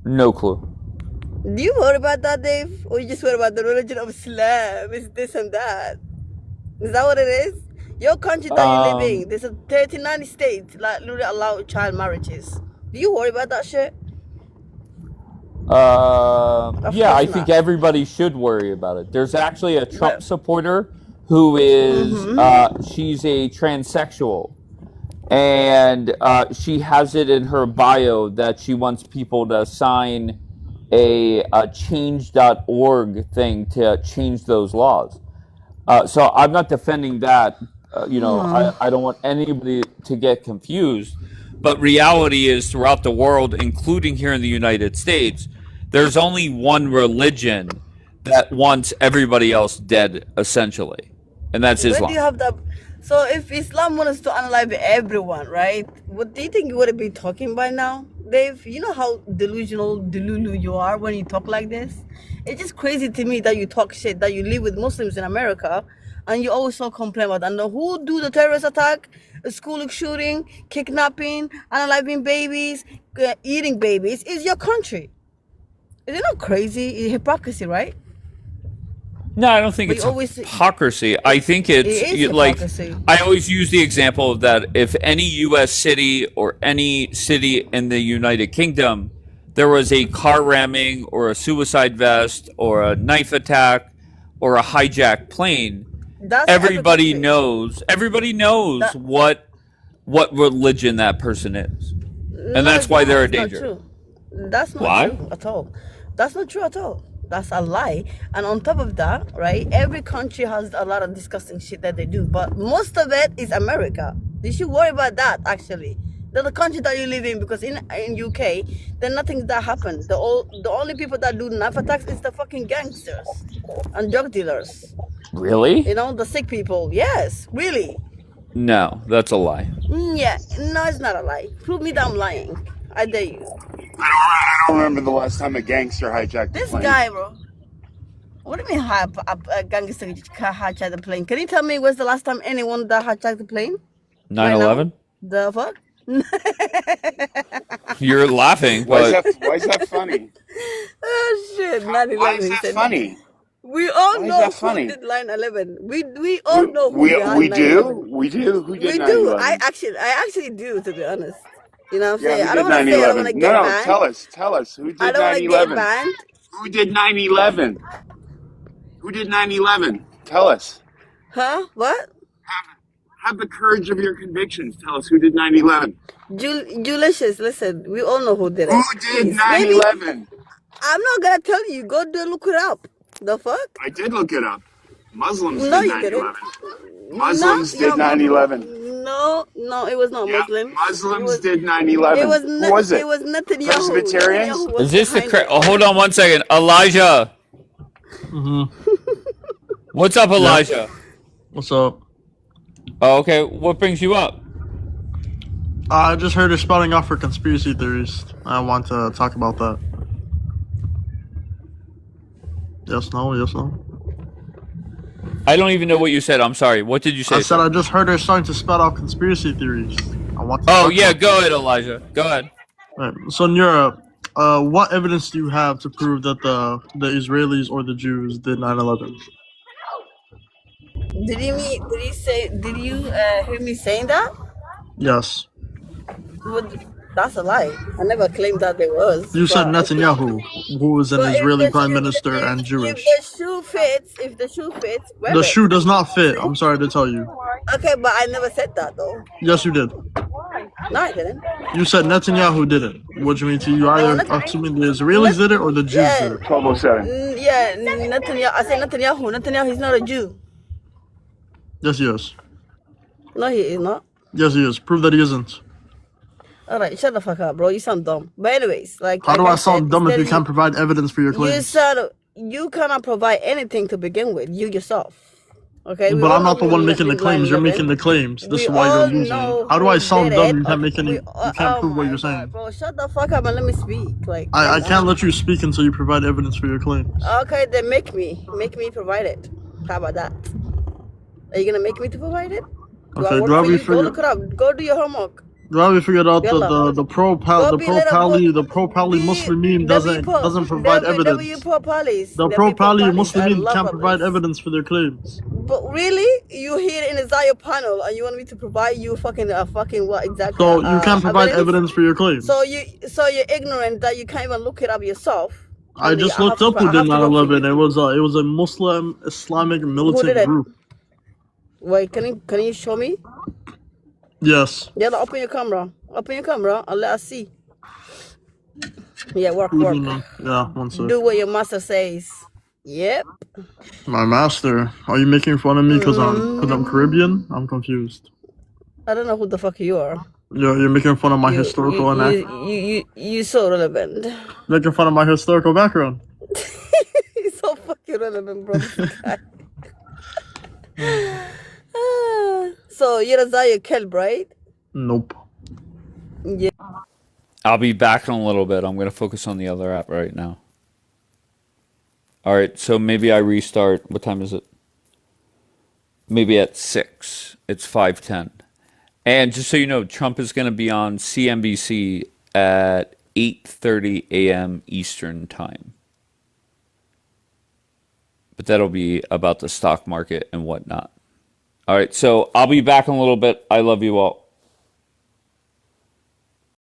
No clue. Do you worry about that, Dave? Or you just worry about the religion of Islam? It's this and that. Is that what it is? Your country that you live in, there's a 39 states that literally allow child marriages. Do you worry about that shit? Yeah, I think everybody should worry about it. There's actually a Trump supporter who is, she's a transsexual. And she has it in her bio that she wants people to sign a change.org thing to change those laws. So I'm not defending that. I don't want anybody to get confused. But reality is throughout the world, including here in the United States, there's only one religion that wants everybody else dead, essentially. And that's Islam. Where do you have that? So if Islam wants to unalive everyone, right? What do you think you would be talking by now? Dave, you know how delulu you are when you talk like this? It's just crazy to me that you talk shit, that you live with Muslims in America, and you always so complain about that. And who do the terrorist attack, a school shooting, kidnapping, unaliving babies, eating babies is your country. Is it not crazy? It's hypocrisy, right? No, I don't think it's hypocrisy. I think it's like, I always use the example of that if any U.S. city or any city in the United Kingdom, there was a car ramming or a suicide vest or a knife attack or a hijacked plane, everybody knows what religion that person is. And that's why they're a danger. That's not Why? true at all. That's not true at all. That's a lie. And on top of that, right, every country has a lot of disgusting shit that they do, but most of it is America. You should worry about that, actually. The country that you live in, because in UK, then nothing that happened. The only people that do knife attacks is the fucking gangsters and drug dealers. Really? You know, the sick people. Yes, really. No, that's a lie. Yeah, no, it's not a lie. Prove me that I'm lying. I dare you. I don't remember the last time a gangster hijacked a This plane. guy, bro. What do you mean a gangster hijacked the plane? Can you tell me when's the last time anyone that hijacked the plane? 9/11? The fuck? You're laughing, Why is but that funny? Oh shit, 9/11. Why is He that said. funny? We all Why is know that who funny? did 9/11. We all know who behind We 9/11. do? We do? Who did We do. 9/11? I actually do, to be honest. You know what I'm Yeah, saying? who I did don't want to say I don't want 9/11? to No, get no, banned. tell us. Who I did don't want to get 9/11? banned. Who did 9/11? Who did 9/11? Tell us. Huh? What? Have the courage of your convictions. Tell us who did 9/11. Julicious, listen, we all know who did Who it. did Please, maybe 9/11? I'm not gonna tell you. Go look it up. The fuck? I did look it up. Muslims No, did you didn't. 9/11. No, Muslims did 9/11. no, it was not Yeah, Muslims. Muslims did It 9/11. was Who was it it? was Netanyahu. Presbyterians? Netanyahu was is this the behind it. correct? Oh, hold on one second. Elijah. What's up, Yeah. Elijah? What's up? Oh, okay. What brings you up? I just heard her spouting off her conspiracy theories. I want to talk about that. Yes, no, yes, no. I don't even know what you said. I'm sorry. What did you say? I said sir? I just heard her starting to spout off conspiracy theories. I want to Oh talk yeah, about go ahead, Elijah. Go ahead. Right. So in Europe, what evidence do you have to prove that the Israelis or the Jews did 9/11? Did you hear me saying that? Yes. Well, that's a lie. I never claimed that there was. You said But Netanyahu, who is an but Israeli prime minister and if Jewish. if the shoe fits, wear The it. shoe does not fit. I'm sorry to tell you. Okay, but I never said that though. Yes, you did. No, I didn't. You said Netanyahu did it. Which means you either assuming the Israelis did it or the Jews Yeah, did it. 1207. yeah, Netanyahu. I said Netanyahu. Netanyahu, he's not a Jew. Yes, he is. No, he is not. Yes, he is. Prove that he isn't. All right, shut the fuck up, bro. You sound dumb. But anyways, How do I I sound said, dumb if instead you can't provide evidence for your you claims? sound you cannot provide anything to begin with. You yourself. Okay, we But all I'm know not the who one making the did claims. You're 9/11. making the claims. This We is why you're all losing. know How do I who sound did dumb? it. You can't make any. We, You can't oh prove what my you're god, saying. bro, shut the fuck up and let me speak. Like, I calm can't down. let you speak until you provide evidence for your claims. Okay, then make me provide it. How about that? Are you gonna make me to provide it? Do I Okay. work Do I for be you? Go figure? look it up. Go do your homework. Do I be figured out that Yalla. the pro Go be little Pali Muslim meme doesn't provide evidence. pro police. The There pro be pro Pali police. Muslim I meme love can't provide police. evidence for their claims. But really, you hear it in the Zaya panel, and you want me to provide you fucking what exactly? So you can't provide evidence for your claims. So you're ignorant that you can't even look it up yourself. I just looked up who did 9/11. It was a Muslim Islamic Who did militant it? group. Wait, can you show me? Yes. Yeah, open your camera. Open your camera and let us see. Yeah, work. Yeah, one sec. Do what your master says. Yep. My master. Are you making fun of me because I'm Caribbean? I'm confused. I don't know who the fuck you are. You're making fun of my historical You so relevant. Making fun of my historical background. He's so fucking relevant, bro. So you're a Zaya Kelb, right? Nope. Yeah. I'll be back in a little bit. I'm going to focus on the other app right now. All right, so maybe I restart. What time is it? Maybe at 6. It's 5:10. And just so you know, Trump is going to be on CNBC at 8:30 a.m. Eastern time. But that'll be about the stock market and whatnot. All right, so I'll be back in a little bit. I love you all.